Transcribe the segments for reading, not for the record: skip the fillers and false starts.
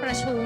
ประชุม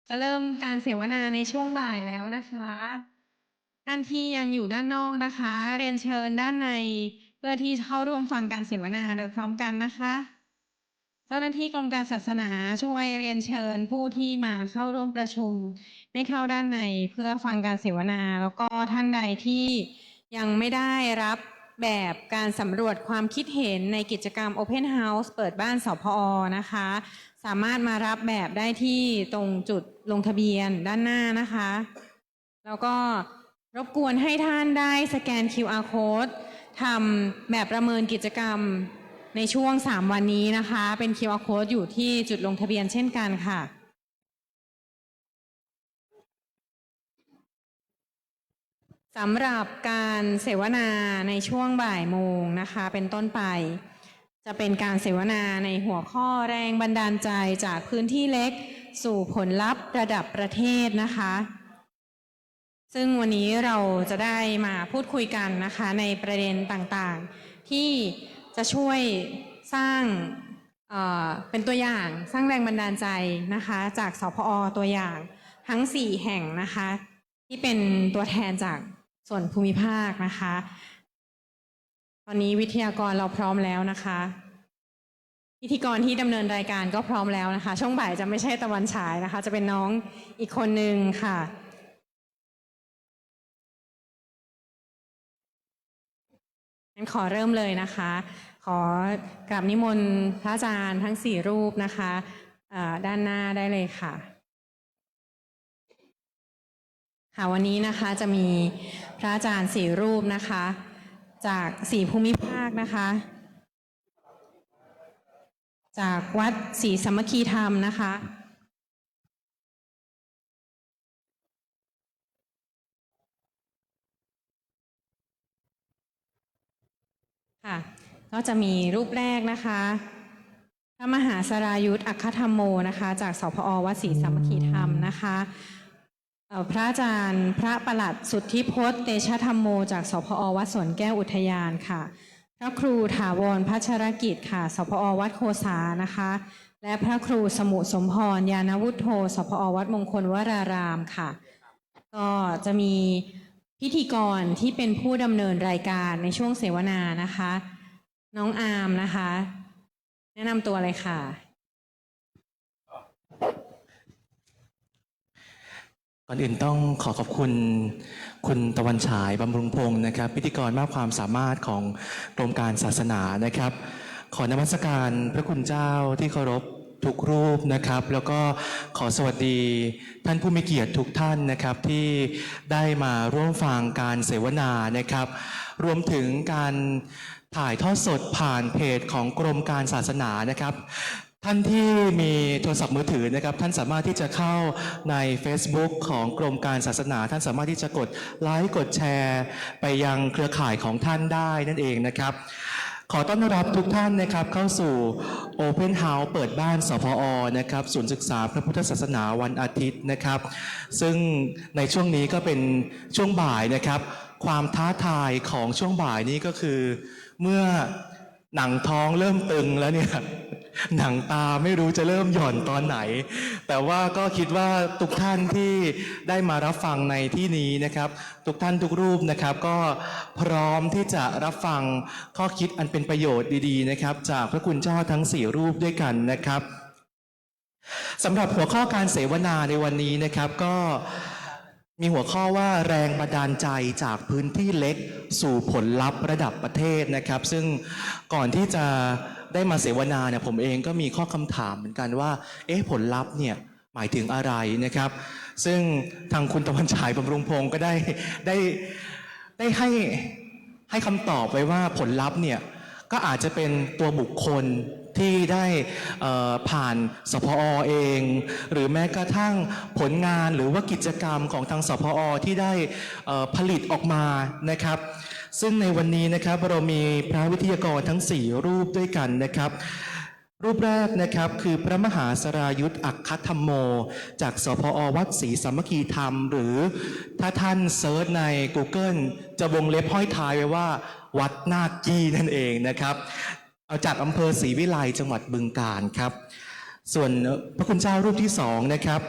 จะเริ่มการเสวนาในช่วงบ่ายแล้วนะคะท่านที่ยังอยู่ด้านนอกนะคะเรียนเชิญด้านในเพื่อที่จะเข้าร่วมฟังการเสวนาโดยพร้อมกันนะคะเจ้าหน้าที่กรมการศาสนาช่วยเรียนเชิญผู้ที่มาเข้าร่วมประชุมให้เข้าด้านในเพื่อฟังการเสวนาแล้วก็ท่านใดที่ยังไม่ได้รับแบบการสำรวจความคิดเห็นในกิจกรรม Open House เปิดบ้านสพอนะคะสามารถมารับแบบได้ที่ตรงจุดลงทะเบียนด้านหน้านะคะแล้วก็รบกวนให้ท่านได้สแกน QR Code ทำแบบประเมินกิจกรรมในช่วง3วันนี้นะคะเป็น QR Code อยู่ที่จุดลงทะเบียนเช่นกันค่ะสำหรับการเสวนาในช่วงบ่ายโมงนะคะเป็นต้นไปจะเป็นการเสวนาในหัวข้อแรงบันดาลใจจากพื้นที่เล็กสู่ผลลัพธ์ระดับประเทศนะคะซึ่งวันนี้เราจะได้มาพูดคุยกันนะคะในประเด็นต่างๆที่จะช่วยสร้างเป็นตัวอย่างสร้างแรงบันดาลใจนะคะจากสพอตัวอย่างทั้ง4แห่งนะคะที่เป็นตัวแทนจากส่วนภูมิภาคนะคะตอนนี้วิทยากรเราพร้อมแล้วนะคะพิธีกรที่ดำเนินรายการก็พร้อมแล้วนะคะช่วงบ่ายจะไม่ใช่ตะวันฉายนะคะจะเป็นน้องอีกคนนึงค่ะงั้นขอเริ่มเลยนะคะขอกราบนิมนต์พระอาจารย์ทั้ง4รูปนะคะด้านหน้าได้เลยค่ะค่ะวันนี้นะคะจะมีพระอาจารย์4รูปนะคะจาก4ภูมิภาคนะคะจากวัดศรีสามัคคีธรรมนะคะค่ะก็จะมีรูปแรกนะคะพระมหาสรายุทธอัคคธรรมโมนะคะจากสพอวัดศรีสามัคคีธรรมนะคะพระอาจารย์พระประหลัดสุทธิพจน์เตชะธรรมโมจากสพอวัดสวนแก้วอุทยานค่ะพระครูถาวรพัชรกิจค่ะสพอวัดโคสานะคะและพระครูสมุสมพรญาณวุฒโธสพอวัดมงคลวรารามค่ะก็จะมีพิธีกรที่เป็นผู้ดำเนินรายการในช่วงเสวนานะคะน้องอาร์มนะคะแนะนำตัวเลยค่ะก่อนอื่นต้องขอขอบคุณคุณตะวันฉายบำรุงพงศ์นะครับพิธีกรมากความสามารถของกรมการศาสนานะครับขอนมัสการพระคุณเจ้าที่เคารพทุกรูปนะครับแล้วก็ขอสวัสดีท่านผู้มีเกียรติทุกท่านนะครับที่ได้มาร่วมฟังการเสวนานะครับรวมถึงการถ่ายทอดสดผ่านเพจของกรมการศาสนานะครับท่านที่มีโทรศัพท์มือถือนะครับท่านสามารถที่จะเข้าใน Facebook ของกรมการศาสนาท่านสามารถที่จะกดไลค์กดแชร์ไปยังเครือข่ายของท่านได้นั่นเองนะครับขอต้อนรับทุกท่านนะครับเข้าสู่ Open House เปิดบ้านสพอนะครับศูนย์ศึกษาพระพุทธศาสนาวันอาทิตย์นะครับซึ่งในช่วงนี้ก็เป็นช่วงบ่ายนะครับความท้าทายของช่วงบ่ายนี้ก็คือเมื่อหนังท้องเริ่มตึงแล้วเนี่ยหนังตาไม่รู้จะเริ่มหย่อนตอนไหนแต่ว่าก็คิดว่าทุกท่านที่ได้มารับฟังในที่นี้นะครับทุกท่านทุกรูปนะครับก็พร้อมที่จะรับฟังข้อคิดอันเป็นประโยชน์ดีๆนะครับจากพระคุณเจ้าทั้ง4รูปด้วยกันนะครับสำหรับหัวข้อการเสวนาในวันนี้นะครับก็มีหัวข้อว่าแรงบันดาลใจจากพื้นที่เล็กสู่ผลลัพธ์ระดับประเทศนะครับซึ่งก่อนที่จะได้มาเสวนาเนี่ยผมเองก็มีข้อคำถามเหมือนกันว่าผลลัพธ์เนี่ยหมายถึงอะไรนะครับซึ่งทางคุณตะวันฉายบำรุงพงศ์ก็ได้ให้คำตอบไว้ว่าผลลัพธ์เนี่ยก็อาจจะเป็นตัวบุคคลที่ได้ผ่านสพอเองหรือแม้กระทั่งผลงานหรือว่ากิจกรรมของทางสพอที่ได้ผลิตออกมานะครับซึ่งในวันนี้นะครับเรามีพระวิทยากรทั้ง4รูปด้วยกันนะครับรูปแรกนะครับคือพระมหาสรายุทธอัคคธรรมโมจากสพอวัดศรีสามัคคีธรรมหรือถ้าท่านเซิร์ชใน Google จะวงเล็บห้อยท้ายไว้ว่าวัดนาคกี้นั่นเองนะครับเอาจากอำเภอศรีวิไลจังหวัดบึงกาฬครับส่วนพระคุณเจ้ารูปที่2นะครับ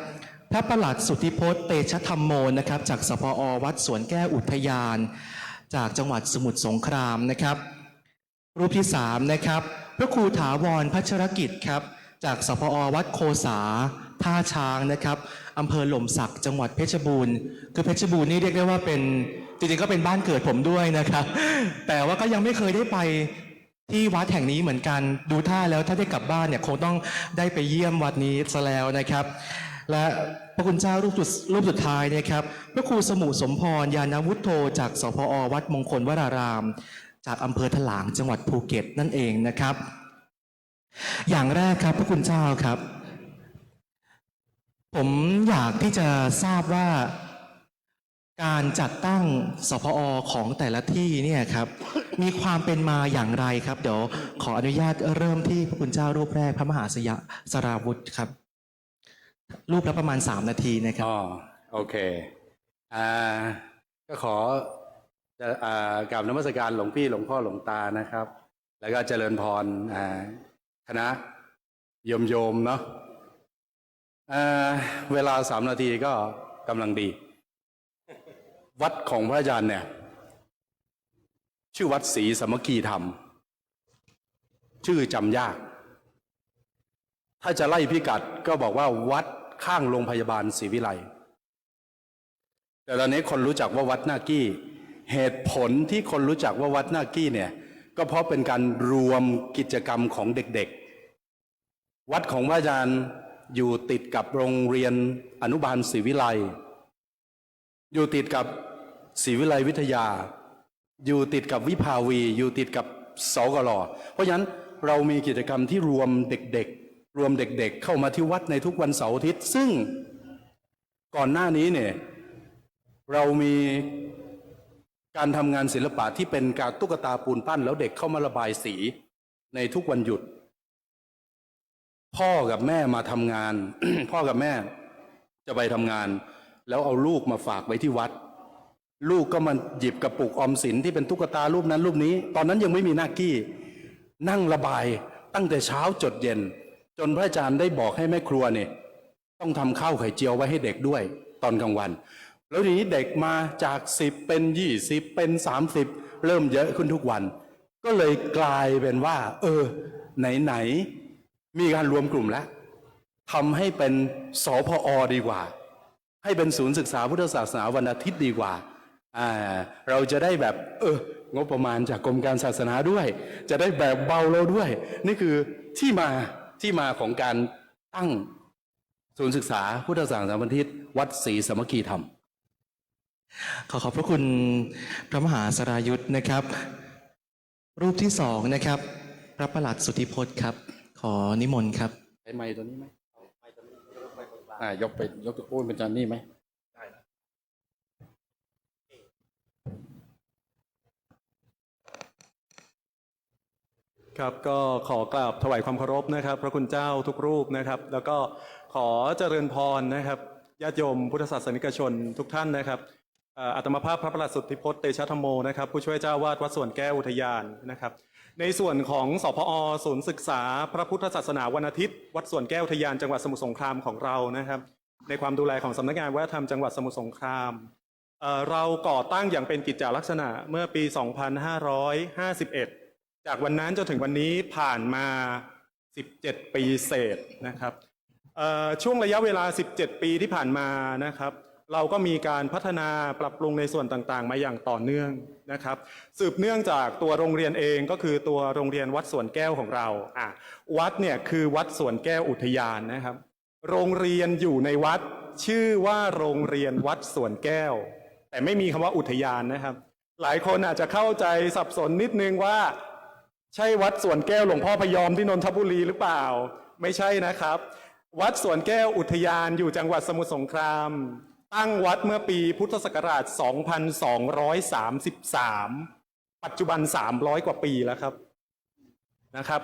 พระประหลัดสุทธิพจน์เตชะธรรมโมนะครับจากสพอวัดสวนแก้วอุทยานจากจังหวัดสมุทรสงครามนะครับรูปที่3นะครับพระครูถาวรพัชรกิจครับจากสพอวัดโคสาท่าช้างนะครับอำเภอหล่มสักจังหวัดเพชรบูรณ์คือเพชรบูรณ์นี่เรียกได้ว่าเป็นจริงๆก็เป็นบ้านเกิดผมด้วยนะครับแต่ว่าก็ยังไม่เคยได้ไปที่วัดแห่งนี้เหมือนกันดูท่าแล้วถ้าได้กลับบ้านเนี่ยคงต้องได้ไปเยี่ยมวัดนี้ซะแล้วนะครับและพระคุณเจ้ารูปสุดท้ายนะครับพระครูสมุสมพรยานวุฒโธจากสพอวัดมงคลวรารามจากอำเภอถลางจังหวัดภูเก็ตนั่นเองนะครับอย่างแรกครับพระคุณเจ้าครับผมอยากที่จะทราบว่าการจัดตั้งสพอของแต่ละที่เนี่ยครับมีความเป็นมาอย่างไรครับเดี๋ยวขออนุญาตเริ่มที่พระคุณเจ้ารูปแรกพระมหาสราวุธครับรูปละประมาณ3 นาทีนะครับอ๋อโอเคก็ขอจะกราบนมัสการหลวงพี่หลวงพ่อหลวงตานะครับแล้วก็เจริญพรคณะโยมเนาะเวลา3 นาทีก็กำลังดีวัดของพระอาจารย์เนี่ยชื่อวัดศรีสามัคคีธรรมชื่อจำยากถ้าจะไล่พิกัดก็บอกว่าวัดข้างโรงพยาบาลศรีวิไลแต่ตอนนี้คนรู้จักว่าวัดนากี้เหตุผลที่คนรู้จักว่าวัดนากี้เนี่ยก็เพราะเป็นการรวมกิจกรรมของเด็กๆวัดของพระอาจารย์อยู่ติดกับโรงเรียนอนุบาลศรีวิไลอยู่ติดกับศรีวิไลวิทยาอยู่ติดกับวิภาวีอยู่ติดกับสกลเพราะฉะนั้นเรามีกิจกรรมที่รวมเด็กๆเข้ามาที่วัดในทุกวันเสาร์อาทิตย์ซึ่งก่อนหน้านี้เนี่ยเรามีการทำงานศิลปะที่เป็นการตุ๊กตาปูนปั้นแล้วเด็กเข้ามาระบายสีในทุกวันหยุดพ่อกับแม่มาทำงาน พ่อกับแม่จะไปทำงานแล้วเอาลูกมาฝากไว้ที่วัดลูกก็มาหยิบกระปุกออมสินที่เป็นตุ๊กตารูปนั้นรูปนี้ตอนนั้นยังไม่มีหน้ากี้นั่งระบายตั้งแต่เช้าจดเย็นจนพระอาจารย์ได้บอกให้แม่ครัวเนี่ยต้องทำข้าวไข่เจียวไว้ให้เด็กด้วยตอนกลางวันแล้วทีนี้เด็กมาจาก10เป็น20เป็น30เริ่มเยอะขึ้นทุกวันก็เลยกลายเป็นว่าไหนมีการรวมกลุ่มแล้วทำให้เป็นสพอดีกว่าให้เป็นศูนย์ศึกษาพุทธศาสนาวันอาทิตย์ดีกว่าเราจะได้แบบงบประมาณจากกรมการศาสนาด้วยจะได้แบบเบาเราด้วยนี่คือที่มาของการตั้งศูนย์ศึกษาพุทธศาสนาวันอาทิตย์วัดศรีสามัคคีธรรมขอบพระคุณพระมหาสรายุทธนะครับรูปที่2นะครับพระประหลัดสุทธิพจน์ครับขอนิมนต์ครับใช้ไม้ตัวนี้ไหมยกตะปูนเป็นจานนี่ไหมครับก็ขอกราบถวายความเคารพนะครับพระคุณเจ้าทุกรูปนะครับแล้วก็ขอเจริญพรนะครับญาติโยมพุทธศาสนิกชนทุกท่านนะครับอัตมภาพพระประหลัดสุทธิพจน์เตชะธรรมโมนะครับผู้ช่วยเจ้าวาดวัดสวนแก้วอุทยานนะครับในส่วนของสพอศูนย์ศึกษาพระพุทธศาสนาวันอาทิตย์วัดสวนแก้วอุทยานจังหวัดสมุทรสงครามของเรานะครับในความดูแลของสำนักงานวัฒนธรรมจังหวัดสมุทรสงครามเราก่อตั้งอย่างเป็นกิจจลักษณะเมื่อปี 2551 จากวันนั้นจนถึงวันนี้ผ่านมา17 ปีเศษนะครับช่วงระยะเวลา17 ปีที่ผ่านมานะครับเราก็มีการพัฒนาปรับปรุงในส่วนต่างๆมาอย่างต่อเนื่องนะครับสืบเนื่องจากตัวโรงเรียนเองก็คือตัวโรงเรียนวัดสวนแก้วของเราวัดเนี่ยคือวัดสวนแก้วอุทยานนะครับโรงเรียนอยู่ในวัดชื่อว่าโรงเรียนวัดสวนแก้วแต่ไม่มีคำว่าอุทยานนะครับหลายคนอาจจะเข้าใจสับสนนิดนึงว่าใช่วัดสวนแก้วหลวงพ่อพยอมที่นนทบุรีหรือเปล่าไม่ใช่นะครับวัดสวนแก้วอุทยานอยู่จังหวัดสมุทรสงครามตั้งวัดเมื่อปีพุทธศักราช 2233 ปัจจุบัน300 กว่าปีแล้วครับนะครับ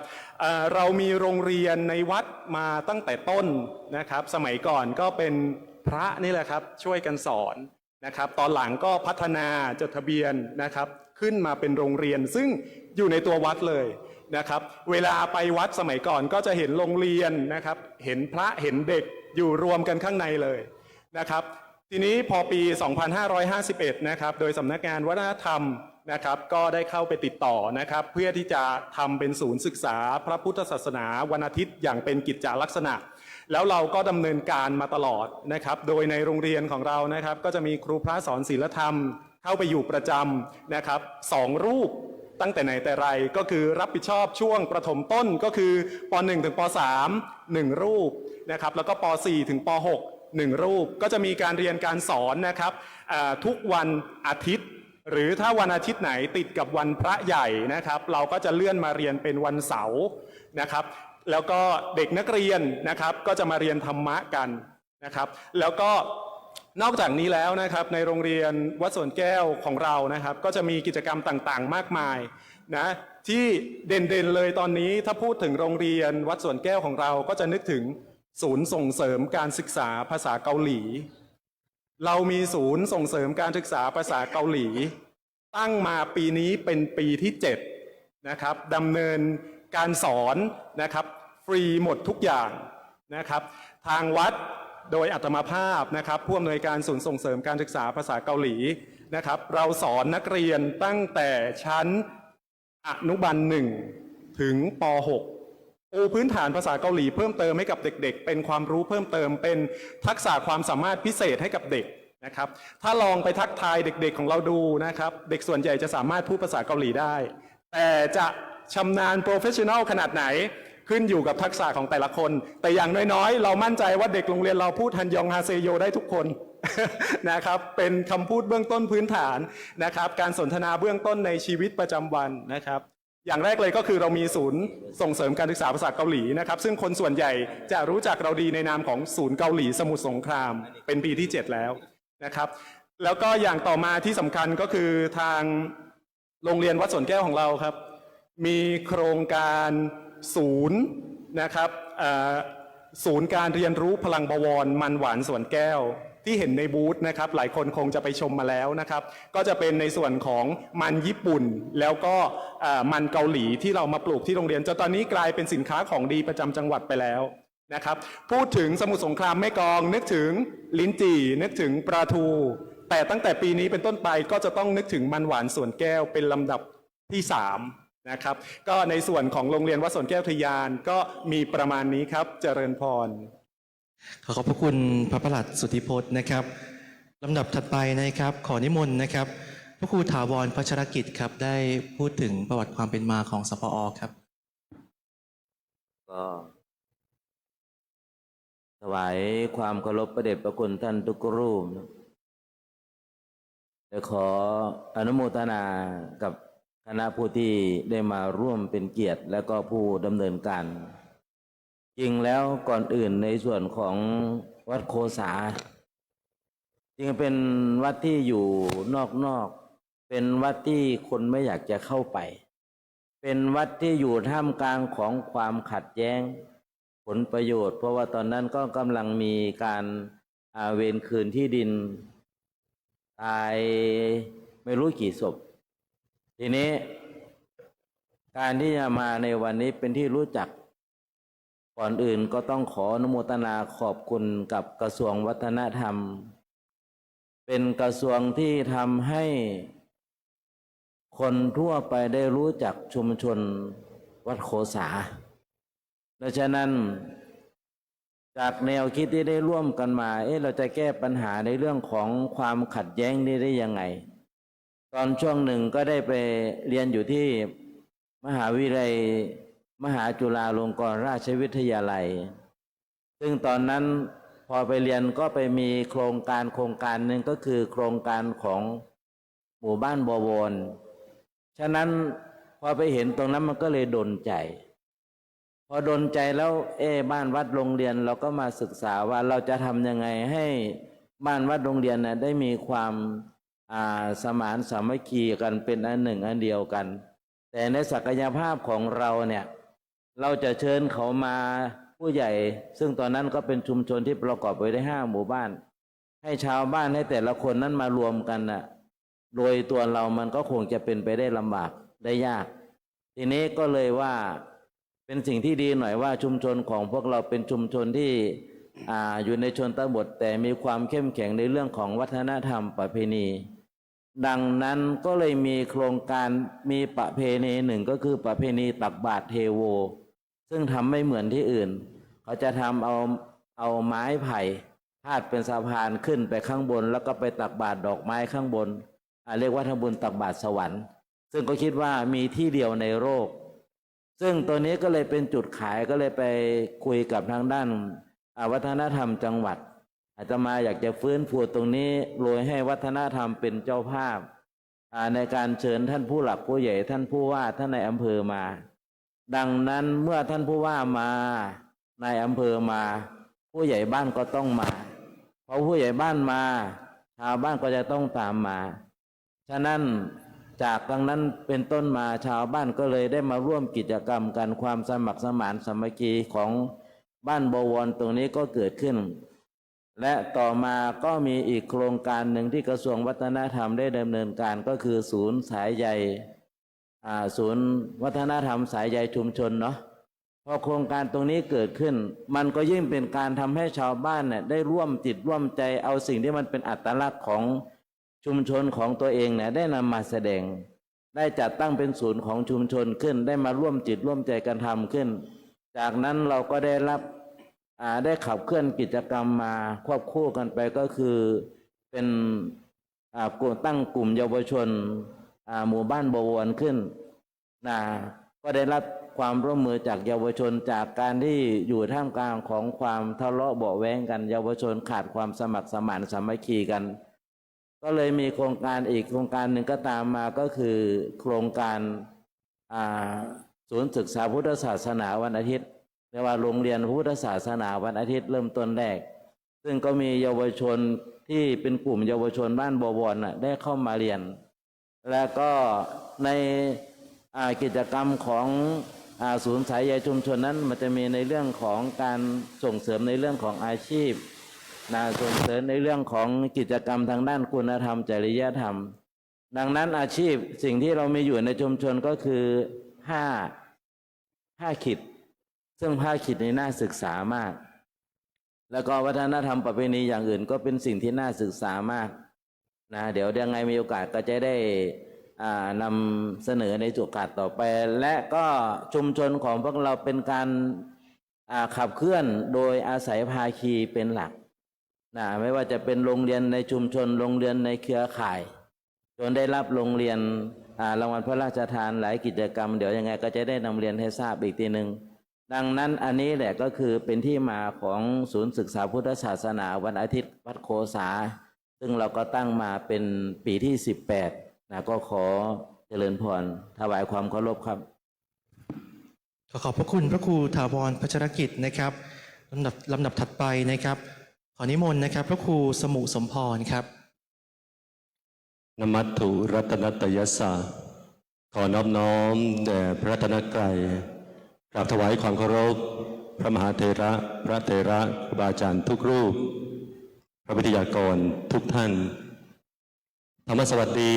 เรามีโรงเรียนในวัดมาตั้งแต่ต้นนะครับสมัยก่อนก็เป็นพระนี่แหละครับช่วยกันสอนนะครับตอนหลังก็พัฒนาจดทะเบียนนะครับขึ้นมาเป็นโรงเรียนซึ่งอยู่ในตัววัดเลยนะครับเวลาไปวัดสมัยก่อนก็จะเห็นโรงเรียนนะครับเห็นพระเห็นเด็กอยู่รวมกันข้างในเลย นะครับทีนี้พอปี 2551 นะครับโดยสำนักงานวัฒนธรรมนะครับก็ได้เข้าไปติดต่อนะครับเพื่อที่จะทำเป็นศูนย์ศึกษาพระพุทธศาสนาวันอาทิตย์อย่างเป็นกิจจลักษณะ แล้วเราก็ดำเนินการมาตลอดนะครับโดยในโรงเรียนของเรานะครับก็จะมีครูพระสอนศีลธรรมเข้าไปอยู่ประจำนะครับ2 รูปตั้งแต่ไหนแต่ไรก็คือรับผิดชอบช่วงประถมต้นก็คือป .1 ถึงป .3 1 รูปนะครับแล้วก็ป .4 ถึงป .6 1 รูปก็จะมีการเรียนการสอนนะครับทุกวันอาทิตย์หรือถ้าวันอาทิตย์ไหนติดกับวันพระใหญ่นะครับเราก็จะเลื่อนมาเรียนเป็นวันเสาร์นะครับแล้วก็เด็กนักเรียนนะครับก็จะมาเรียนธรรมะกันนะครับแล้วก็นอกจากนี้แล้วนะครับในโรงเรียนวัดสวนแก้วของเรานะครับก็จะมีกิจกรรมต่างๆมากมายนะที่เด่นๆเลยตอนนี้ถ้าพูดถึงโรงเรียนวัดสวนแก้วของเราก็จะนึกถึงศูนย์ส่งเสริมการศึกษาภาษาเกาหลีเรามีศูนย์ส่งเสริมการศึกษาภาษาเกาหลีตั้งมาปีนี้เป็นปีที่7นะครับดำเนินการสอนนะครับฟรีหมดทุกอย่างนะครับทางวัดโดยอัตมาภาพนะครับผู้อำนวยการศูนย์ส่งเสริมการศึกษาภาษาเกาหลีนะครับเราสอนนักเรียนตั้งแต่ชั้นอนุบาล1ถึงป .6 ปูพื้นฐานภาษาเกาหลีเพิ่มเติมให้กับเด็กๆเป็นความรู้เพิ่มเติมเป็นทักษะความสามารถพิเศษให้กับเด็กนะครับถ้าลองไปทักทายเด็กๆของเราดูนะครับเด็กส่วนใหญ่จะสามารถพูดภาษาเกาหลีได้แต่จะชำนาญโปรเฟชชั่นอลขนาดไหนขึ้นอยู่กับทักษะของแต่ละคนแต่อย่างน้อยๆเรามั่นใจว่าเด็กโรงเรียนเราพูดฮันยองฮาเซโยได้ทุกคน นะครับเป็นคำพูดเบื้องต้นพื้นฐานนะครับการสนทนาเบื้องต้นในชีวิตประจำวันนะครับอย่างแรกเลยก็คือเรามีศูนย์ส่งเสริมการศึกษาภาษาเกาหลีนะครับซึ่งคนส่วนใหญ่จะรู้จักเราดีในนามของศูนย์เกาหลีสมุทรสงครามเป็นปีที่7แล้วนะครับแล้วก็อย่างต่อมาที่สำคัญก็คือทางโรงเรียนวัดสวนแก้วของเราครับมีโครงการศูนย์นะครับศูนย์การเรียนรู้พลังบวรมันหวานสวนแก้วที่เห็นในบูธนะครับหลายคนคงจะไปชมมาแล้วนะครับก็จะเป็นในส่วนของมันญี่ปุ่นแล้วก็มันเกาหลีที่เรามาปลูกที่โรงเรียนจนตอนนี้กลายเป็นสินค้าของดีประจำจังหวัดไปแล้วนะครับพูดถึงสมุทรสงครามแม่กลองนึกถึงลิ้นจี่นึกถึงปลาทูแต่ตั้งแต่ปีนี้เป็นต้นไปก็จะต้องนึกถึงมันหวานสวนแก้วเป็นลำดับที่3นะครับก็ในส่วนของโรงเรียนวัดสวนแก้วทยานก็มีประมาณนี้ครับเจริญพรขอบพระคุณพระประหลัดสุทธิพจน์นะครับลำดับถัดไปนะครับขอนิมนต์นะครับพระครูถาวรพัชรกิจครับได้พูดถึงประวัติความเป็นมาของสพอครับก็ถวายความเคารพพระเดชพระคุณท่านทุกรูปและขออนุโมทนากับคณะผู้ที่ได้มาร่วมเป็นเกียรติและก็ผู้ดำเนินการจริงแล้วก่อนอื่นในส่วนของวัดโคสาจริงเป็นวัดที่อยู่นอกเป็นวัดที่คนไม่อยากจะเข้าไปเป็นวัดที่อยู่ท่ามกลางของความขัดแย้งผลประโยชน์เพราะว่าตอนนั้นก็กำลังมีการเวรคืนที่ดินตายไม่รู้กี่ศพทีนี้การที่จะมาในวันนี้เป็นที่รู้จักก่อนอื่นก็ต้องขออนุโมทนาขอบคุณกับกระทรวงวัฒนธรรมเป็นกระทรวงที่ทำให้คนทั่วไปได้รู้จักชุมชนวัดโคสาดังนั้นจากแนวคิดที่ได้ร่วมกันมาเราจะแก้ปัญหาในเรื่องของความขัดแย้งนี้ได้ยังไงตอนช่วงหนึ่งก็ได้ไปเรียนอยู่ที่มหาวิทยาลัยมหาจุฬาลงกรณราชวิทยาลัยซึ่งตอนนั้นพอไปเรียนก็ไปมีโครงการหนึ่งก็คือโครงการของหมู่บ้านบวรฉะนั้นพอไปเห็นตรงนั้นมันก็เลยดลใจพอดลใจแล้วบ้านวัดโรงเรียนเราก็มาศึกษาว่าเราจะทำยังไงให้บ้านวัดโรงเรียนได้มีความสมานสามัคคีกันเป็นอันหนึ่งอันเดียวกันแต่ในศักยภาพของเราเนี่ยเราจะเชิญเขามาผู้ใหญ่ซึ่งตอนนั้นก็เป็นชุมชนที่ประกอบไปด้วย5 หมู่บ้านให้ชาวบ้านให้แต่ละคนนั้นมารวมกันโดยตัวเรามันก็คงจะเป็นไปได้ลำบากได้ยากทีนี้ก็เลยว่าเป็นสิ่งที่ดีหน่อยว่าชุมชนของพวกเราเป็นชุมชนที่ อยู่ในชนบทแต่มีความเข้มแข็งในเรื่องของวัฒนธรรมประเพณี ดังนั้นก็เลยมีโครงการมีประเพณีหนึ่งก็คือประเพณีตักบาตรเทโว ซึ่งทำไม่เหมือนที่อื่น เขาจะทำเอาไม้ไผ่พาดเป็นสะพานขึ้นไปข้างบน แล้วก็ไปตักบาตรดอกไม้ข้างบนเรียกว่าทำบุญตักบาตรสวรรค์ซึ่งก็คิดว่ามีที่เดียวในโลกซึ่งตัวนี้ก็เลยเป็นจุดขายก็เลยไปคุยกับทางด้านวัฒนธรรมจังหวัดอาตมาอยากจะฟื้นฟูตรงนี้โดยให้วัฒนธรรมเป็นเจ้าภาพในการเชิญท่านผู้หลักผู้ใหญ่ท่านผู้ว่าท่านในอำเภอมาดังนั้นเมื่อท่านผู้ว่ามาในอำเภอมาผู้ใหญ่บ้านก็ต้องมาเพราะผู้ใหญ่บ้านมาชาวบ้านก็จะต้องตามมาฉะนั้นจากดังนั้นเป็นต้นมาชาวบ้านก็เลยได้มาร่วมกิจกรรมกันความสมัครสมานสามัคคีของบ้านบวรตรงนี้ก็เกิดขึ้นและต่อมาก็มีอีกโครงการหนึ่งที่กระทรวงวัฒนธรรมได้ดำเนินการก็คือศูนย์สายใยศูนย์วัฒนธรรมสายใยชุมชนเนาะพอโครงการตรงนี้เกิดขึ้นมันก็ยิ่งเป็นการทำให้ชาวบ้านเนี่ยได้ร่วมจิตร่วมใจเอาสิ่งที่มันเป็นอัตลักษณ์ของชุมชนของตัวเองเนี่ยได้นำมาแสดงได้จัดตั้งเป็นศูนย์ของชุมชนขึ้นได้มาร่วมจิตร่วมใจกันทำขึ้นจากนั้นเราก็ได้รับได้ขับเคลื่อนกิจกรรมมาควบคู่กันไปก็คือเป็นตั้งกลุ่มเยาวชนหมู่บ้านบวรขึ้นก็ได้รับความร่วมมือจากเยาวชนจากการที่อยู่ท่ามกลางของความทะเลาะเบาะแว้งกันเยาวชนขาดความสมัครสมานสามัคคีกันก็เลยมีโครงการอีกโครงการหนึ่งก็ตามมาก็คือโครงการศูนย์ศึกษาพุทธศาสนาวันอาทิตย์เรียกว่าโรงเรียนพุทธศาสนาวันอาทิตย์เริ่มต้นแรกซึ่งก็มีเยาวชนที่เป็นกลุ่มเยาวชนบ้านบวรได้เข้ามาเรียนแล้วก็ในกิจกรรมของศูนย์สายใยชุมชนนั้นมันจะมีในเรื่องของการส่งเสริมในเรื่องของอาชีพส่งเสริมในเรื่องของกิจกรรมทางด้านคุณธรรมจริยธรรมดังนั้นอาชีพสิ่งที่เรามีอยู่ในชุมชนก็คือผ้าขิดซึ่งผ้าขิดนี้น่าศึกษามากแล้วก็วัฒนธรรมประเพณีอย่างอื่นก็เป็นสิ่งที่น่าศึกษามากเดี๋ยวยังไงมีโอกาสก็จะได้นำเสนอในโอกาสต่อไปและก็ชุมชนของพวกเราเป็นการขับเคลื่อนโดยอาศัยภาคีเป็นหลักไม่ว่าจะเป็นโรงเรียนในชุมชนโรงเรียนในเครือข่ายจนได้รับโรงเรียนรางวัลพระราชทานหลายกิจกรรมเดี๋ยวยังไงก็จะได้นำเรียนให้ทราบอีกทีหนึ่งดังนั้นอันนี้แหละก็คือเป็นที่มาของศูนย์ศึกษาพุทธศาสนาวันอาทิตย์วัดโคสาซึ่งเราก็ตั้งมาเป็นปีที่18ก็ขอเจริญพรถวายความเคารพครับขอบพระคุณพระครูถาวรพัชรกิจนะครับลำดับถัดไปนะครับขอนิมนต์นะครับพระครูสมุสมพรครับนมัตถุรัตนตยัสสะขอนอบน้อมแด่พระรัตนตรัยกราบถวายความเคารพพระมหาเถระพระเถระครูบาอาจารย์ทุกรูปพระวิทยากรทุกท่านธรรมสวัสดี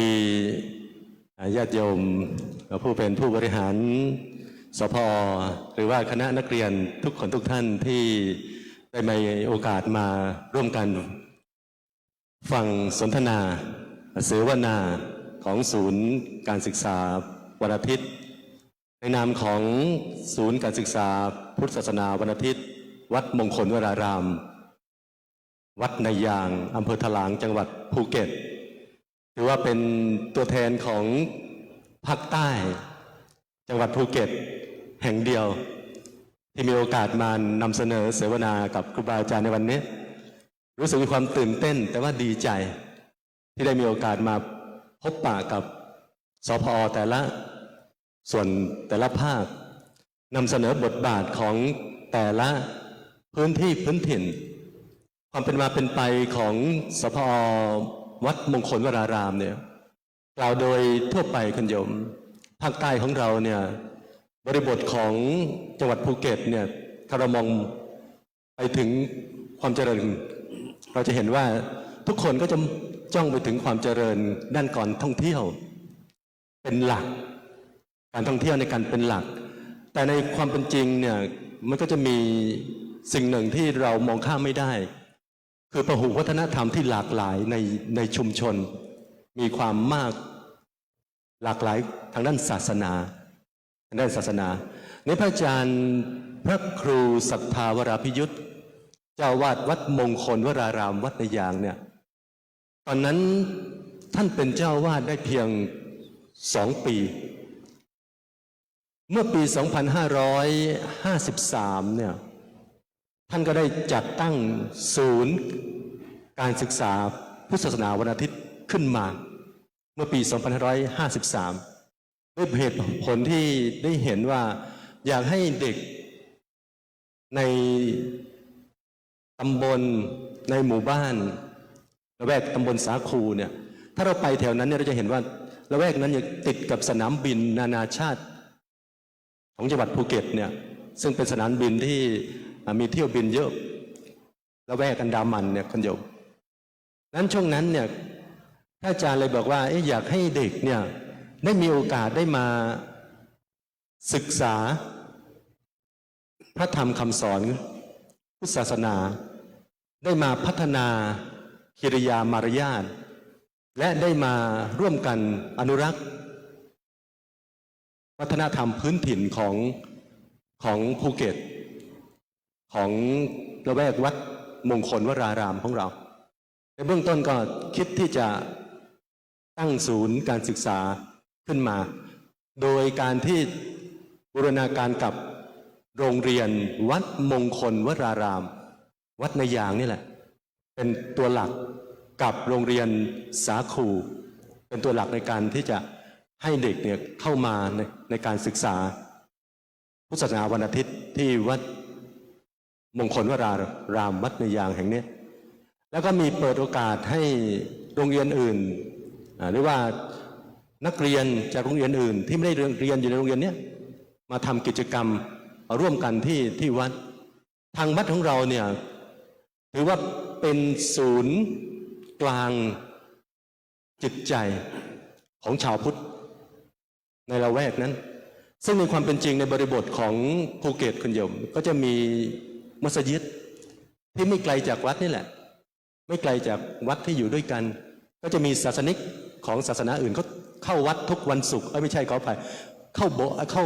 ญาติโยมผู้เป็นผู้บริหารสภ.หรือว่าคณะนักเรียนทุกคนทุกท่านที่ได้มีโอกาสมาร่วมกันฟังสนทนาเสวนาของศูนย์การศึกษาวันอาทิตย์ในนามของศูนย์การศึกษาพุทธศาสนาวันอาทิตย์วัดมงคลวรารามวัดนายางอำเภอถลางจังหวัดภูเก็ตถือว่าเป็นตัวแทนของภาคใต้จังหวัดภูเก็ตแห่งเดียวที่มีโอกาสมานำเสนอเสวนากับครูบาอาจารย์ในวันนี้รู้สึกมีความตื่นเต้นแต่ว่าดีใจที่ได้มีโอกาสมาพบปะกับสภ.แต่ละส่วนแต่ละภาคนำเสนอบทบาทของแต่ละพื้นที่พื้นถิ่นความเป็นมาเป็นไปของสภ.วัดมงคลวรารามเนี่ยกล่าวโดยทั่วไปคุณโยมภาคใต้ของเราเนี่ยบริบทของจังหวัดภูเก็ตเนี่ยถ้าเรามองไปถึงความเจริญเราจะเห็นว่าทุกคนก็จะจ้องไปถึงความเจริญด้านการท่องเที่ยวเป็นหลักการท่องเที่ยวในการเป็นหลักแต่ในความเป็นจริงเนี่ยมันก็จะมี สิ่งหนึ่งที่เรามองข้ามไม่ได้ คือพหุวัฒนธรรมที่หลากหลายในชุมชน มีความมากหลากหลายทางด้านศาสนาในพระอาจารย์พระครูศรัทธาวราพิยุทธเจ้าวาดวัดมงคลวรารามวัดในยางเนี่ยตอนนั้นท่านเป็นเจ้าวาดได้เพียง2 ปีเมื่อปี 2553 เนี่ยท่านก็ได้จัดตั้งศูนย์การศึกษาพุทธศาสนาวันอาทิตย์ขึ้นมาเมื่อปี 2553 ด้วยเหตุผลที่ได้เห็นว่าอยากให้เด็กในตำบลในหมู่บ้านละแวกตำบลสาคูเนี่ยถ้าเราไปแถวนั้นเนี่ยเราจะเห็นว่าละแวกนั้นติดกับสนามบินนานาชาติของจังหวัดภูเก็ตเนี่ยซึ่งเป็นสนามบินที่มีเที่ยวบินเยอะละแวกอันดามันเนี่ยคนโยมนั้นช่วงนั้นเนี่ยท่านอาจารย์เลยบอกว่าอยากให้เด็กเนี่ยได้มีโอกาสได้มาศึกษาพระธรรมคำสอนพุทธศาสนาได้มาพัฒนากิริยามารยาทและได้มาร่วมกันอนุรักษ์วัฒนธรรมพื้นถิ่นของภูเก็ตของละแวกวัดมงคลวรารามของเราในเบื้องต้นก็คิดที่จะตั้งศูนย์การศึกษาขึ้นมาโดยการที่บูรณาการกับโรงเรียนวัดมงคลวรารามวัดในยางนี่แหละเป็นตัวหลักกับโรงเรียนสาคูเป็นตัวหลักในการที่จะให้เด็กเนี่ยเข้ามาในการศึกษาพุทธศาสนาวันอาทิตย์ที่วัดมงคลวรารามวัดในยางแห่งนี้แล้วก็มีเปิดโอกาสให้โรงเรียนอื่นหรือว่านักเรียนจากโรงเรียนอื่นที่ไม่ได้เรียนอยู่ในโรงเรียนนี้มาทำกิจกรรมร่วมกันที่วัดทางวัดของเราเนี่ยถือว่าเป็นศูนย์กลางจิตใจของชาวพุทธในละแวกนั้นซึ่งในความเป็นจริงในบริบทของภูเก็ตคุณโยมก็จะมีมัสยิดที่ไม่ไกลจากวัดนี่แหละไม่ไกลจากวัดที่อยู่ด้วยกันก็จะมีศาสนิกของศาสนาอื่นก็เข้าวัดทุกวันศุกร์ไม่ใช่ขออภัยเข้า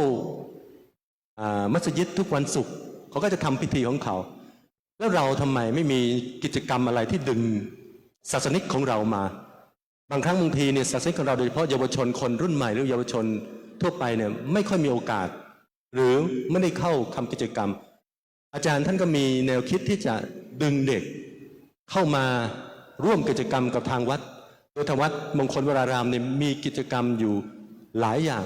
มัสยิดทุกวันศุกร์เขาก็จะทำพิธีของเขาแล้วเราทำไมไม่มีกิจกรรมอะไรที่ดึงศาสนิกของเรามาบางครั้งบางทีเนี่ยศาสนิกของเราโดยเฉพาะเยาวชนคนรุ่นใหม่หรือเยาวชนทั่วไปเนี่ยไม่ค่อยมีโอกาสหรือไม่ได้เข้าทำกิจกรรมอาจารย์ท่านก็มีแนวคิดที่จะดึงเด็กเข้ามาร่วมกิจกรรมกับทางวัดโดยทางวัดมงคลวรารามเนี่ยมีกิจกรรมอยู่หลายอย่าง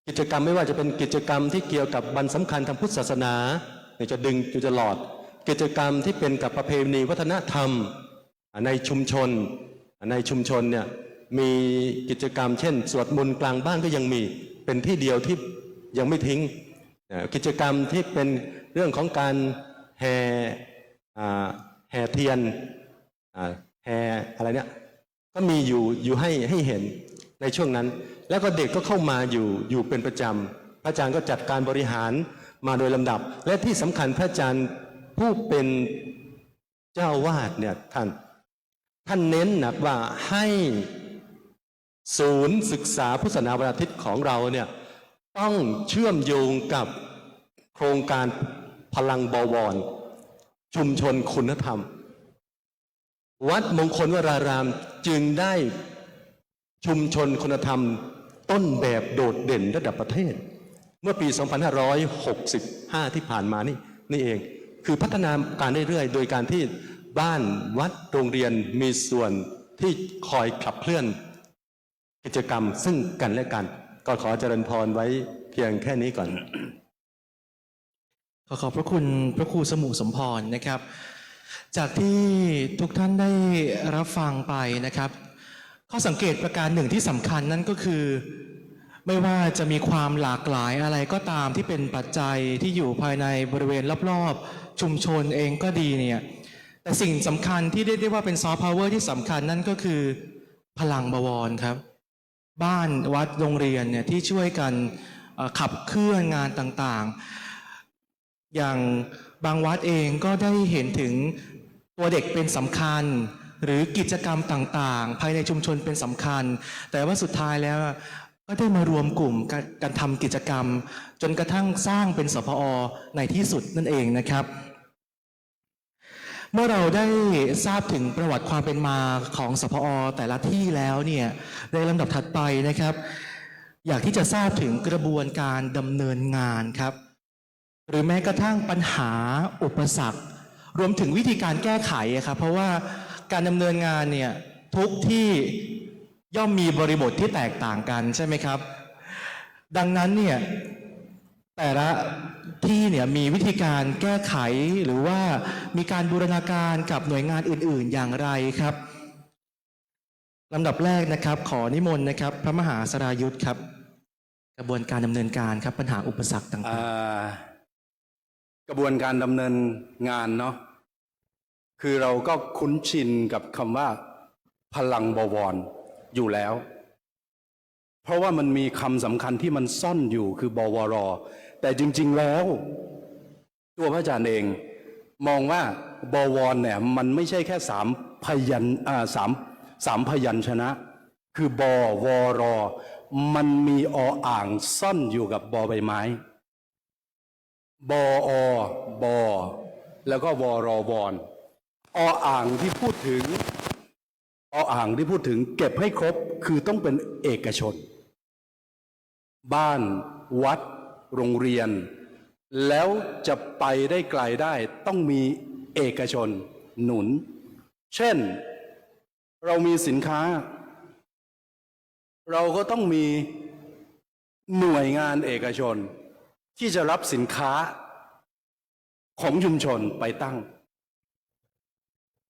กิจกรรมไม่ว่าจะเป็นกิจกรรมที่เกี่ยวกับวันสำคัญทางพุทธศาสนาเนี่ยจะดึงอยู่ตลอดกิจกรรมที่เป็นกับประเพณีวัฒนธรรมในชุมชนเนี่ยมีกิจกรรมเช่นสวดมนต์กลางบ้านก็ยังมีเป็นที่เดียวที่ยังไม่ทิ้งกิจกรรมที่เป็นเรื่องของการแห่เทียนแห่อะไรเนี่ยก็มีอยู่ให้เห็นในช่วงนั้นแล้วก็เด็กก็เข้ามาอยู่เป็นประจำพระอาจารย์ก็จัดการบริหารมาโดยลำดับและที่สำคัญพระอาจารย์ผู้เป็นเจ้าวาดเนี่ยท่านเน้นหนักว่าให้ศูนย์ศึกษาพุทธศาสนาวันอาทิตย์ของเราเนี่ยต้องเชื่อมโยงกับโครงการพลังบวรชุมชนคุณธรรมวัดมงคลวรารามจึงได้ชุมชนคุณธรรมต้นแบบโดดเด่นระดับประเทศเมื่อปี 2565 ที่ผ่านมานี่เองคือพัฒนาการเรื่อยๆโดยการที่บ้านวัดโรงเรียนมีส่วนที่คอยขับเคลื่อนกิจกรรมซึ่งกันและกันก็ขอเจริญพรไว้เพียงแค่นี้ก่อน ขอบพระคุณพระครูสมุสมพรนะครับ จากที่ทุกท่านได้รับฟังไปนะครับ ข้อสังเกตประการหนึ่งที่สำคัญนั่นก็คือ ไม่ว่าจะมีความหลากหลายอะไรก็ตามที่เป็นปัจจัยที่อยู่ภายในบริเวณรอบๆชุมชนเองก็ดีเนี่ยแต่สิ่งสำคัญที่เรียกได้ว่าเป็นซอฟต์พาวเวอร์ที่สำคัญนั่นก็คือพลังบวรครับบ้านวัดโรงเรียนเนี่ยที่ช่วยกันขับเคลื่อนงานต่าง อย่างบางวัดเองก็ได้เห็นถึงตัวเด็กเป็นสำคัญ หรือกิจกรรมต่างๆ ภายในชุมชนเป็นสำคัญ แต่ว่าสุดท้ายแล้วก็ได้มารวมกลุ่มการทำกิจกรรม จนกระทั่งสร้างเป็นสพอในที่สุดนั่นเองนะครับ เมื่อเราได้ทราบถึงประวัติความเป็นมาของสพอแต่ละที่แล้วเนี่ยในลำดับถัดไปนะครับ อยากที่จะทราบถึงกระบวนการดำเนินงานครับ หรือแม้กระทั่งปัญหาอุปสรรค รวมถึงวิธีการแก้ไขอะครับเพราะว่าการดำเนินงานเนี่ยทุกที่ย่อมมีบริบทที่แตกต่างกันใช่ไหมครับ ดังนั้นเนี่ยแต่ละที่เนี่ยมีวิธีการแก้ไขหรือว่ามีการบูรณาการกับหน่วยงานอื่นๆอย่างไรครับลำดับแรกนะครับขอนิมนต์นะครับพระมหาสรายุทธครับกระบวนการดำเนินการครับปัญหาอุปสรรคต่างๆ กระบวนการดำเนินงานเนาะคือเราก็คุ้นชินกับคำว่าพลังบวรอยู่แล้ว เพราะว่ามันมีคำสำคัญที่มันซ่อนอยู่คือบวรแต่จริงๆแล้วตัวพระอาจารย์เองมองว่าบวรเนี่ยมันไม่ใช่แค่สามพยัญชนะคือบวรมันมีออ่างซ่อนอยู่กับบใบไม้บอบแล้วก็วรวรออ่างที่พูดถึงเก็บให้ครบคือต้องเป็นเอกชนบ้านวัดโรงเรียนแล้วจะไปได้ไกลได้ต้องมีเอกชนหนุนเช่นเรามีสินค้าเราก็ต้องมีหน่วยงานเอกชนที่จะรับสินค้าของชุมชนไปตั้ง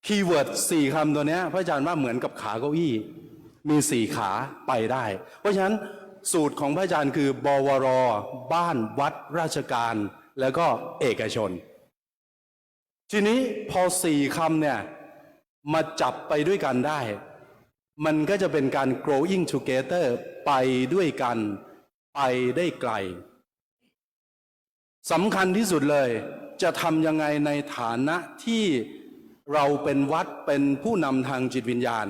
คีย์เวิร์ด4 คำตัวนี้พระอาจารย์ว่าเหมือนกับขาเก้าอี้มี4 ขาไปได้เพราะฉะนั้นสูตรของพระอาจารย์คือบวรบ้านวัดราชการแล้วก็เอกชนทีนี้พอ4 คำเนี่ยมาจับไปด้วยกันได้มันก็จะเป็นการ growing together ไปด้วยกันไปได้ไกลสำคัญที่สุดเลยจะทำยังไงในฐานะที่เราเป็นวัดเป็นผู้นำทางจิตวิญญาณ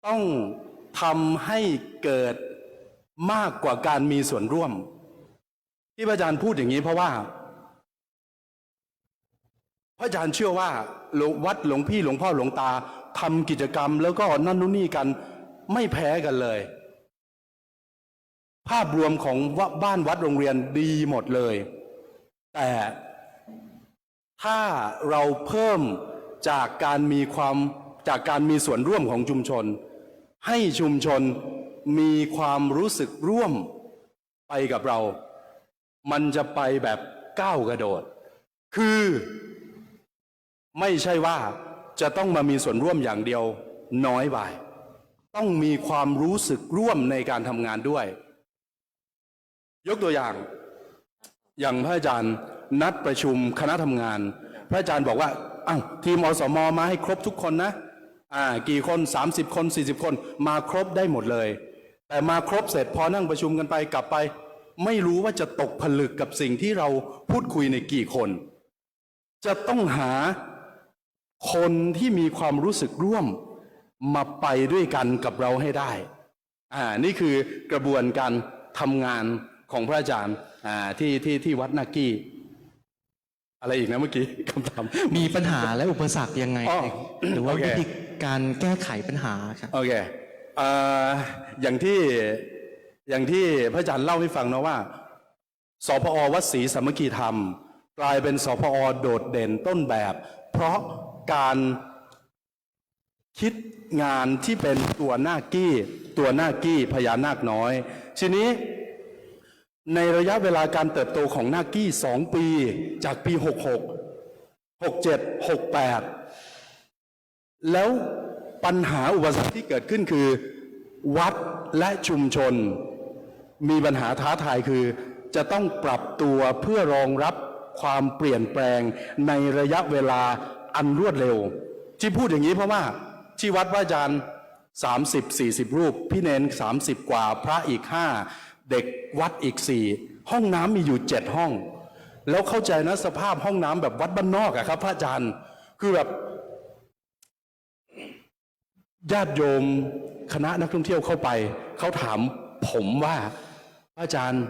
ต้องทำให้เกิดมากกว่าการมีส่วนร่วมที่พระอาจารย์พูดอย่างนี้เพราะว่าพระอาจารย์เชื่อว่าวัดหลวงพี่หลวงพ่อหลวงตาทำกิจกรรมแล้วก็นั่นนู่นนี่กันไม่แพ้กันเลยภาพรวมของบ้านวัดโรงเรียนดีหมดเลยแต่ถ้าเราเพิ่มจากการมีส่วนร่วมของชุมชนให้ชุมชนมีความรู้สึกร่วมไปกับเรามันจะไปแบบก้าวกระโดดคือไม่ใช่ว่าจะต้องมามีส่วนร่วมอย่างเดียวน้อยไปต้องมีความรู้สึกร่วมในการทำงานด้วยยกตัวอย่างพระอาจารย์นัดประชุมคณะทำงานพระอาจารย์บอกว่าอ้าวทีมอสม.มาให้ครบทุกคนนะกี่คน30 คน40 คนมาครบได้หมดเลยแต่มาครบเสร็จพอนั่งประชุมกันไปกลับไปไม่รู้ว่าจะตกผลึกกับสิ่งที่เราพูดคุยในกี่คนจะต้องหาคนที่มีความรู้สึกร่วมมาไปด้วยกันกับเราให้ได้นี่คือกระบวนการทำงานของพระอาจารย์ที่วัดนากี้อะไรอีกนะเมื่อกี้คำถามมีปัญหาและอุปสรรคยังไงหรือว่าวิธีการแก้ไขปัญหาครับโอเคอย่างที่พระอาจารย์เล่าให้ฟังนะว่าสพอวัดศรีสามัคคีธรรมกลายเป็นสพอโดดเด่นต้นแบบเพราะการคิดงานที่เป็นตัวหน้ากี้พญานาคน้อยทีนี้ในระยะเวลาการเติบโตของนากี้2 ปีจากปี66 67 68แล้วปัญหาอุปสรรคที่เกิดขึ้นคือวัดและชุมชนมีปัญหาท้าทายคือจะต้องปรับตัวเพื่อรองรับความเปลี่ยนแปลงในระยะเวลาอันรวดเร็วที่พูดอย่างนี้เพราะว่าที่วัดพระอาจารย์30-40 รูปพี่เนน30 กว่าพระอีก5เด็กวัดอีก4ห้องน้ำมีอยู่7 ห้อง แล้วเข้าใจนะสภาพห้องน้ำแบบวัดบ้านนอกอะครับ พระอาจารย์คือแบบญาติโยมคณะนักท่องเที่ยวเข้าไปเขาถามผมว่าพระอาจารย์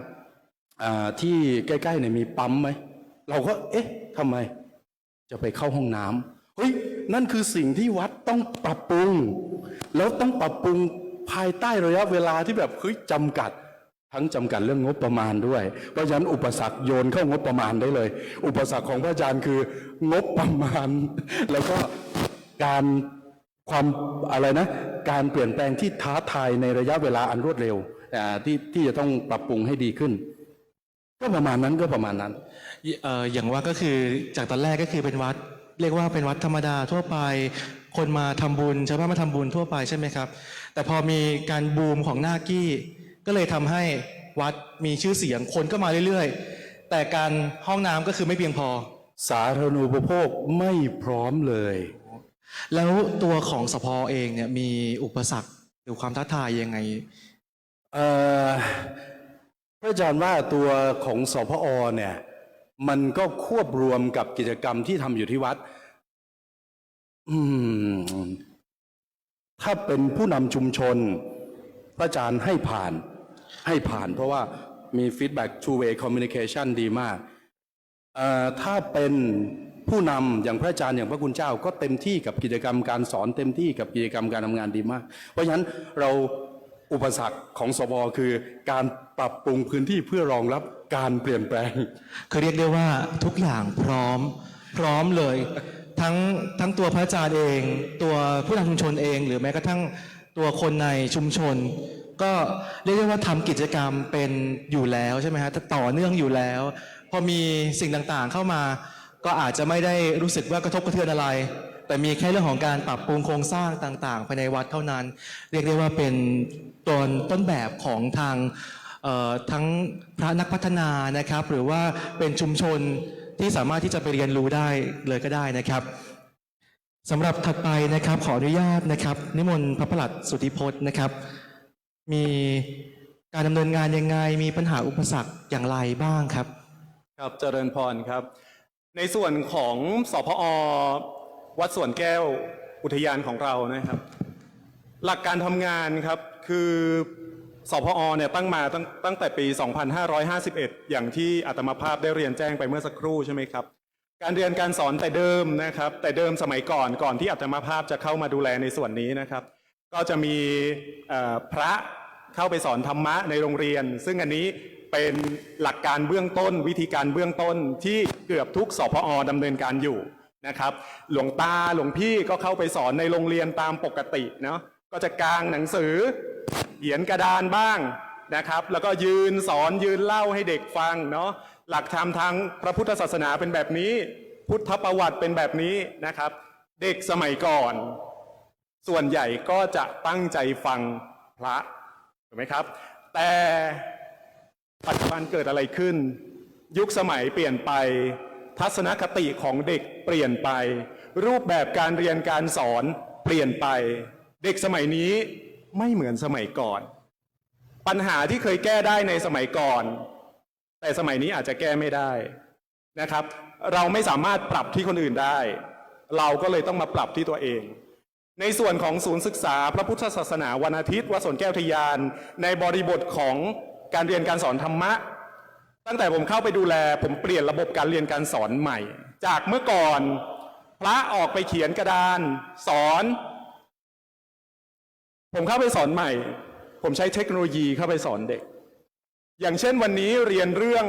ที่ใกล้ๆเนี่ยมีปั๊มไหมเราก็เอ๊ะทำไมจะไปเข้าห้องน้ำเฮ้ยนั่นคือสิ่งที่วัดต้องปรับปรุงแล้วต้องปรับปรุงภายใต้ระยะเวลาที่แบบเฮ้ยจำกัดทั้งจำกัดเรื่องงบประมาณด้วยเพราะฉะนั้นอุปสรรคโยนเข้างบประมาณได้เลยอุปสรรคของพระอาจารย์คืองบประมาณแล้วก็การความอะไรนะการเปลี่ยนแปลงที่ท้าทายในระยะเวลาอันรวดเร็วที่จะต้องปรับปรุงให้ดีขึ้นก็ประมาณนั้นอย่างว่าก็คือจากตอนแรกก็คือเป็นวัดเรียกว่าเป็นวัดธรรมดาทั่วไปคนมาทำบุญชาวบ้านมาทำบุญทั่วไปใช่ไหมครับแต่พอมีการบูมของหน้ากี้ก็เลยทำให้วัดมีชื่อเสียงคนก็มาเรื่อยๆแต่การห้องน้ำก็คือไม่เพียงพอสาธารณูปโภคไม่พร้อมเลยแล้วตัวของสภเองเนี่ยมีอุปสรรคหรือความท้าทายยังไงพระอาจารย์ว่าตัวของสพอเนี่ยมันก็ควบรวมกับกิจกรรมที่ทำอยู่ที่วัดถ้าเป็นผู้นำชุมชนพระอาจารย์ให้ผ่านเพราะว่ามี feedback two way communication ดีมากถ้าเป็นผู้นำอย่างพระอาจารย์อย่างพระคุณเจ้าก็เต็มที่กับกิจกรรมการสอนเต็มที่กับกิจกรรมการทำงานดีมากเพราะฉะนั้นเราอุปสรรคของสบคือการปรับปรุงพื้นที่เพื่อรองรับการเปลี่ยนแปลงคือเรียกได้ว่าทุกอย่างพร้อมเลยทั้งตัวพระอาจารย์เองตัวผู้นำชุมชนเองหรือแม้กระทั่งตัวคนในชุมชนก็เรียกได้ว่าทำกิจกรรมเป็นอยู่แล้วใช่ไหมฮะต่อเนื่องอยู่แล้วพอมีสิ่งต่างๆเข้ามาก็อาจจะไม่ได้รู้สึกว่ากระทบกระเทือนอะไรแต่มีแค่เรื่องของการปรับปรุงโครงสร้างต่างๆภายในวัดเท่านั้นเรียกได้ว่าเป็นต้นแบบของทางทั้งพระนักพัฒนานะครับหรือว่าเป็นชุมชนที่สามารถที่จะไปเรียนรู้ได้เลยก็ได้นะครับสำหรับถัดไปนะครับขออนุญาตนะครับนิมนต์พระประหลัดสุทธิพจน์นะครับมีการดำเนินงานยังไงมีปัญหาอุปสรรคอย่างไรบ้างครับครับเจริญพรครับในส่วนของสพอวัดสวนแก้วอุทยานของเรานะครับหลักการทำงานครับคือสพอเนี่ยตั้งมาตั้งแต่ปี 2551 อย่างที่อาตมาภาพได้เรียนแจ้งไปเมื่อสักครู่ใช่ไหมครับการเรียนการสอนแต่เดิมนะครับแต่เดิมสมัยก่อนที่อาตมาภาพจะเข้ามาดูแลในส่วนนี้นะครับก็จะมีพระเข้าไปสอนธรรมะในโรงเรียนซึ่งอันนี้เป็นหลักการเบื้องต้นวิธีการเบื้องต้นที่เกือบทุกสพอดำเนินการอยู่นะครับหลวงตาหลวงพี่ก็เข้าไปสอนในโรงเรียนตามปกติเนาะก็จะกางหนังสือเขียนกระดานบ้างนะครับแล้วก็ยืนสอนยืนเล่าให้เด็กฟังเนาะหลักธรรมทางพระพุทธศาสนาเป็นแบบนี้พุทธประวัติเป็นแบบนี้นะครับเด็กสมัยก่อนส่วนใหญ่ก็จะตั้งใจฟังพระถูกไหมครับแต่ปัจจุบันเกิดอะไรขึ้นยุคสมัยเปลี่ยนไปทัศนคติของเด็กเปลี่ยนไปรูปแบบการเรียนการสอนเปลี่ยนไปเด็กสมัยนี้ไม่เหมือนสมัยก่อนปัญหาที่เคยแก้ได้ในสมัยก่อนแต่สมัยนี้อาจจะแก้ไม่ได้นะครับเราไม่สามารถปรับที่คนอื่นได้เราก็เลยต้องมาปรับที่ตัวเองในส่วนของศูนย์ศึกษาพระพุทธศาสนาวันอาทิตย์วัดสวนแก้วอุทยานในบริบทของการเรียนการสอนธรรมะตั้งแต่ผมเข้าไปดูแลผมเปลี่ยนระบบการเรียนการสอนใหม่จากเมื่อก่อนพระออกไปเขียนกระดานสอนผมเข้าไปสอนใหม่ผมใช้เทคโนโลยีเข้าไปสอนเด็กอย่างเช่นวันนี้เรียนเรื่อง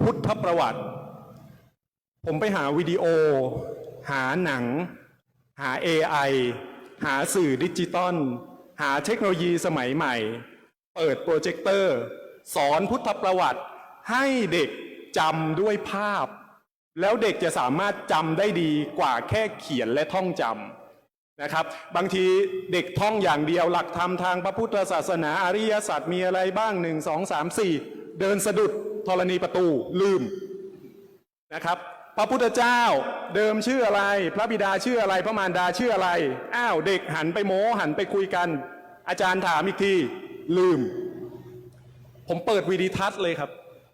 พุทธประวัติผมไปหาวิดีโอหาหนังหา AI หาสื่อดิจิตอลหาเทคโนโลยีสมัยใหม่เปิดโปรเจคเตอร์สอนพุทธประวัติให้เด็กจำด้วยภาพแล้วเด็กจะสามารถจำได้ดีกว่าแค่เขียนและท่องจำนะครับบางทีเด็กท่องอย่างเดียวหลักธรรมทางพระพุทธศาสนาอริยสัจมีอะไรบ้าง1 2 3 4เดินสะดุดธรณีประตูลืมนะครับพระพุทธเจ้าเดิมชื่ออะไรพระบิดาชื่ออะไรพระมารดาชื่ออะไรอ้าวเด็กหันไปโม้หันไปคุยกันอาจารย์ถามอีกทีลืมผมเปิดวิดีทัศน์เลยครับ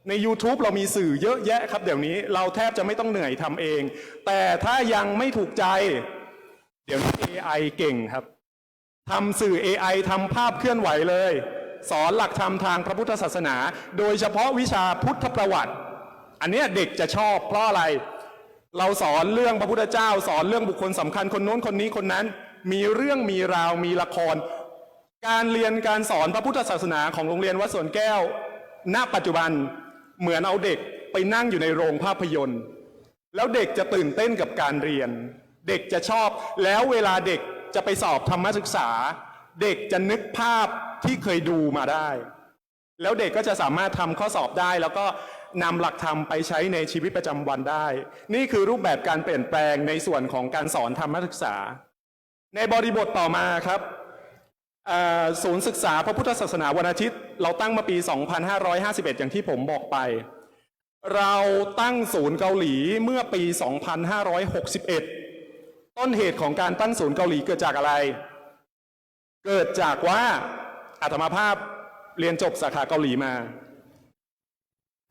ใน YouTube เรามีสื่อเยอะแยะครับเดี๋ยวนี้เราแทบจะไม่ต้องเหนื่อยทำเอง แต่ถ้ายังไม่ถูกใจเดี๋ยวนี้ AI เก่งครับทำสื่อ AI ทำภาพเคลื่อนไหวเลย สอนหลักธรรมทางพระพุทธศาสนา โดยเฉพาะวิชาพุทธประวัติ อันเนี้ยเด็กจะชอบเพราะอะไร เราสอนเรื่องพระพุทธเจ้าสอนเรื่องบุคคลสำคัญคนโน้นคนนี้คนนั้น มีเรื่องมีราวมีละคร การเรียนการสอนพระพุทธศาสนาของโรงเรียนวัดสวนแก้วณปัจจุบันเหมือนเอาเด็กไปนั่งอยู่ในโรงภาพยนตร์แล้วเด็กจะตื่นเต้นกับการเรียน เด็กจะชอบแล้วเวลาเด็กจะไปสอบธรรมศึกษา เด็กจะนึกภาพที่เคยดูมาได้ แล้วเด็กก็จะสามารถทำข้อสอบได้ แล้วก็นำหลักธรรมไปใช้ในชีวิตประจำวันได้ นี่คือรูปแบบการเปลี่ยนแปลงในส่วนของการสอนธรรมศึกษา ในบริบทต่อมาครับศูนย์ศึกษาพระพุทธศาสนาวันอาทิตย์เราตั้งมาปี 2551 อย่างที่ผมบอกไป เราตั้งศูนย์เกาหลีเมื่อปี 2561 ต้นเหตุของการตั้งศูนย์เกาหลีเกิดจากอะไร เกิดจากว่าอาตมาภาพเรียนจบสาขาเกาหลีมา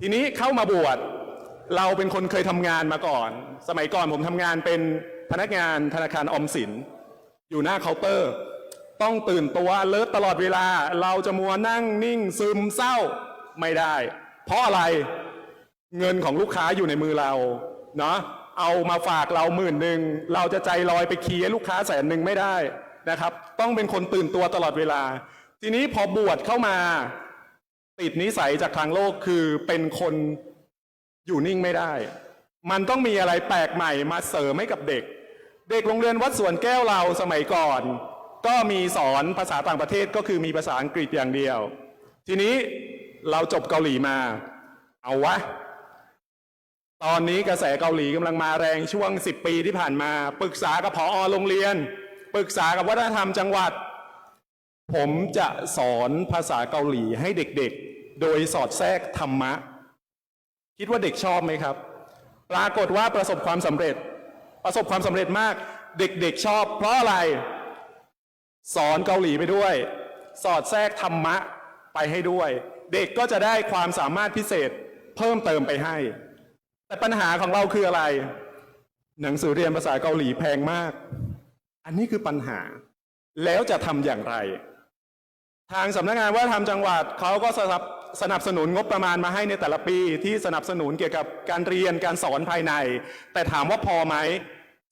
ทีนี้เข้ามาบวชเราเป็นคนเคยทำงานมาก่อน สมัยก่อนผมทำงานเป็นพนักงานธนาคารออมสินอยู่หน้าเคาน์เตอร์ต้องตื่นตัวเลิศตลอดเวลาเราจะมัวนั่งนิ่งซึมเศร้าไม่ได้เพราะอะไรเงินของลูกค้าอยู่ในมือเราเนาะเอามาฝากเรา10,000เราจะใจลอยไปเคลียร์ลูกค้า100,000ไม่ได้นะครับต้องเป็นคนตื่นตัวตลอดเวลาทีนี้พอบวชเข้ามาติดนิสัยจากทางโลกคือเป็นคนอยู่นิ่งไม่ได้มันต้องมีอะไรแปลกใหม่มาเสริมให้กับเด็กโรงเรียนวัดสวนแก้วเราสมัยก่อนก็มีสอนภาษาต่างประเทศก็คือมีภาษาอังกฤษอย่างเดียวทีนี้เราจบเกาหลีมาเอาวะตอนนี้กระแสเกาหลีกำลังมาแรงช่วง10 ปีที่ผ่านมาปรึกษากับผอ.โรงเรียนปรึกษากับวัฒนธรรมจังหวัดผมจะสอนภาษาเกาหลีให้เด็กๆโดยสอดแทรกธรรมะคิดว่าเด็กชอบไหมครับปรากฏว่าประสบความสำเร็จมากเด็กๆชอบเพราะอะไรสอนเกาหลีไปด้วยสอดแทรกธรรมะไปให้ด้วยเด็กก็จะได้ความสามารถพิเศษเพิ่มเติมไปให้แต่ปัญหาของเราคืออะไรหนังสือเรียนภาษาเกาหลีแพงมากอันนี้คือปัญหาแล้วจะทำอย่างไรทางสำนักงานวัฒนธรรมจังหวัดเขาก็สนับสนุนงบประมาณมาให้ในแต่ละปีที่สนับสนุนเกี่ยวกับการเรียนการสอนภายในแต่ถามว่าพอไหม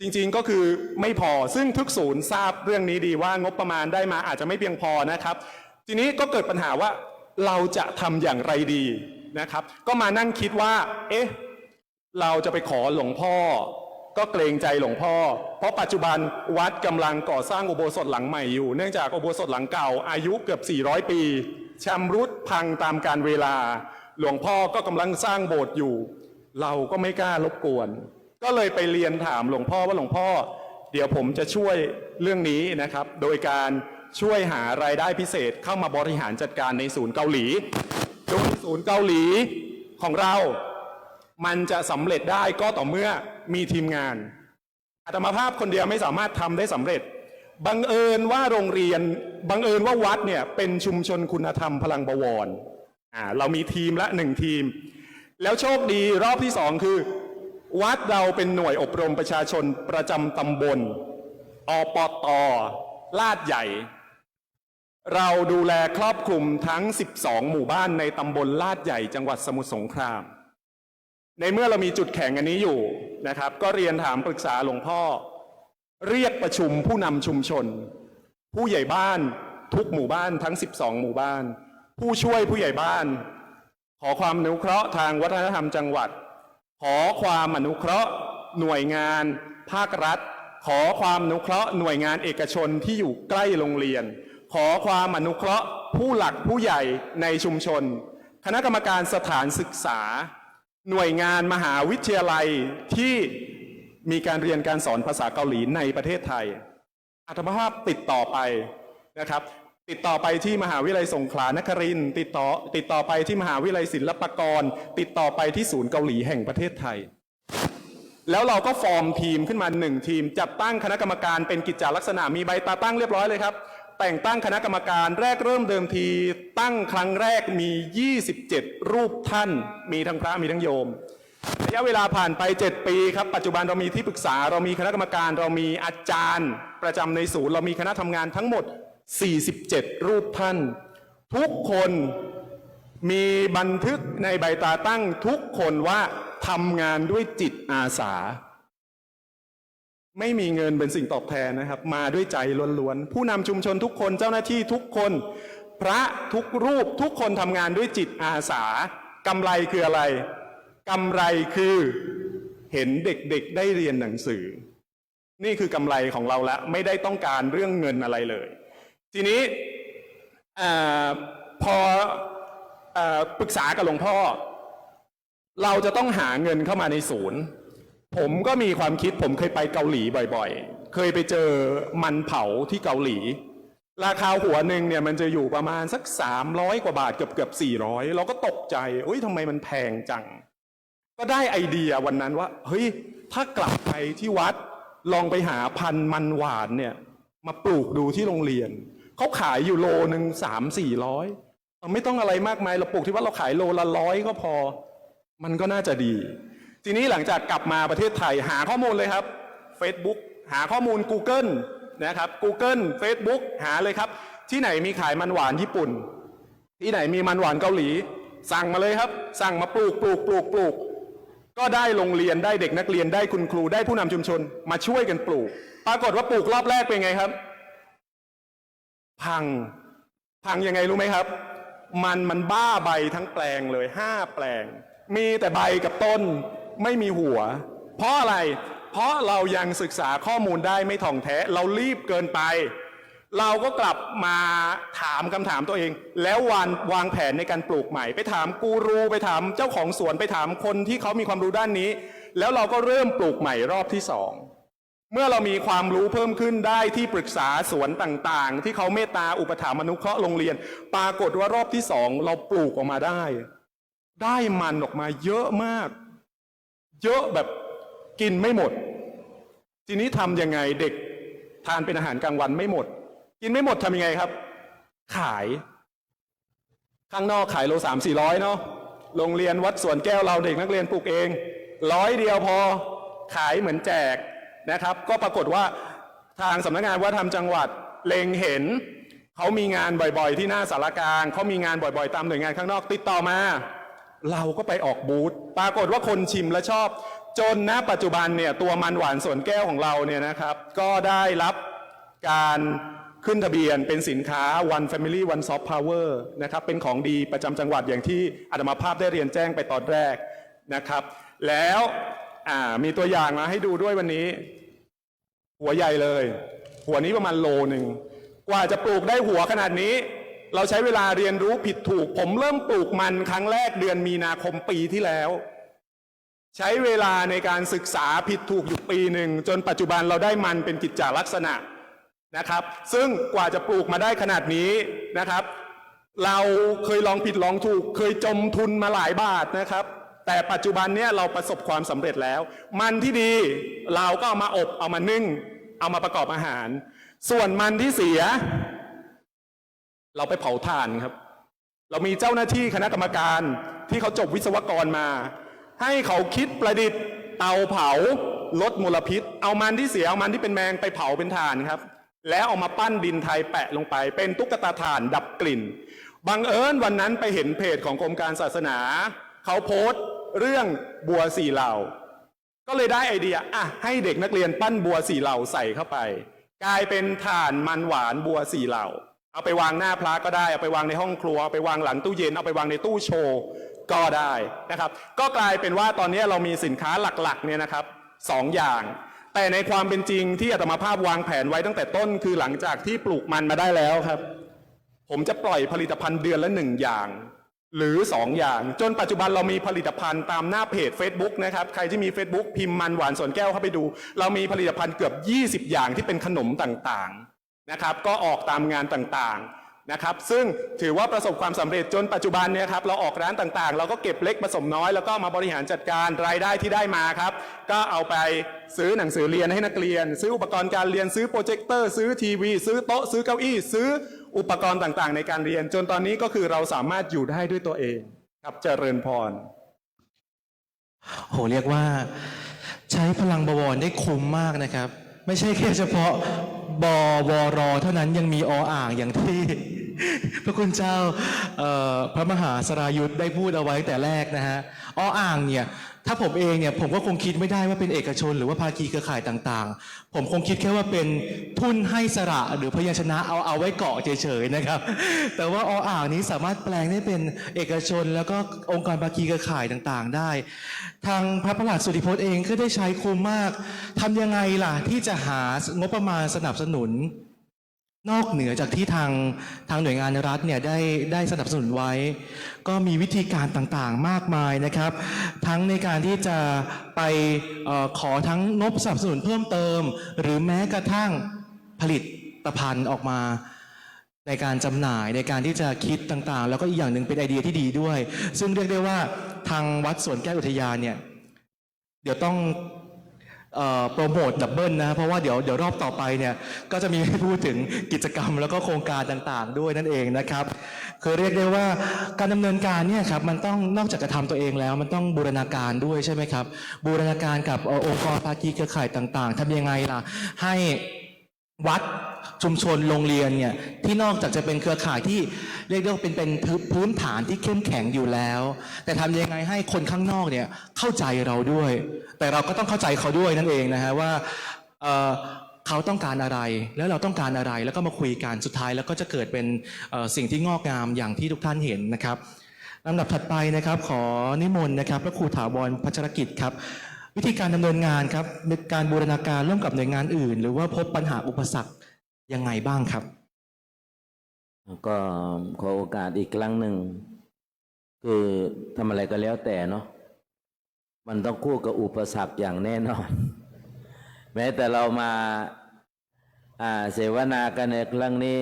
จริงๆก็คือไม่พอซึ่งทุกศูนย์ทราบเรื่องนี้ดีว่างบประมาณได้มาอาจจะไม่เพียงพอนะครับทีนี้ก็เกิดปัญหาว่าเราจะทำอย่างไรดีนะครับก็มานั่งคิดว่าเราจะไปขอหลวงพ่อก็เกรงใจหลวงพ่อเพราะปัจจุบันวัดกำลังก่อสร้างอุโบสถหลังใหม่อยู่เนื่องจากอุโบสถหลังเก่าอายุเกือบ400 ปีชำรุดพังตามกาลเวลาหลวงพ่อก็กำลังสร้างโบสถ์อยู่เราก็ไม่กล้ารบกวนก็เลยไปเรียนถามหลวงพ่อว่าหลวงพ่อเดี๋ยวผมจะช่วยเรื่องนี้นะครับโดยการช่วยหารายได้พิเศษเข้ามาบริหารจัดการในศูนย์เกาหลีโดยศูนย์เกาหลีของเรามันจะสำเร็จได้ก็ต่อเมื่อมีทีมงานอาตมาภาพคนเดียวไม่สามารถทำได้สำเร็จบังเอิญว่าโรงเรียนบังเอิญว่าวัดเนี่ยเป็นชุมชนคุณธรรมพลังบวรเรามีทีมละ1 ทีมแล้วโชคดีรอบที่2คือวัดเราเป็นหน่วยอบรมประชาชนประจำตำบลอปต.ลาดใหญ่เราดูแลครอบคลุมทั้ง12 หมู่บ้านในตำบลลาดใหญ่จังหวัดสมุทรสงครามในเมื่อเรามีจุดแข็งอันนี้อยู่นะครับก็เรียนถามปรึกษาหลวงพ่อเรียกประชุมผู้นำชุมชนผู้ใหญ่บ้านทุกหมู่บ้านทั้ง12 หมู่บ้านผู้ช่วยผู้ใหญ่บ้านขอความอนุเคราะห์ทางวัฒนธรรมจังหวัดขอความอนุเคราะห์หน่วยงานภาครัฐขอความอนุเคราะห์หน่วยงานเอกชนที่อยู่ใกล้โรงเรียนขอความอนุเคราะห์ผู้หลักผู้ใหญ่ในชุมชนคณะกรรมการสถานศึกษาหน่วยงานมหาวิทยาลัยที่มีการเรียนการสอนภาษาเกาหลีในประเทศไทยอาตมาภาพติดต่อไปนะครับติดต่อไปที่มหาวิทยาลัยสงขลานครินทร์ติดต่อไปที่มหาวิทยาลัยศิลปากรติดต่อไปที่ศูนย์เกาหลีแห่งประเทศไทยแล้วเราก็ฟอร์มทีมขึ้นมา1 ทีมจัดตั้งคณะกรรมการเป็นกิจจลักษณะมีใบตาตั้งเรียบร้อยเลยครับ แต่งตั้งคณะกรรมการแรกเริ่มเดิมทีตั้งครั้งแรกมี 27 รูปท่านมีทั้งพระมีทั้งโยมระยะเวลาผ่านไป 7 ปีครับปัจจุบันเรามีที่ปรึกษาเรามีคณะกรรมการเรามีอาจารย์ประจำในศูนย์เรามีคณะทำงานทั้งหมด 47 รูปท่าน ทุกคนมีบันทึกในใบตราตั้งทุกคนว่าทำงานด้วยจิตอาสาไม่มีเงินเป็นสิ่งตอบแทนนะครับมาด้วยใจล้วนๆผู้นำชุมชนทุกคนเจ้าหน้าที่ทุกคนพระทุกรูปทุกคนทำงานด้วยจิตอาสากำไรคืออะไรกำไรคือเห็นเด็กๆได้เรียนหนังสือนี่คือกำไรของเราละไม่ได้ต้องการเรื่องเงินอะไรเลยทีนี้พอปรึกษากับหลวงพ่อเราจะต้องหาเงินเข้ามาในศูนย์ผมก็มีความคิดผมเคยไปเกาหลีบ่อยๆเคยไปเจอมันเผาที่เกาหลีราคาหัวหนึ่งเนี่ยมันจะอยู่ประมาณสัก300 กว่าบาทเกือบ400เราก็ตกใจเอ้ยทำไมมันแพงจังก็ได้ไอเดียวันนั้นว่าเฮ้ยถ้ากลับไปที่วัดลองไปหาพันธุ์มันหวานเนี่ยมาปลูกดูที่โรงเรียนเขาขายอยู่โลนึง300-400ไม่ต้องอะไรมากมายเราปลูกที่วัดเราขายโลละ100ก็พอมันก็น่าจะดีทีนี้หลังจากกลับมาประเทศไทยหาข้อมูลเลยครับ Facebook หาข้อมูล Google นะครับ Google Facebook หาเลยครับที่ไหนมีขายมันหวานญี่ปุ่นที่ไหนมีมันหวานเกาหลีสั่งมาเลยครับสั่งมาปลูกก็ได้โรงเรียนได้เด็กนักเรียนได้คุณครูได้ผู้นำชุมชนมาช่วยกันปลูกปรากฏว่าปลูกรอบแรกเป็นไงครับพังยังไงรู้ไหมครับมันบ้าใบทั้งแปลงเลย5 แปลงมีแต่ใบกับต้นไม่มีหัวเพราะอะไรเพราะเรายังศึกษาข้อมูลได้ไม่ถ่องแท้เรารีบเกินไปเราก็กลับมาถามคำถามตัวเองแล้ววางแผนในการปลูกใหม่ไปถามกูรูไปถามเจ้าของสวนไปถามคนที่เขามีความรู้ด้านนี้แล้วเราก็เริ่มปลูกใหม่รอบที่2เมื่อเรามีความรู้เพิ่มขึ้นได้ที่ปรึกษาสวนต่างๆที่เขาเมตตาอุปถัมภ์อนุเคราะห์โรงเรียนปรากฏว่ารอบที่2เราปลูกออกมาได้มันออกมาเยอะมากเยอะแบบกินไม่หมดทีนี้ทำยังไงเด็กทานเป็นอาหารกลางวันไม่หมดกินไม่หมดทำยังไงครับขายข้างนอกขายโล300-400เนาะโรงเรียนวัดสวนแก้วเราเด็กนักเรียนปลูกเอง100 เดียวพอขายเหมือนแจกนะครับก็ปรากฏว่าทางสำนักงานวัฒนธรรมจังหวัดเล็งเห็นเขามีงานบ่อยๆที่หน้าสารกลางเขามีงานบ่อยๆตามหน่วยงานข้างนอกติดต่อมาเราก็ไปออกบูธปรากฏว่าคนชิมและชอบจนณปัจจุบันเนี่ยตัวมันหวานสวนแก้วของเราเนี่ยนะครับก็ได้รับการขึ้นทะเบียนเป็นสินค้า One Family One Soft Power นะครับเป็นของดีประจำจังหวัดอย่างที่อาตมาภาพได้เรียนแจ้งไปตอนแรกนะครับแล้วมีตัวอย่างมาให้ดูด้วยวันนี้หัวใหญ่เลยหัวนี้ประมาณโลนึงกว่าจะปลูกได้หัวขนาดนี้เราใช้เวลาเรียนรู้ผิดถูกผมเริ่มปลูกมันครั้งแรกเดือนมีนาคมปีที่แล้วใช้เวลาในการศึกษาผิดถูกอยู่ปีหนึ่งจนปัจจุบันเราได้มันเป็นกิจจลักษณะนะครับซึ่งกว่าจะปลูกมาได้ขนาดนี้นะครับเราเคยลองผิดลองถูกเคยจมทุนมาหลายบาทนะครับแต่ปัจจุบันเนี้ยเราประสบความสำเร็จแล้วมันที่ดีเราก็เอามาอบเอามานึ่งเอามาประกอบอาหารส่วนมันที่เสียเราไปเผาถ่านครับเรามีเจ้าหน้าที่คณะกรรมการที่เขาจบวิศวกรมาให้เขาคิดประดิษฐ์เตาเผาลดมลพิษเอามันที่เสียเอามันที่เป็นแมงไปเผาเป็นถ่านครับแล้วเอามาปั้นดินไทยแปะลงไปเป็นตุ๊กตาถ่านดับกลิ่นบังเอิญวันนั้นไปเห็นเพจของกรมการศาสนาเขาโพสต์เรื่องบัว4 เหล่าก็เลยได้ไอเดียให้เด็กนักเรียนปั้นบัว4 เหล่าใส่เข้าไปกลายเป็นถ่านมันหวานบัว4 เหล่าเอาไปวางหน้าพระก็ได้เอาไปวางในห้องครัวเอาไปวางหลังตู้เย็นเอาไปวางในตู้โชว์ก็ได้นะครับก็กลายเป็นว่าตอนนี้เรามีสินค้าหลักๆเนี่ยนะครับ2 อย่างแต่ในความเป็นจริงที่อาตมาภาพวางแผนไว้ตั้งแต่ต้นคือหลังจากที่ปลูกมันมาได้แล้วครับผมจะปล่อยผลิตภัณฑ์เดือนละ1 อย่างหรือ2 อย่างจนปัจจุบันเรามีผลิตภัณฑ์ตามหน้าเพจ Facebook นะครับใครที่มี Facebook พิมพ์มันหวานสวนแก้วเข้าไปดูเรามีผลิตภัณฑ์เกือบ20 อย่างที่เป็นขนมต่างๆนะครับก็ออกตามงานต่างๆ นะครับซึ่งถือว่าประสบความสำเร็จจนปัจจุบันเนี่ยครับเราออกร้านต่างๆเราก็เก็บเล็กผสมน้อยแล้วก็มาบริหารจัดการรายได้ที่ได้มาครับก็เอาไปซื้อหนังสือเรียนให้นักเรียนซื้ออุปกรณ์การเรียนซื้อโปรเจคเตอร์ซื้อทีวีซื้อโต๊ะซื้อเก้าอี้ซื้ออุปกรณ์ต่างๆในการเรียนจนตอนนี้ก็คือเราสามารถอยู่ได้ด้วยตัวเองครับเจริญพร โหเรียกว่าใช้พลังบวรได้คุ้มมากนะครับ ไม่ใช่แค่เฉพาะบวรเท่านั้นยังมีอ่างอย่างที่ พระคุณเจ้าพระมหาสรายุทธได้พูดเอาไว้แต่แรกนะฮะอ่างเนี่ยถ้าผมเองเนี่ยผมก็คงคิดไม่ได้ว่าเป็นเอกชนหรือว่าภาคีเครือข่ายต่างๆผมคงคิดแค่ว่าเป็นทุนให้สระหรือพยัญชนะเอาไว้เกาะเฉยๆนะครับ แต่ว่าอ่างนี้สามารถแปลงได้เป็นเอกชนแล้วก็องค์กรภาคีเครือข่ายต่างๆได้ทางพระประหลัดสุทธิพจน์เองก็ได้ใช้คุ้มมากทำยังไงล่ะที่จะหางบประมาณสนับสนุนนอกเหนือจากที่ทางหน่วยงานรัฐเนี่ยได้สนับสนุนไว้ก็มีวิธีการต่างๆมากมายนะครับทั้งในการที่จะไปขอทั้งงบสนับสนุนเพิ่มเติมหรือแม้กระทั่งผลิตภัณฑ์ออกมาในการจำหน่ายในการที่จะคิดต่างๆแล้วก็อีกอย่างหนึ่งเป็นไอเดียที่ดีด้วยซึ่งเรียกได้ว่าทางวัดสวนแก้วอุทยานเนี่ยเดี๋ยวต้องโปรโมทดับเบิลนะเพราะว่าเดี๋ยวรอบต่อไปเนี่ยก็จะมีให้พูดถึงกิจกรรมแล้วก็โครงการต่างๆด้วยนั่นเองนะครับคือเรียกได้ว่าการดำเนินการเนี่ยครับมันต้องนอกจากจะทำตัวเองแล้วมันต้องบูรณาการด้วยใช่ไหมครับบูรณาการกับองค์กรภาคีเครือข่ายต่างๆทำยังไงล่ะให้วัดชุมชนโรงเรียนเนี่ยที่นอกจากจะเป็นเครือข่ายที่เรียกได้ว่าเป็นพื้นฐานที่เข้มแข็งอยู่แล้วแต่ทำยังไงให้คนข้างนอกเนี่ยเข้าใจเราด้วยแต่เราก็ต้องเข้าใจเขาด้วยนั่นเองนะฮะว่าเขาต้องการอะไรแล้วเราต้องการอะไรแล้วก็มาคุยกันสุดท้ายแล้วก็จะเกิดเป็นสิ่งที่งอกงามอย่างที่ทุกท่านเห็นนะครับลำดับถัดไปนะครับขอนิมนต์นะครับพระครูถาวรพัชรกิจครับวิธีการดำเนินงานครับในการบูรณาการร่วมกับหน่วยงานอื่นหรือว่าพบปัญหาอุปสรรคยังไงบ้างครับก็ขอโอกาสอีกครั้งหนึ่งคือทำอะไรก็แล้วแต่เนาะมันต้องคู่กับอุปสรรคอย่างแน่นอน แม้แต่เรามาเสวนากันในครั้งนี้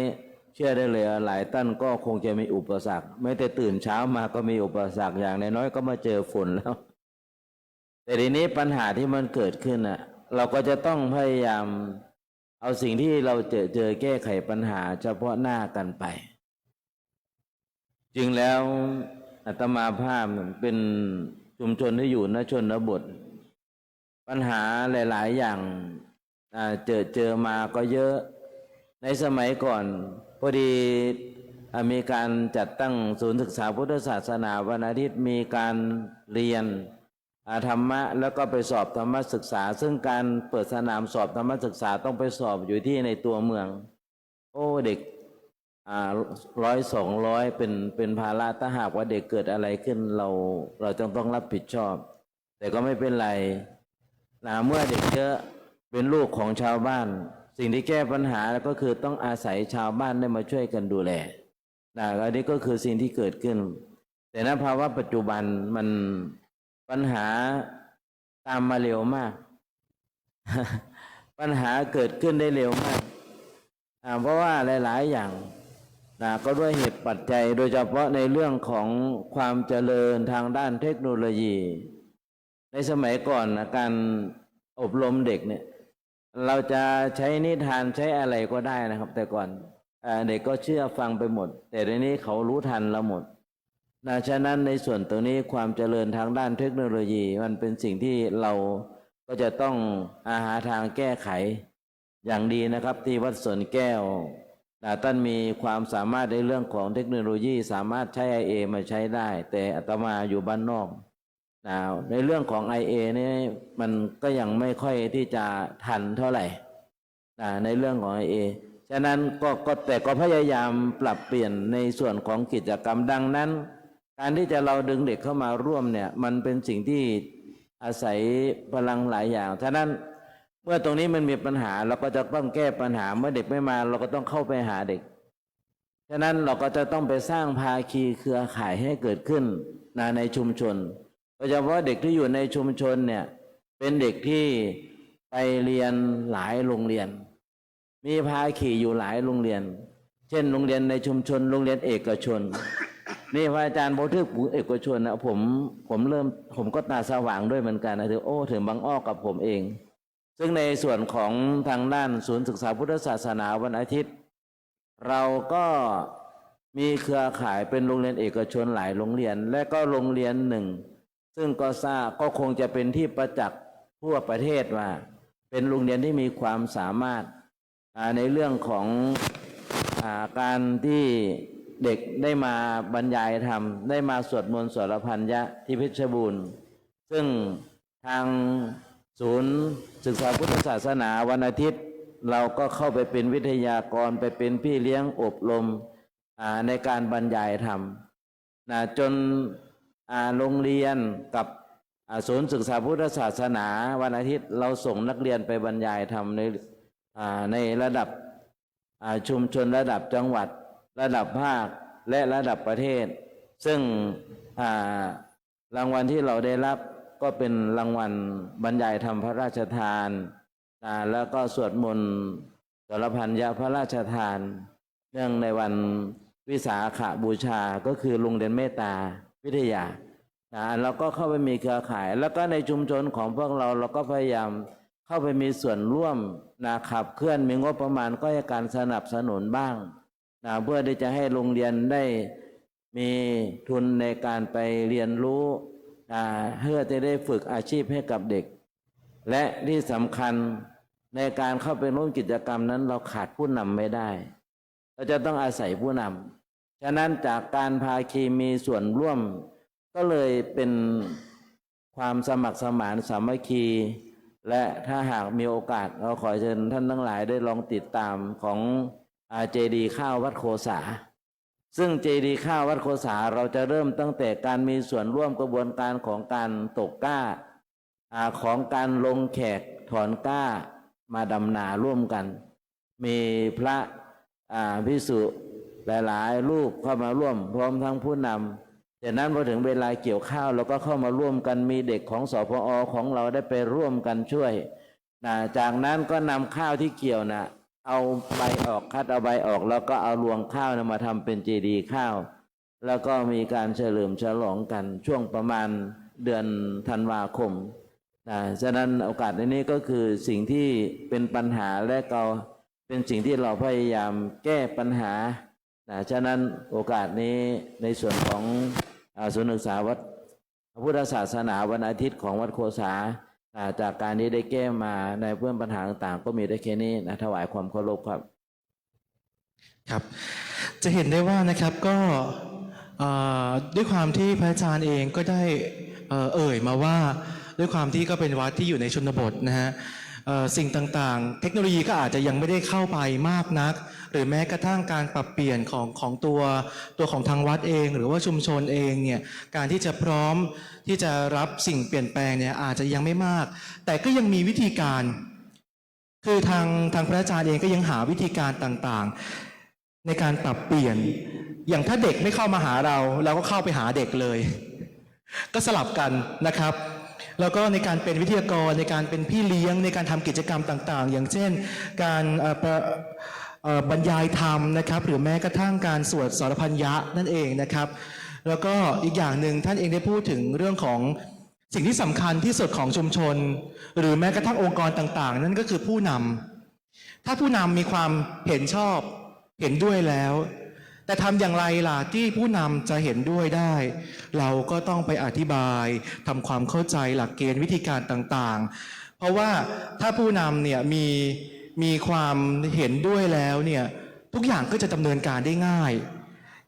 เชื่อได้เลยหลายท่านก็คงจะมีอุปสรรคแม้แต่ตื่นเช้ามาก็มีอุปสรรคอย่างน้อยๆก็มาเจอฝนแล้วแต่ทีนี้ปัญหาที่มันเกิดขึ้นเราก็จะต้องพยายามเอาสิ่งที่เราเจอแก้ไขปัญหาเฉพาะหน้ากันไปจริงแล้วอาตมาภาพเป็นชุมชนที่อยู่ณชนบทปัญหาหลายๆอย่างเจอมาก็เยอะในสมัยก่อนพอดีมีการจัดตั้งศูนย์ศึกษาพุทธศาสนาวันอาทิตย์มีการเรียนธรรมะแล้วก็ไปสอบธรรมศึกษาซึ่งการเปิดสนามสอบธรรมศึกษาต้องไปสอบอยู่ที่ในตัวเมืองโอ้เด็ก100-200เป็นภาระถ้าหากว่าเด็กเกิดอะไรขึ้นเราต้องรับผิดชอบแต่ก็ไม่เป็นไรเมื่อเด็กเยอะเป็นลูกของชาวบ้านสิ่งที่แก้ปัญหาก็คือต้องอาศัยชาวบ้านได้มาช่วยกันดูแลอันนี้ก็คือสิ่งที่เกิดขึ้นแต่ณภาวะปัจจุบันมันปัญหาตามมาเร็วมาก ปัญหาเกิดขึ้นได้เร็วมากเพราะว่าหลายๆอย่างก็ด้วยเหตุปัจจัยโดยเฉพาะในเรื่องของความเจริญทางด้านเทคโนโลยีในสมัยก่อนการอบรมเด็กเนี่ยเราจะใช้นิทานใช้อะไรก็ได้นะครับแต่ก่อนเด็กก็เชื่อฟังไปหมดแต่ในนี้เขารู้ทันเราหมดฉะนั้นในส่วนตรงนี้ความเจริญทางด้านเทคโนโลยีมันเป็นสิ่งที่เราก็จะต้องหาทางแก้ไขอย่างดีนะครับที่วัดสวนแก้วท่านมีความสามารถในเรื่องของเทคโนโลยีสามารถใช้ IA มาใช้ได้แต่อาตมาอยู่บ้านนอกในเรื่องของ IA นี่มันก็ยังไม่ค่อยที่จะทันเท่าไหร่ในเรื่องของ IA ฉะนั้นแต่ก็พยายามปรับเปลี่ยนในส่วนของกิจกรรมดังนั้นการที่จะเราดึงเด็กเข้ามาร่วมเนี่ยมันเป็นสิ่งที่อาศัยพลังหลายอย่างฉะนั้นเมื่อตรงนี้มันมีปัญหาเราก็จะต้องแก้ปัญหาเมื่อเด็กไม่มาเราก็ต้องเข้าไปหาเด็กฉะนั้นเราก็จะต้องไปสร้างภาคีเครือข่ายให้เกิดขึ้นในชุมชนโดยเฉพาะเด็กที่อยู่ในชุมชนเนี่ยเป็นเด็กที่ไปเรียนหลายโรงเรียนมีภาคีอยู่หลายโรงเรียน เช่นโรงเรียนในชุมชนโรงเรียนเอกชนนี่พระอาจารย์โบทึกผู้เอกชนนะผมก็ตาสว่างด้วยเหมือนกันนะถึงบางอ้อกับผมเอง ซึ่งในส่วนของทางด้านศูนย์ศึกษาพุทธศาสนาวันอาทิตย์ เราก็มีเครือข่ายเป็นโรงเรียนเอกชนหลายโรงเรียนและก็โรงเรียนหนึ่งซึ่งก็คงจะเป็นที่ประจักษ์ทั่วประเทศว่าเป็นโรงเรียนที่มีความสามารถในเรื่องของการที่เด็กได้มาบรรยายธรรมได้มาสวดมนต์สวดพันยะที่เพชรบูรณ์ซึ่งทางศูนย์ศึกษาพุทธศาสนาวันอาทิตย์เราก็เข้าไปเป็นวิทยากรไปเป็นพี่เลี้ยงอบรมในการบรรยายธรรมจนโรงเรียนกับศูนย์ศึกษาพุทธศาสนาวันอาทิตย์เราส่งนักเรียนไปบรรยายธรรมในระดับชุมชนระดับจังหวัดระดับภาคและระดับประเทศซึ่งรางวัลที่เราได้รับก็เป็นรางวัลบรรยายธรรมพระราชทานแล้วก็สวดมนต์สวดพันยะพระราชทานเนื่องในวันวิสาขบูชาก็คือโรงเรียนเมตตาวิทยาเราก็เข้าไปมีเครือข่ายแล้วก็ในชุมชนของพวกเราก็พยายามเข้าไปมีส่วนร่วมขับเคลื่อนมีงบประมาณก็ให้การสนับสนุนบ้างเพื่อที่จะให้โรงเรียนได้มีทุนในการไปเรียนรู้เพื่อจะได้ฝึกอาชีพให้กับเด็กและที่สำคัญในการเข้าไปร่วมกิจกรรมนั้นเราขาดผู้นำไม่ได้เราจะต้องอาศัยผู้นำฉะนั้นจากการภาคีมีส่วนร่วมก็เลยเป็นความสมัครสมานสามัคคีและถ้าหากมีโอกาสเราขอเชิญท่านทั้งหลายได้ลองติดตามของเจดีย์ข้าววัดโคสาซึ่งเจดีย์ข้าววัดโคสาเราจะเริ่มตั้งแต่การมีส่วนร่วมกระบวนการของการตกกล้าของการลงแขกถอนกล้ามาดำนาร่วมกันมีพระภิกษุหลายๆรูปเข้ามาร่วมพร้อมทั้งผู้นำจากนั้นพอถึงเวลาเกี่ยวข้าวเราก็เข้ามาร่วมกันมีเด็กของสพอของเราได้ไปร่วมกันช่วยจากนั้นก็นำข้าวที่เกี่ยวเอาใบออกคัดเอาใบออกแล้วก็เอารวงข้าวมาทำเป็นเจดีย์ข้าวแล้วก็มีการเฉลิมฉลองกันช่วงประมาณเดือนธันวาคมฉะนั้นโอกาสนี้ก็คือสิ่งที่เป็นปัญหาและก็เป็นสิ่งที่เราพยายามแก้ปัญหาฉะนั้นโอกาสนี้ในส่วนของศูนย์ศึกษาวัดพุทธศาสนาวันอาทิตย์ของวัดโคสาจากการนี้ได้แก้มาในเพื่อนปัญหาต่างๆก็มีได้แค่นี้ถวายความเคารพครับครับจะเห็นได้ว่านะครับก็ด้วยความที่พระอาจารย์เองก็ได้เอ่ยมาว่าด้วยความที่ก็เป็นวัดที่อยู่ในชนบทนะฮะสิ่งต่างๆเทคโนโลยีก็อาจจะยังไม่ได้เข้าไปมากนักหรือแม้กระทั่งการปรับเปลี่ยนของตัวของทางวัดเองหรือว่าชุมชนเองเนี่ยการที่จะพร้อมที่จะรับสิ่งเปลี่ยนแปลงเนี่ยอาจจะยังไม่มากแต่ก็ยังมีวิธีการคือทางพระอาจารย์เองก็ยังหาวิธีการต่างๆในการปรับเปลี่ยนอย่างถ้าเด็กไม่เข้ามาหาเราก็เข้าไปหาเด็กเลยก็สลับกันนะครับแล้วก็ในการเป็นวิทยากรในการเป็นพี่เลี้ยงในการทำกิจกรรมต่างๆอย่างเช่นการบรรยายธรรมนะครับหรือแม้กระทั่งการสวดสรพันยะนั่นเองนะครับแล้วก็อีกอย่างหนึ่งท่านเองได้พูดถึงเรื่องของสิ่งที่สำคัญที่สุดของชุมชนหรือแม้กระทั่งองค์กรต่างๆนั่นก็คือผู้นำถ้าผู้นำมีความเห็นชอบเห็นด้วยแล้วแต่ทำอย่างไรล่ะที่ผู้นำจะเห็นด้วยได้เราก็ต้องไปอธิบายทำความเข้าใจหลักเกณฑ์วิธีการต่างๆเพราะว่าถ้าผู้นำเนี่ยมีความเห็นด้วยแล้วเนี่ยทุกอย่างก็จะดำเนินการได้ง่าย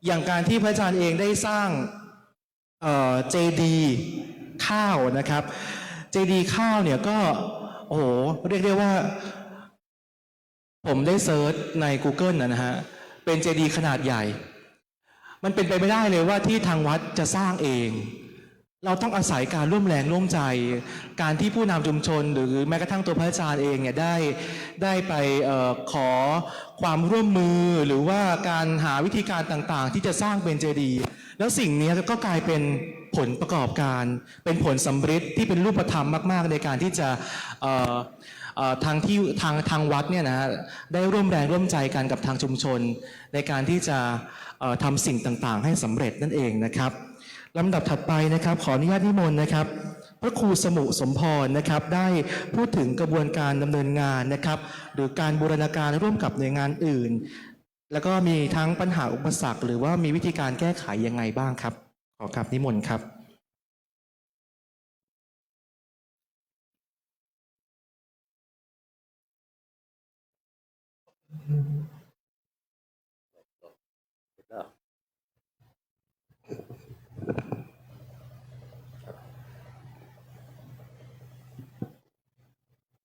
อย่างการที่พระอาจารย์เองได้สร้างเจดีย์ข้าวนะครับเจดีย์ข้าวเนี่ยก็โอ้โหเรียกได้ว่าผมได้เซิร์ชใน Google นะฮะเป็นเจดีย์ขนาดใหญ่มันเป็นไปไม่ได้เลยว่าที่ทางวัดจะสร้างเองเราต้องอาศัยการร่วมแรงร่วมใจการที่ผู้นำชุมชนหรือแม้กระทั่งตัวพระอาจารย์เองเนี่ยได้ไปขอความร่วมมือหรือว่าการหาวิธีการต่างๆที่จะสร้างเป็นเจดีย์แล้วสิ่งนี้ก็กลายเป็นผลประกอบการเป็นผลสำเร็จที่เป็นรูปธรรมมากๆในการที่จะ ทางวัดเนี่ยนะได้ร่วมแรงร่วมใจกันกับทางชุมชนในการที่จะทำสิ่งต่างๆให้สำเร็จนั่นเองนะครับลำดับถัดไปนะครับขออนุญาตนิมนต์นะครับพระครูสมุสมพรนะครับได้พูดถึงกระบวนการดำเนินงานนะครับหรือการบูรณาการร่วมกับหน่วยงานอื่นแล้วก็มีทั้งปัญหาอุปสรรคหรือว่ามีวิธีการแก้ไขยังไงบ้างครับขอกราบนิมนต์ครับ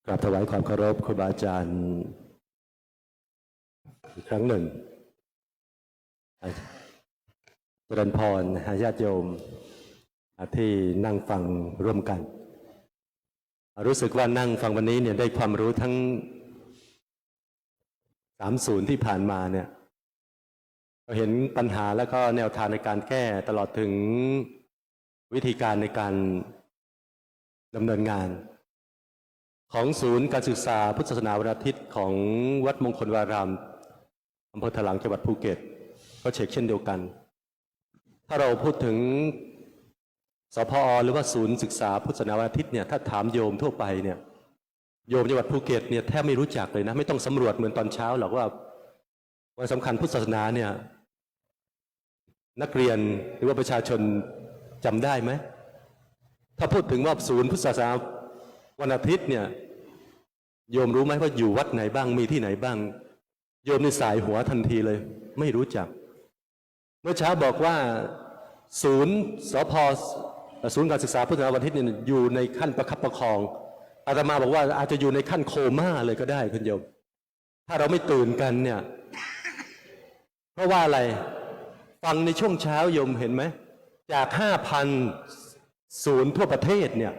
กราบถวายความเคารพครูบาอาจารย์อีกครั้งหนึ่งเจริญพรญาติโยมที่นั่งฟังร่วมกัน รู้สึกว่านั่งฟังวันนี้เนี่ยได้ความรู้ทั้ง30ที่ผ่านมาเนี่ยเราเห็นปัญหาแล้วก็แนวทางในการแก้ตลอดถึงวิธีการในการดำเนินงานของศูนย์การศึกษาพุทธศาสนาวันอาทิตย์ของวัดมงคลวารามอำเภอถลางจังหวัดภูเก็ตก็เช็คเช่นเดียวกันถ้าเราพูดถึงสพอหรือว่าศูนย์ศึกษาพุทธศาสนาวันอาทิตย์เนี่ยถ้าถามโยมทั่วไปเนี่ยโยมจังหวัดภูเก็ตเนี่ยแทบไม่รู้จักเลยนะไม่ต้องสำรวจเหมือนตอนเช้าหรอกว่าวันสำคัญพุทธศาสนาเนี่ยนักเรียนหรือว่าประชาชนจำได้ไหมถ้าพูดถึงว่าศูนย์พุทธศาสนาวันอาทิตย์เนี่ยโยมรู้ไหมว่าอยู่วัดไหนบ้างมีที่ไหนบ้างโยมนี่สายหัวทันทีเลยไม่รู้จักเมื่อเช้าบอกว่าศูนย์สพศูนย์การศึกษาพุทธศาสนาวันอาทิตย์เนี่ยอยู่ในขั้นประคับประคองอาตมาบอกว่าอาจจะอยู่ในขั้นโคม่าเลยก็ได้คุณโยมถ้าเราไม่ตื่นกันเนี่ยเพราะว่าอะไรฟังในช่วงเช้าโยมเห็นไหมจาก 5,000 ศูนย์ทั่วประเทศเนี่ย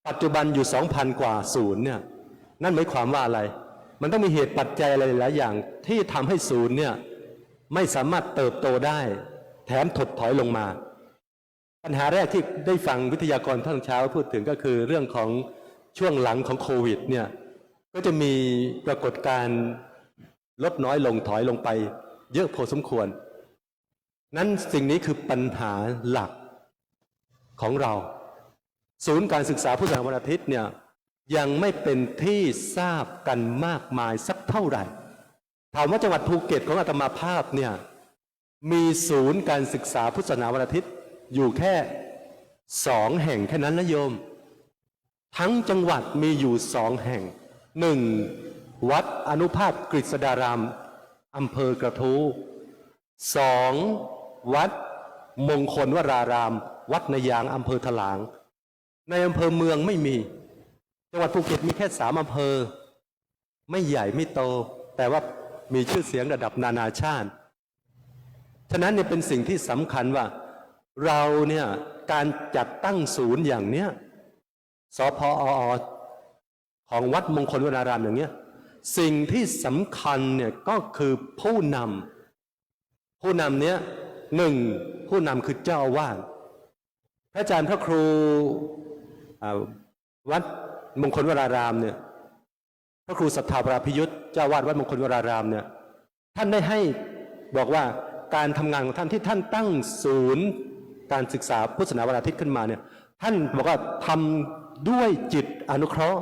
ปัจจุบันอยู่ 2,000 กว่าศูนย์เนี่ยนั่นหมายความว่าอะไรมันต้องมีเหตุปัจจัยอะไรหลายอย่างที่ทำให้ศูนย์เนี่ยไม่สามารถเติบโตได้แถมถดถอยลงมาปัญหาแรกที่ได้ฟังวิทยากรท่านเช้าพูดถึงก็คือเรื่องของช่วงหลังของโควิดเนี่ยก็จะมีปรากฏการณ์ลดน้อยลงถอยลงไปเยอะพอสมควรนั้นสิ่งนี้คือปัญหาหลักของเราศูนย์การศึกษาพุทธศาสนาวันอาทิตย์เนี่ยยังไม่เป็นที่ทราบกันมากมายสักเท่าไหร่ถามว่าจังหวัดภูเก็ตของอาตมาภาพเนี่ยมีศูนย์การศึกษาพุทธศาสนาวันอาทิตย์อยู่แค่2 แห่งแค่นั้นนะโยมทั้งจังหวัดมีอยู่2 แห่ง1วัดอนุภาพกฤษฎารามอำเภอกระทู้2วัดมงคลวรารามวัดนายางอำเภอถลางในอำเภอเมืองไม่มีจังหวัดภูเก็ตมีแค่3 อำเภอไม่ใหญ่ไม่โตแต่ว่ามีชื่อเสียงระดับนานาชาติฉะนั้นเนี่ยเป็นสิ่งที่สำคัญว่าเราเนี่ยการจัดตั้งศูนย์อย่างเนี้ยสพอของวัดมงคลวนารามอย่างเนี้ยสิ่งที่สำคัญเนี่ยก็คือผู้นำเนี้ย1ผู้นำคือเจ้าอาวาสพระอาจารย์พระครูวัดมงคลวรารามเนี่ยพระครูสัทธาปราพิยุทธเจ้าวาดวัดมงคลวรารามเนี่ยท่านได้ให้บอกว่าการทำงานของท่านที่ท่านตั้งศูนย์การศึกษาพุทธศาสนาวันอาทิตย์ขึ้นมาเนี่ยท่านบอกว่าทำด้วยจิตอนุเคราะห์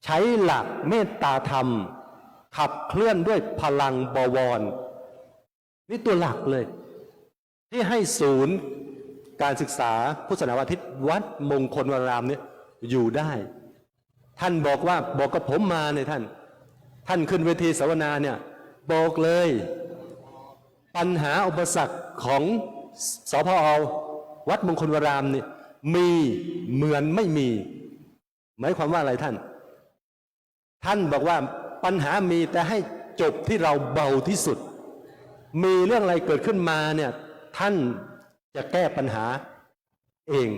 ใช้หลักเมตตาธรรมขับเคลื่อนด้วยพลังบวรนี่ตัวหลักเลยที่ให้ศูนย์การศึกษาพุทธศาสนาวันอาทิตย์วัดมงคลวรารามเนี่ยอยู่ได้ท่านบอกกับผมมาเนี่ยท่านขึ้นเวทีสัมมนาเนี่ยบอกเลยปัญหาอุปสรรคของสพอวัดมงคลวรารามเนี่ยมีเหมือนไม่มีหมายความว่าอะไรท่านบอกว่าปัญหามีแต่ให้จบที่เราเบาที่สุดมีเรื่องอะไรเกิดขึ้นมาเนี่ยท่านจะแก้ปัญหาเอง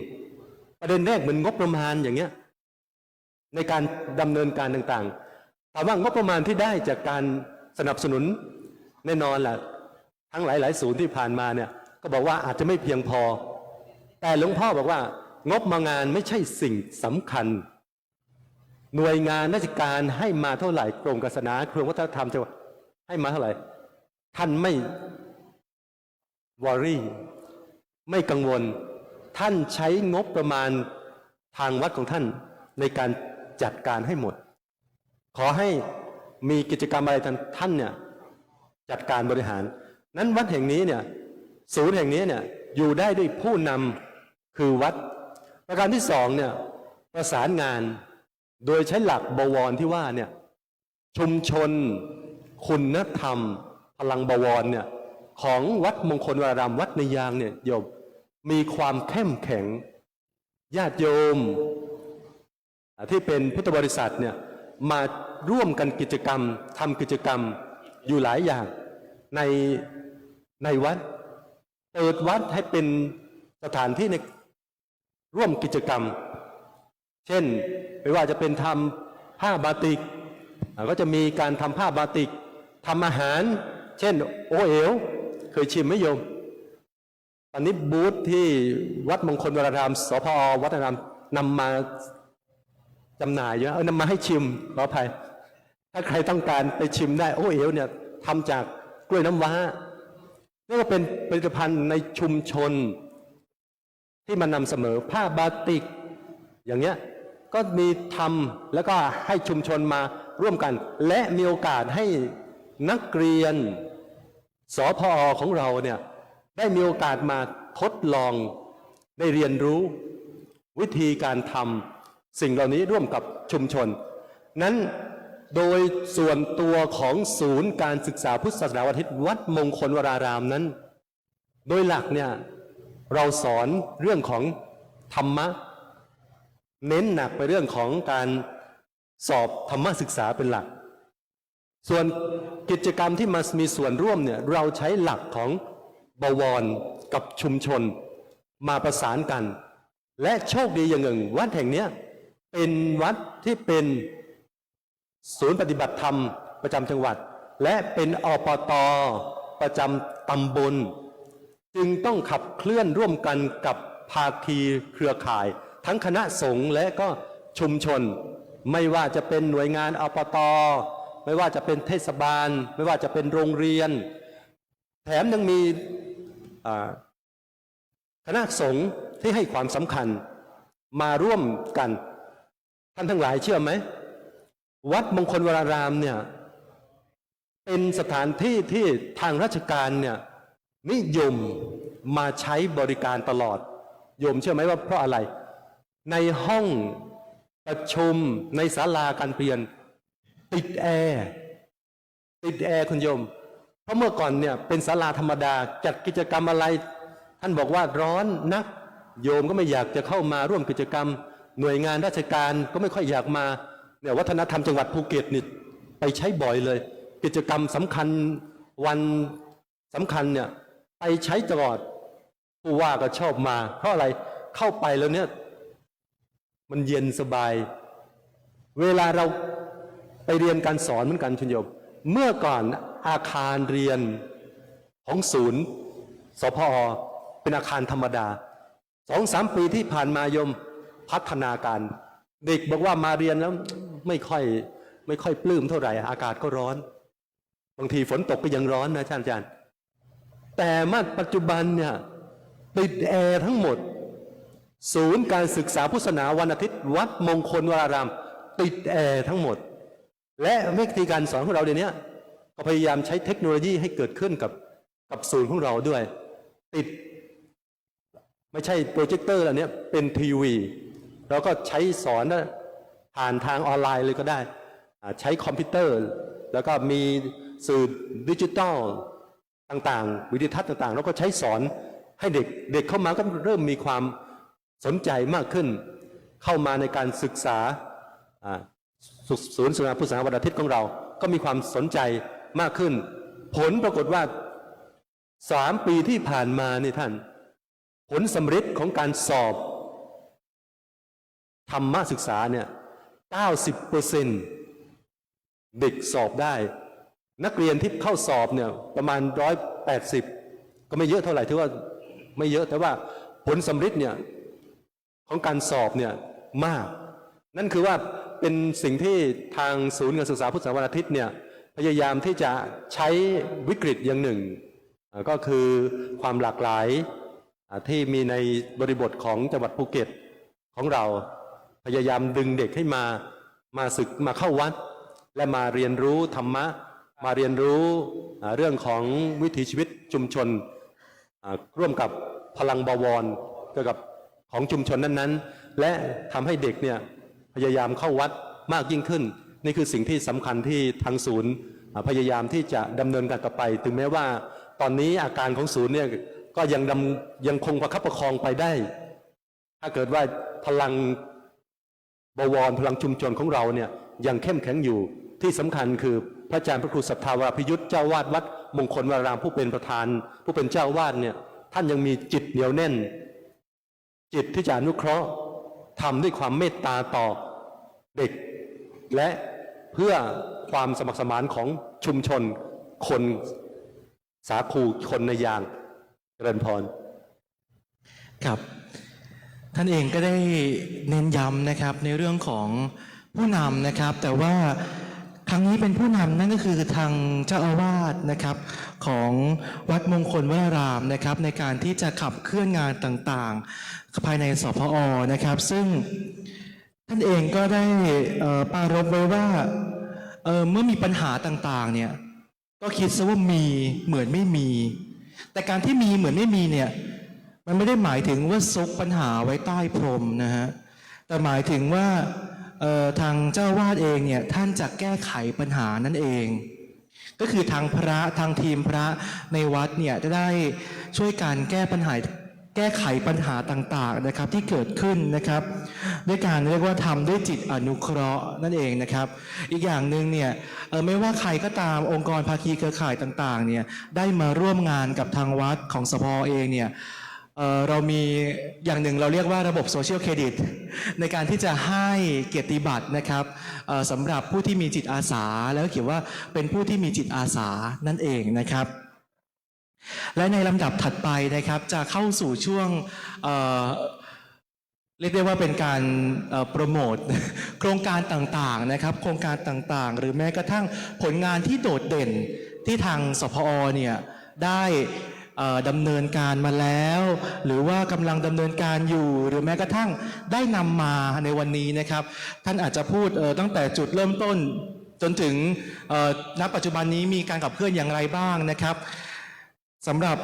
ประเด็นแรกเหมือนงบประมาณอย่างเงี้ยในการดำเนินการต่างๆถามว่างบประมาณที่ได้จากการสนับสนุนแน่นอนแหละทั้งหลายศูนย์ที่ผ่านมาเนี่ยก็บอกว่าอาจจะไม่เพียงพอแต่หลวงพ่อบอกว่างบมางานไม่ใช่สิ่งสำคัญ หน่วยงานราชการให้มาเท่าไหร่กรมศาสนากรมวัฒนธรรมจะให้มาเท่าไหร่ท่านไม่วอรี่ไม่กังวลท่านใช้งบประมาณทางวัดของท่านในการจัดการให้หมด ขอให้มีกิจกรรมอะไรท่านเนี่ยจัดการบริหารนั้นวัดแห่งนี้เนี่ยศูนย์แห่งนี้เนี่ยอยู่ได้ด้วยผู้นำคือวัดประการที่สองเนี่ยประสานงานโดยใช้หลักบวรที่ว่าเนี่ยชุมชนคุณธรรมพลังบวรเนี่ยของวัดมงคลวรารามวัดในยางเนี่ยโยมมีความเข้มแข็งญาติโยมที่เป็นพุทธบริษัทเนี่ยมาร่วมกันกิจกรรมทำกิจกรรมอยู่หลายอย่างในวัดเปิดวัดให้เป็นสถานที่ในร่วมกิจกรรมเช่นไม่ว่าจะเป็นทำผ้าบาติกก็จะมีการทำผ้าบาติกทำอาหารเช่นโอเอ๋วเคยชิมไหมโยมตอนนี้บูธที่วัดมงคลวรารามสพวัฒนธรรมนำมาจำหน่ายเยอะนำมาให้ชิมขออภัยถ้าใครต้องการไปชิมได้โอเอ๋วเนี่ยทำจากกล้วยน้ำว้านี่ก็เป็นผลิตภัณฑ์ในชุมชนที่มานำเสนอผ้าบาติกอย่างเงี้ยก็มีทำแล้วก็ให้ชุมชนมาร่วมกัน และมีโอกาสให้นักเรียนสพอของเราเนี่ยได้มีโอกาสมาทดลองได้เรียนรู้วิธีการทำสิ่งเหล่านี้ร่วมกับชุมชนนั้นโดยส่วนตัวของศูนย์การศึกษาพุทธศาสนาวันอาทิตย์วัดมงคลวรารามนั้นโดยหลักเนี่ยเราสอนเรื่องของธรรมะเน้นหนักไปเรื่องของการสอบธรรมศึกษาเป็นหลักส่วนกิจกรรมที่มามีส่วนร่วมเนี่ยเราใช้หลักของบวรกับชุมชนมาประสานกันและโชคดีอย่างหนึ่งวัดแห่งนี้เป็นวัดที่เป็นศูนย์ปฏิบัติธรรมประจำจังหวัดและเป็นอปต.ประจำตำบลจึงต้องขับเคลื่อนร่วมกันกับภาคีเครือข่ายทั้งคณะสงฆ์และก็ชุมชนไม่ว่าจะเป็นหน่วยงานอปต.ไม่ว่าจะเป็นเทศบาลไม่ว่าจะเป็นโรงเรียนแถมยังมีคณะสงฆ์ที่ให้ความสำคัญมาร่วมกันท่านทั้งหลายเชื่อไหมวัดมงคลวรารามเนี่ยเป็นสถานที่ที่ทางราชการเนี่ยนิยมมาใช้บริการตลอดโยมเชื่อไหมว่าเพราะอะไรในห้องประชุมในศาลาการเปลี่ยนติดแอร์คุณโยมเพราะเมื่อก่อนเนี่ยเป็นศาลาธรรมดาจัดกิจกรรมอะไรท่านบอกว่าร้อนนักโยมก็ไม่อยากจะเข้ามาร่วมกิจกรรมหน่วยงานราชการก็ไม่ค่อยอยากมาเนี่ยวัฒนธรรมจังหวัดภูเก็ตนี่ไปใช้บ่อยเลยกิจกรรมสำคัญวันสำคัญเนี่ยไปใช้ตลอดผู้ว่าก็ชอบมาเพราะอะไรเข้าไปแล้วเนี่ยมันเย็นสบายเวลาเราไปเรียนการสอนเหมือนกันคุณโยมเมื่อก่อนอาคารเรียนของศูนย์สพอเป็นอาคารธรรมดา 2-3 ปีที่ผ่านมาโยมพัฒนาการเด็กบอกว่ามาเรียนแล้วไม่ค่อยปลื้มเท่าไหร่อากาศก็ร้อนบางทีฝนตกก็ยังร้อนนะอาจารย์แต่มาปัจจุบันเนี่ยติดแอร์ทั้งหมดศูนย์การศึกษาพุทธศาสนาวันอาทิตย์วัดมงคลวรารามติดแอร์ทั้งหมดและวิธีการสอนของเราเดี๋ยวนี้ก็พยายามใช้เทคโนโลยีให้เกิดขึ้นกับศูนย์ของเราด้วยติดไม่ใช่โปรเจคเตอร์อะไรเนี้ยเป็นทีวีเราก็ใช้สอนผ่านทางออนไลน์เลยก็ได้ใช้คอมพิวเตอร์แล้วก็มีสื่อดิจิตอลต่างๆวิดีทัศน์ต่างๆแล้วก็ใช้สอนให้เด็กเข้ามาก็เริ่มมีความสนใจมากขึ้นเข้ามาในการศึกษาศูนย์ศึกษาพุทธศาสนาวันอาทิตย์ของเราก็มีความสนใจมากขึ้นผลปรากฏว่า3 ปีที่ผ่านมานี่ท่านผลสำเร็จของการสอบธรรมศึกษาเนี่ย 90% เด็กสอบได้นักเรียนที่เข้าสอบเนี่ยประมาณ180ก็ไม่เยอะเท่าไหร่ถือว่าไม่เยอะแต่ว่าผลสำเร็จเนี่ยของการสอบเนี่ยมากนั่นคือว่า เป็นสิ่งที่ทางศูนย์การศึกษาพุทธศาสนาวันอาทิตย์เนี่ยพยายามที่จะใช้วิกฤตอย่างหนึ่งก็คือความหลากหลายที่มีในบริบทของจังหวัดภูเก็ตของเราพยายามดึงเด็กให้มาศึกมาเข้าวัด และมาเรียนรู้ธรรมะมาเรียนรู้เรื่องของวิถีชีวิตชุมชนร่วมกับพลังบวรเกี่ยวกับของชุมชนนั้นๆและทำให้เด็กเนี่ยพยายามเข้าวัดมากยิ่งขึ้นนี่คือสิ่งที่สำคัญที่ทางศูนย์พยายามที่จะดำเนินการต่อไปถึงแม้ว่าตอนนี้อาการของศูนย์เนี่ยก็ยังคงประคับประคองไปได้ถ้าเกิดว่าพลังบวรพลังชุมชนของเราเนี่ยยังเข้มแข็งอยู่ที่สำคัญคือพระอาจารย์พระครูศรัทธาวราพิยุทธ์เจ้าวาดวัดมงคลวรารามผู้เป็นประธานผู้เป็นเจ้าวาดเนี่ยท่านยังมีจิตเหนียวแน่นจิตที่จะอนุเคราะห์ทำด้วยความเมตตาต่อเด็กและเพื่อความสมัครสมานของชุมชนคนสาคูคนในยางเจริญพรครับท่านเองก็ได้เน้นย้ำนะครับในเรื่องของผู้นำนะครับแต่ว่าครั้งนี้เป็นผู้นำนั่นก็คือทางเจ้าอาวาสนะครับของวัดมงคลวรารามนะครับในการที่จะขับเคลื่อนงานต่างๆภายในสพอนะครับซึ่งท่านเองก็ได้ปรารภไว้ว่าเมื่อมีปัญหาต่างๆเนี่ยก็คิดซะว่ามีเหมือนไม่มีแต่การที่มีเหมือนไม่มีเนี่ยมันไม่ได้หมายถึงว่าซุกปัญหาไว้ใต้พรมนะฮะแต่หมายถึงว่าทางเจ้าวาดเองเนี่ยท่านจะแก้ไขปัญหานั่นเองก็คือทางพระทางทีมพระในวัดเนี่ยจะได้ช่วยการแก้ไขปัญหาต่างๆนะครับที่เกิดขึ้นนะครับด้วยการเรียกว่าทำด้วยจิตอนุเคราะห์นั่นเองนะครับอีกอย่างหนึ่งเนี่ยไม่ว่าใครก็ตามองค์กรภาคีเครือข่ายต่างๆเนี่ยได้มาร่วมงานกับทางวัดของสพเองเนี่ยเรามีอย่างหนึ่งเราเรียกว่าระบบโซเชียลเครดิตในการที่จะให้เกียรติบัตรนะครับสำหรับผู้ที่มีจิตอาสาแล้วเขียนว่าเป็นผู้ที่มีจิตอาสานั่นเองนะครับและในลำดับถัดไปนะครับจะเข้าสู่ช่วงเรียกได้ว่าเป็นการโปรโมทโครงการต่างๆนะครับโครงการต่างๆหรือแม้กระทั่งผลงานที่โดดเด่นที่ทางสพอเนี่ยได้ดำเนินการมาแล้วหรือว่ากำลังดำเนินการอยู่หรือแม้กระทั่งได้นำมาในวันนี้นะครับท่านอาจจะพูดตั้งแต่จุดเริ่มต้นจนถึงณปัจจุบันนี้มีการขับเคลื่อนอย่างไรบ้างนะครับสำหรับ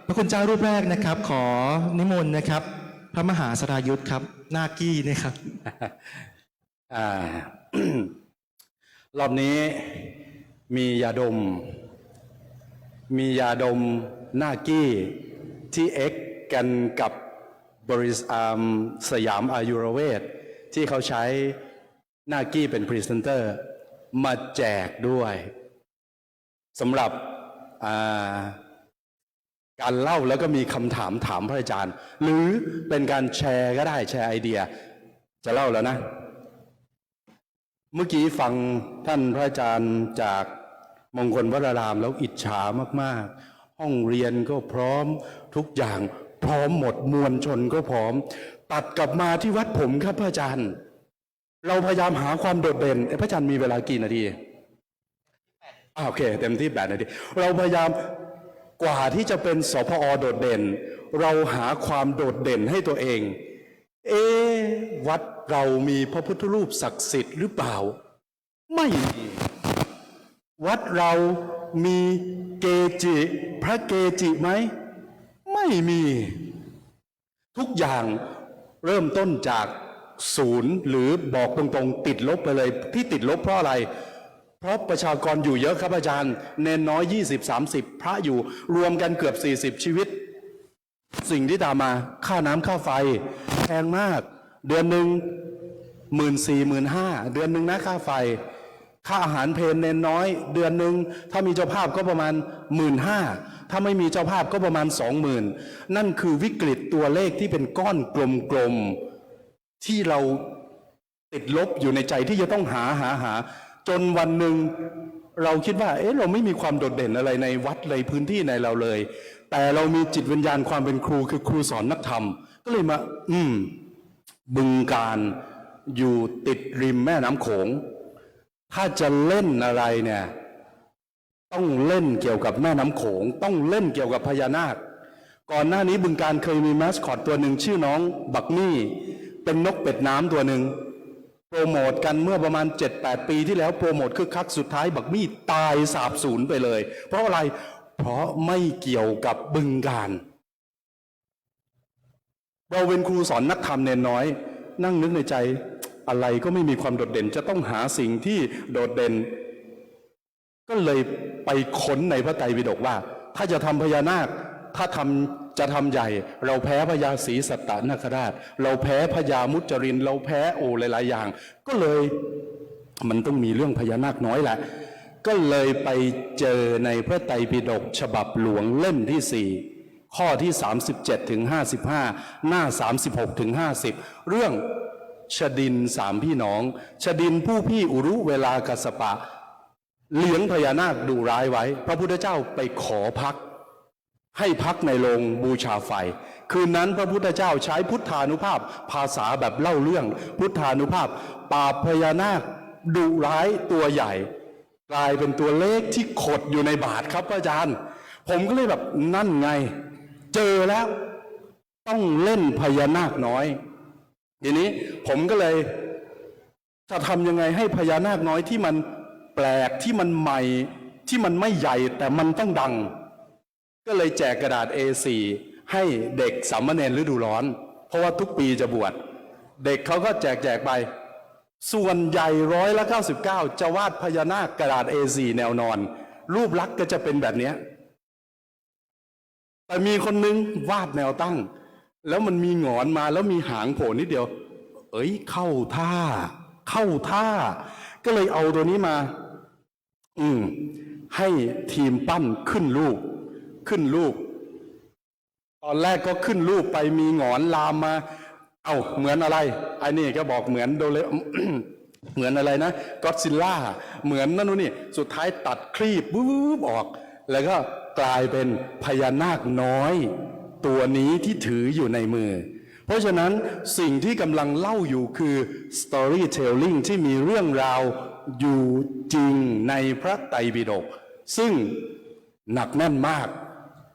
พระคุณเจ้ารูปแรกนะครับขอนิมนต์นะครับพระมหาสรายุทธครับนากี้นะครับ รอบนี้มียาดมหน้ากี้ที่เอ็กกันกับบริษัทสยามอายุรเวทที่เขาใช้หน้ากี้เป็นพรีเซนเตอร์มาแจกด้วยสำหรับการเล่าแล้วก็มีคำถามถามพระอาจารย์หรือเป็นการแชร์ก็ได้แชร์ไอเดียจะเล่าแล้วนะเมื่อกี้ฟังท่านพระอาจารย์จากมงคลวรารามแล้วอิจฉามากๆห้องเรียนก็พร้อมทุกอย่างพร้อมหมดมวลชนก็พร้อมตัดกลับมาที่วัดผมครับพระอาจารย์เราพยายามหาความโดดเด่นพระอาจารย์มีเวลากี่นาทีโอเคเต็มที่8 นาทีเราพยายามกว่าที่จะเป็นสพอโดดเด่นเราหาความโดดเด่นให้ตัวเองวัดเรามีพระพุทธรูปศักดิ์สิทธิ์หรือเปล่าไม่มีวัดเรามีเกจิพระเกจิไหมไม่มีทุกอย่างเริ่มต้นจากศูนย์หรือบอกตรงๆติดลบไปเลยที่ติดลบเพราะอะไรเพราะประชากรอยู่เยอะครับอาจารย์เนนน้อย20-30พระอยู่รวมกันเกือบ40ชีวิตสิ่งที่ตามมาค่าน้ำค่าไฟแพงมากเดือนหนึ่ง14,000-15,000เดือนหนึ่งนะค่าไฟค่าอาหารเพลเนนน้อยเดือนหนึ่งถ้ามีเจ้าภาพก็ประมาณ15,000ถ้าไม่มีเจ้าภาพก็ประมาณ20,000นั่นคือวิกฤตตัวเลขที่เป็นก้อนกลมๆที่เราติดลบอยู่ในใจที่จะต้องหาจนวันหนึ่งเราคิดว่าเราไม่มีความโดดเด่นอะไรในวัดในพื้นที่ในเราเลยแต่เรามีจิตวิญญาณความเป็นครูคือครูสอนนักธรรมก็เลยมาบึงการ อยู่ติดริมแม่น้ำโขงถ้าจะเล่นอะไรเนี่ยต้องเล่นเกี่ยวกับแม่น้ำโขงต้องเล่นเกี่ยวกับพญานาคก่อนหน้านี้บึงการเคยมีมาสคอตตัวหนึ่งชื่อน้องบักมี่เป็นนกเป็ดน้ำตัวหนึ่งโปรโมทกันเมื่อประมาณ 7-8 ปีที่แล้วโปรโมทคึกคักสุดท้ายบักมี่ตายสาบสูญไปเลยเพราะอะไรเพราะไม่เกี่ยวกับบึงการเราเป็นครูสอนนักธรรมเนนน้อยนั่งนึกในใจอะไรก็ไม่มีความโดดเด่นจะต้องหาสิ่งที่โดดเด่นก็เลยไปค้นในพระไตรปิฎกว่าถ้าจะทำพญานาคถ้าจะทำใหญ่เราแพ้พญาศรีสัตตนาคราชเราแพ้พญามุจรินเราแพ้หลายๆอย่างก็เลยมันต้องมีเรื่องพญานาคน้อยแหละก็เลยไปเจอในพระไตรปิฎกฉบับหลวงเล่มที่4ข้อที่37ถึง55หน้า36ถึง50เรื่องชดินสามพี่น้องชดินผู้พี่อุรุเวลากัสสปะเลี้ยงพญานาคดุร้ายไว้พระพุทธเจ้าไปขอพักให้พักในโรงบูชาไฟคืนนั้นพระพุทธเจ้าใช้พุทธานุภาพภาษาแบบเล่าเรื่องพุทธานุภาพปราบพญานาคดุร้ายตัวใหญ่กลายเป็นตัวเล็กที่ขดอยู่ในบาตรครับอาจารย์ผมก็เลยแบบนั่นไงเจอแล้วต้องเล่นพญานาคน้อยทีนี้ผมก็เลยจะทำยังไงให้พญานาคน้อยที่มันแปลกที่มันใหม่ที่มันไม่ใหญ่แต่มันต้องดังก็เลยแจกกระดาษ A4 ให้เด็กสามเณรฤดูร้อนเพราะว่าทุกปีจะบวชเด็กเขาก็แจกไปส่วนใหญ่99%จะวาดพญานาคกระดาษ A4 แนวนอนรูปลักษณ์ก็จะเป็นแบบนี้แต่มีคนนึงวาดแนวตั้งแล้วมันมีหงอนมาแล้วมีหางโผล่นิดเดียวเข้าท่าก็เลยเอาตัวนี้มาให้ทีมปั้นขึ้นรูปตอนแรกก็ขึ้นรูปไปมีหงอนลามมาเหมือนอะไรไอ้นี่ก็บอกเหมือนโดเร เหมือนอะไรนะก็อดซิลล่าเหมือนนั่นนี่สุดท้ายตัดครีบปุ๊บออกแล้วก็กลายเป็นพญานาคน้อยตัวนี้ที่ถืออยู่ในมือเพราะฉะนั้นสิ่งที่กำลังเล่าอยู่คือ storytelling ที่มีเรื่องราวอยู่จริงในพระไตรปิฎกซึ่งหนักแน่นมาก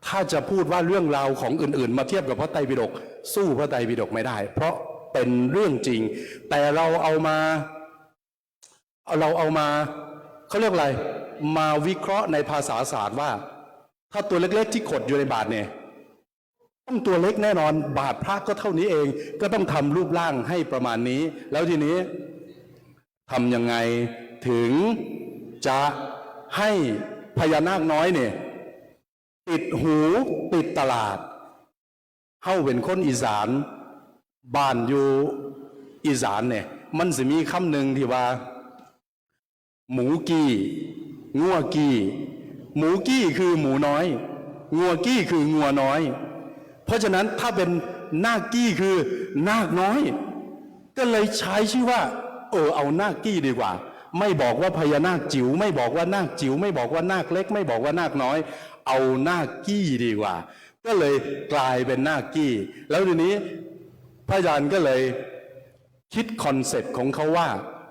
ถ้าจะพูดว่าเรื่องราวของอื่นๆมาเทียบกับพระไตรปิฎกสู้พระไตรปิฎกไม่ได้เพราะเป็นเรื่องจริงแต่เราเอามาเขาเรียกอะไรมาวิเคราะห์ในภาษาศาสตร์ว่าถ้าตัวเล็กๆที่ขดอยู่ในบาตรเนี่ยต้องตัวเล็กแน่นอนบาตรพระก็เท่านี้เองก็ต้องทำรูปร่างให้ประมาณนี้แล้วทีนี้ทำยังไงถึงจะให้พญานาคน้อยเนี่ยติดหูติดตลาดเฮ้าเป็นคนอีสานบ้านอยู่อีสานเนี่ยมันจะมีคำหนึ่งที่ว่าหมูกี้งัวกี้หมูกี้คือหมูน้อยงัวกี้คืองัวน้อยเพราะฉะนั้นถ้าเป็นนาคกี้คือนาคน้อยก็เลยใช้ชื่อว่าเอานาคกี้ดีกว่าไม่บอกว่าพญานาคจิ๋วไม่บอกว่านาคจิ๋วไม่บอกว่านาคเล็กไม่บอกว่านาคน้อยเอานาคกี้ดีกว่าก็เลยกลายเป็นนาคกี้แล้วทีนี้พระอาจารย์ก็เลยคิดคอนเซ็ปต์ของเขาว่า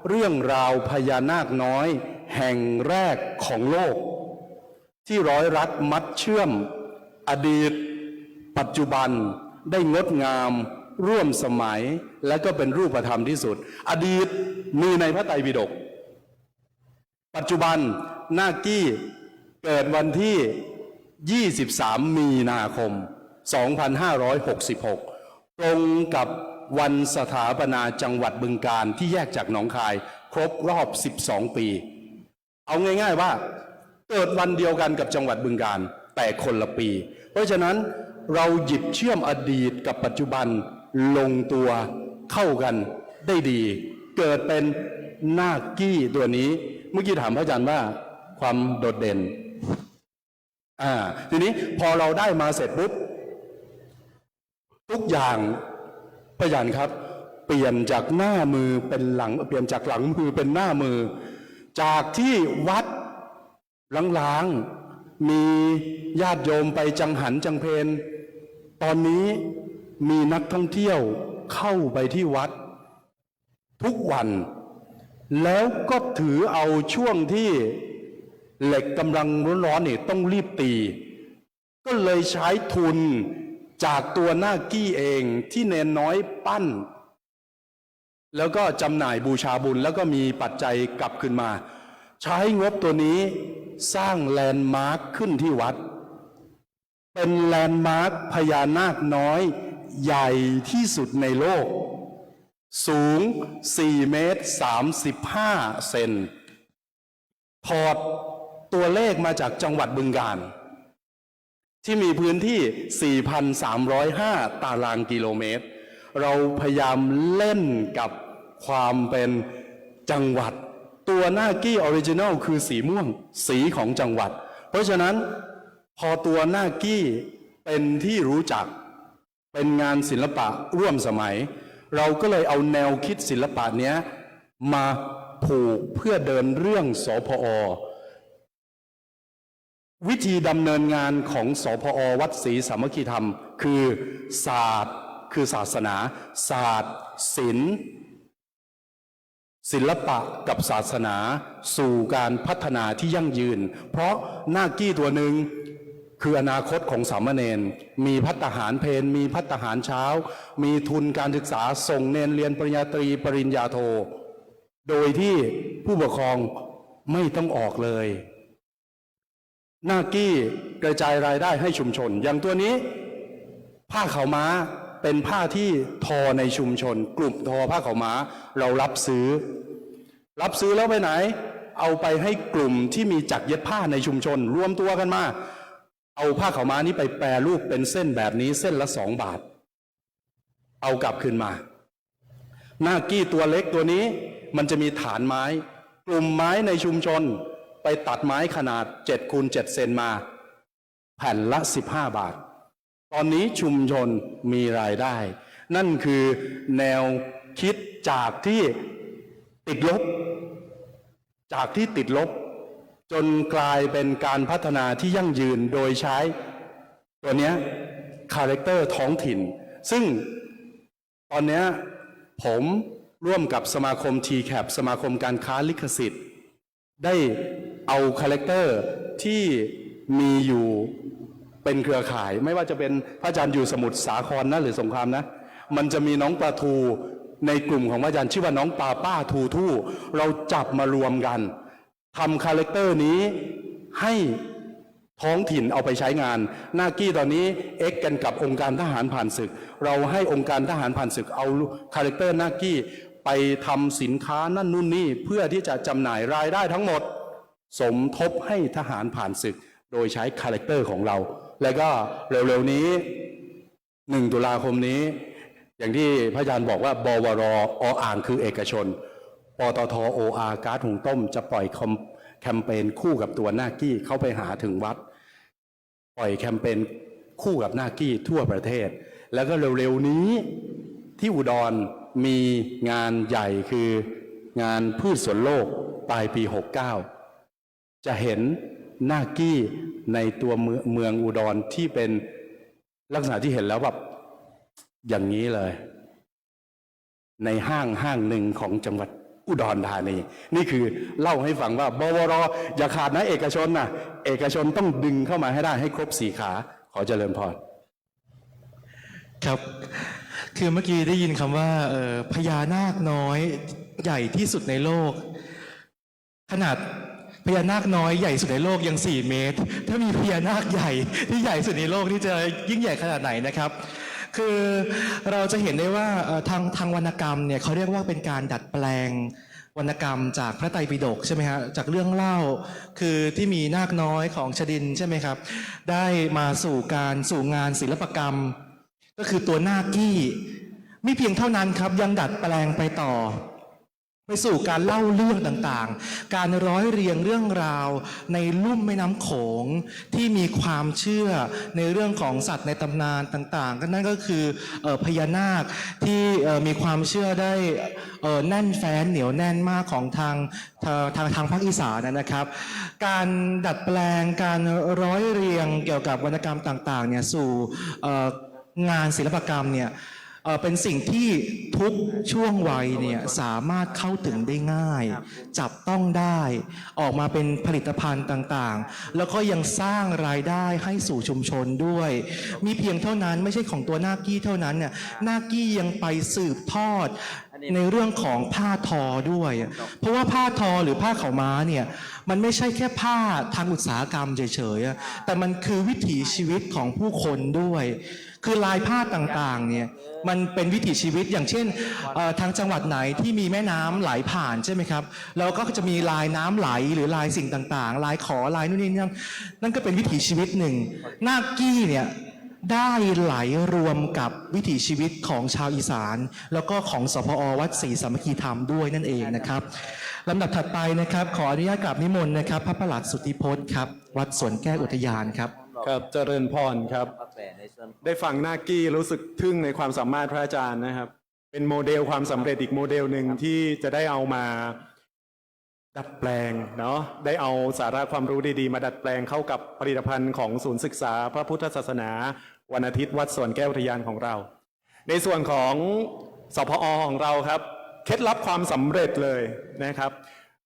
เรื่องราวพญานาคน้อยแห่งแรกของโลกที่ร้อยรัดมัดเชื่อมอดีตปัจจุบันได้งดงามร่วมสมัยและก็เป็นรูปธรรมที่สุดอดีตมีในพระไตรปิฎกปัจจุบันนาคกี้เกิดวันที่23มีนาคม2566ตรงกับวันสถาปนาจังหวัดบึงกาฬที่แยกจากหนองคายครบรอบ12ปีเอาง่ายๆว่าเกิดวันเดียวกันกับจังหวัดบึงกาฬแต่คนละปีเพราะฉะนั้นเราหยิบเชื่อมอดีตกับปัจจุบันลงตัวเข้ากันได้ดีเกิดเป็นนาคกี้ตัวนี้เมื่อกี้ถามพระอาจารย์ว่าความโดดเด่นทีนี้พอเราได้มาเสร็จปุ๊บทุกอย่างพระอาจารย์ครับเปลี่ยนจากหน้ามือเป็นหลังเปลี่ยนจากหลังมือเป็นหน้ามือจากที่วัดล้างๆมีญาติโยมไปจังหันจังเพนตอนนี้มีนักท่องเที่ยวเข้าไปที่วัด ทุกวัน แล้วก็ถือเอาช่วงที่เหล็กกำลังร้อนๆนี่ต้องรีบตี ก็เลยใช้ทุนจากตัวหน้ากี้เองที่เนนน้อยปั้น แล้วก็จำหน่ายบูชาบุญแล้วก็มีปัจจัยกลับขึ้นมา ใช้งบตัวนี้สร้างแลนด์มาร์คขึ้นที่วัด เป็นแลนด์มาร์คพญานาคน้อยใหญ่ที่สุดในโลก สูง 4 เมตร 35 เซนถอดตัวเลขมาจากจังหวัดบึงกาฬที่มีพื้นที่ 4,305 ตารางกิโลเมตร เราพยายามเล่นกับความเป็นจังหวัด ตัวหน้ากี้ออริจินัลคือสีม่วงสีของจังหวัด เพราะฉะนั้นพอตัวหน้ากี้เป็นที่รู้จักเป็นงานศิลปะร่วมสมัย เราก็เลยเอาแนวคิดศิลปะเนี้ยมาผูกเพื่อเดินเรื่องสพอ วิธีดำเนินงานของสพอวัดศรีสามัคคีธรรมคือศาสตร์คือศาสนาศาสตร์ศิลป์ศิลปะกับศาสนาสู่การพัฒนาที่ยั่งยืนเพราะหน้ากี้ตัวหนึ่งคืออนาคตของสามเณรมีภัตตาหารเพลมีภัตตาหารเช้ามีทุนการศึกษาส่งเนรเรียนปริญญาตรีปริญญาโทโดยที่ผู้ปกครองไม่ต้องออกเลยหน้ากี้กระจายรายได้ให้ชุมชนอย่างตัวนี้ผ้าขาวม้าเป็นผ้าที่ทอในชุมชนกลุ่มทอผ้าขาวม้าเรารับซื้อแล้วไปไหนเอาไปให้กลุ่มที่มีจักรเย็บผ้าในชุมชนรวมตัวกันมาเอาผ้าขาวม้านี้ไปแปรรูปเป็นเส้นแบบนี้เส้นละ2 บาทเอากลับคืนมาหน้ากี้ตัวเล็กตัวนี้มันจะมีฐานไม้กลุ่มไม้ในชุมชนไปตัดไม้ขนาด7 คูณ 7 เซนมาแผ่นละ15 บาทตอนนี้ชุมชนมีรายได้นั่นคือแนวคิดจากที่ติดลบจนกลายเป็นการพัฒนาที่ยั่งยืนโดยใช้ตัวเนี้ยคาแรคเตอร์ท้องถิ่นซึ่งตอนเนี้ยผมร่วมกับสมาคม TCAP สมาคมการค้าลิขสิทธิ์ได้เอาคาแรคเตอร์ที่มีอยู่เป็นเครือข่ายไม่ว่าจะเป็นพระอาจารย์อยู่สมุทรสาครนะหรือสงครามนะมันจะมีน้องปลาทูในกลุ่มของพระอาจารย์ชื่อว่าน้องปลาป้าทูทู่เราจับมารวมกันทำคาแรคเตอร์นี้ให้ท้องถิ่นเอาไปใช้งานหน้ากี้ตอนนี้เอ็กกันกับองค์การทหารผ่านศึกเราให้องค์การทหารผ่านศึกเอาคาแรคเตอร์หน้ากี้ไปทำสินค้านั่นนู่นนี่เพื่อที่จะจำหน่ายรายได้ทั้งหมดสมทบให้ทหารผ่านศึกโดยใช้คาแรคเตอร์ของเราแล้วก็เร็วๆนี้1 ตุลาคมนี้อย่างที่พระอาจารย์บอกว่าบวรอ่างคือเอกชนปตทORก๊าซหุงต้มจะปล่อยแคมเปญคู่กับตัวหน้ากี้เข้าไปหาถึงวัดปล่อยแคมเปญคู่กับหน้ากี้ทั่วประเทศแล้วก็เร็วๆนี้ที่อุดรมีงานใหญ่คืองานพืชสวนโลกปลายปี69จะเห็นหน้ากี้ในตัวเมืองอุดรที่เป็นลักษณะที่เห็นแล้วแบบอย่างนี้เลยในห้างหนึ่งของจังหวัดอุดรธานีนี่คือเล่าให้ฟังว่าบวรอย่าขาดนะเอกชนนะเอกชนต้องดึงเข้ามาให้ได้ให้ครบ4 ขาขอเจริญพรครับคือเมื่อกี้ได้ยินคำว่าพญานาคน้อยใหญ่ที่สุดในโลกขนาดพญานาคน้อยใหญ่สุดในโลกยัง4 เมตรถ้ามีพญานาคใหญ่ที่ใหญ่สุดในโลกนี่จะยิ่งใหญ่ขนาดไหนนะครับคือเราจะเห็นได้ว่าทางวรรณกรรมเนี่ยเขาเรียกว่าเป็นการดัดแปลงวรรณกรรมจากพระไตรปิฎกใช่ไหมฮะจากเรื่องเล่าคือที่มีนาคน้อยของชดินใช่ไหมครับได้มาสู่งานศิลปกรรมก็คือตัวนาคกี้ไม่เพียงเท่านั้นครับยังดัดแปลงไปต่อไปสู่การเล่าเรื่องต่างๆการร้อยเรียงเรื่องราวในลุ่มแม่น้ำโขงที่มีความเชื่อในเรื่องของสัตว์ในตำนานต่างๆก็นั่นก็คือพญานาคที่มีความเชื่อได้แน่นแฟ้นเหนียวแน่นมากของทางภาคอีสานนะครับการดัดแปลงการร้อยเรียงเกี่ยวกับวรรณกรรมต่างๆเนี่ยสู่งานศิลปกรรมเนี่ย เป็นสิ่งที่ทุกช่วงวัยเนี่ยสามารถเข้าถึงได้ง่าย จับต้องได้ออกมาเป็นผลิตภัณฑ์ต่างๆ แล้วก็ยังสร้างรายได้ให้สู่ชุมชนด้วย มีเพียงเท่านั้นไม่ใช่ของตัวนาคกี้เท่านั้นเนี่ยนาคกี้ยังไปสืบทอดในเรื่องของผ้าทอด้วย เพราะว่าผ้าทอหรือผ้าขาวม้าเนี่ยมันไม่ใช่แค่ผ้าทางอุตสาหกรรมเฉยๆอะแต่มันคือวิถีชีวิตของผู้คนด้วย คือลายผ้าต่างๆเนี่ยมันเป็นวิถีชีวิตอย่างเช่นทางจังหวัดไหนที่มีแม่น้ำไหลผ่านใช่ไหมครับแล้วก็จะมีลายน้ำไหลหรือลายสิ่งต่างๆลายขอลายนู่นนี่นั่นก็เป็นวิถีชีวิตหนึ่งนาคกี้เนี่ยได้ไหลรวมกับวิถีชีวิตของชาวอีสานแล้วก็ของสพอวัดศรีสามัคคีธรรมด้วยนั่นเองนะครับลำดับถัดไปนะครับขออนุญาตกราบนิมนต์นะครับพระประหลัดสุทธิพจน์ครับวัดสวนแก้วอุทยานครับ ครับเจริญพรครับ ได้ฟังนาคกี้รู้สึกทึ่งในความสามารถพระอาจารย์นะครับ เป็นโมเดลความสำเร็จอีกโมเดลหนึ่งที่จะได้เอามาดัดแปลงเนาะได้เอาสาระความรู้ดีๆมาดัดแปลงเข้ากับผลิตภัณฑ์ของศูนย์ศึกษาพระพุทธศาสนาวันอาทิตย์วัดสวนแก้วอุทยานของเรา ในส่วนของสพอของเราครับเคล็ดลับความสำเร็จเลยนะครับ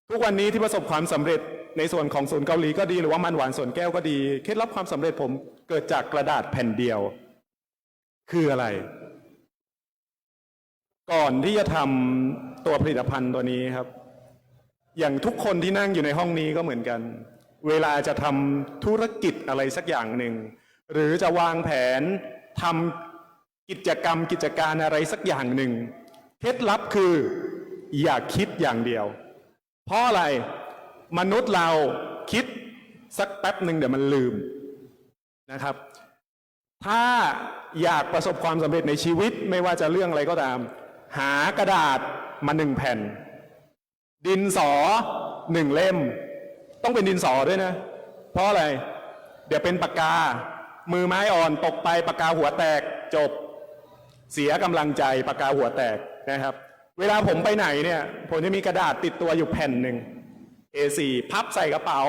ทุกวันนี้ที่ประสบความสำเร็จในส่วนของศูนย์เกาหลีก็ดีหรือว่ามันหวานสวนแก้วก็ดีเคล็ดลับความสำเร็จผมเกิดจากกระดาษแผ่นเดียว คืออะไร ก่อนที่จะทำตัวผลิตภัณฑ์ตัวนี้ครับ อย่างทุกคนที่นั่งอยู่ในห้องนี้ก็เหมือนกัน เวลาจะทำธุรกิจอะไรสักอย่างหนึ่งหรือจะวางแผนทำกิจกรรมกิจการอะไรสักอย่างหนึ่งเคล็ดลับคืออย่าคิดอย่างเดียวเพราะอะไรมนุษย์เราคิดสักแป๊บหนึ่งเดี๋ยวมันลืมนะครับถ้าอยากประสบความสำเร็จในชีวิตไม่ว่าจะเรื่องอะไรก็ตามหากระดาษมา1 แผ่นดินสอ1 เล่มต้องเป็นดินสอด้วยนะเพราะอะไรเดี๋ยวเป็นปากกามือไม้อ่อนตกไปปากกาหัวแตกจบเสียกำลังใจปากกาหัวแตกนะครับเวลาผมไปไหนเนี่ยผมจะมีกระดาษติดตัวอยู่แผ่นหนึ่ง A4 พับใส่กระเป๋า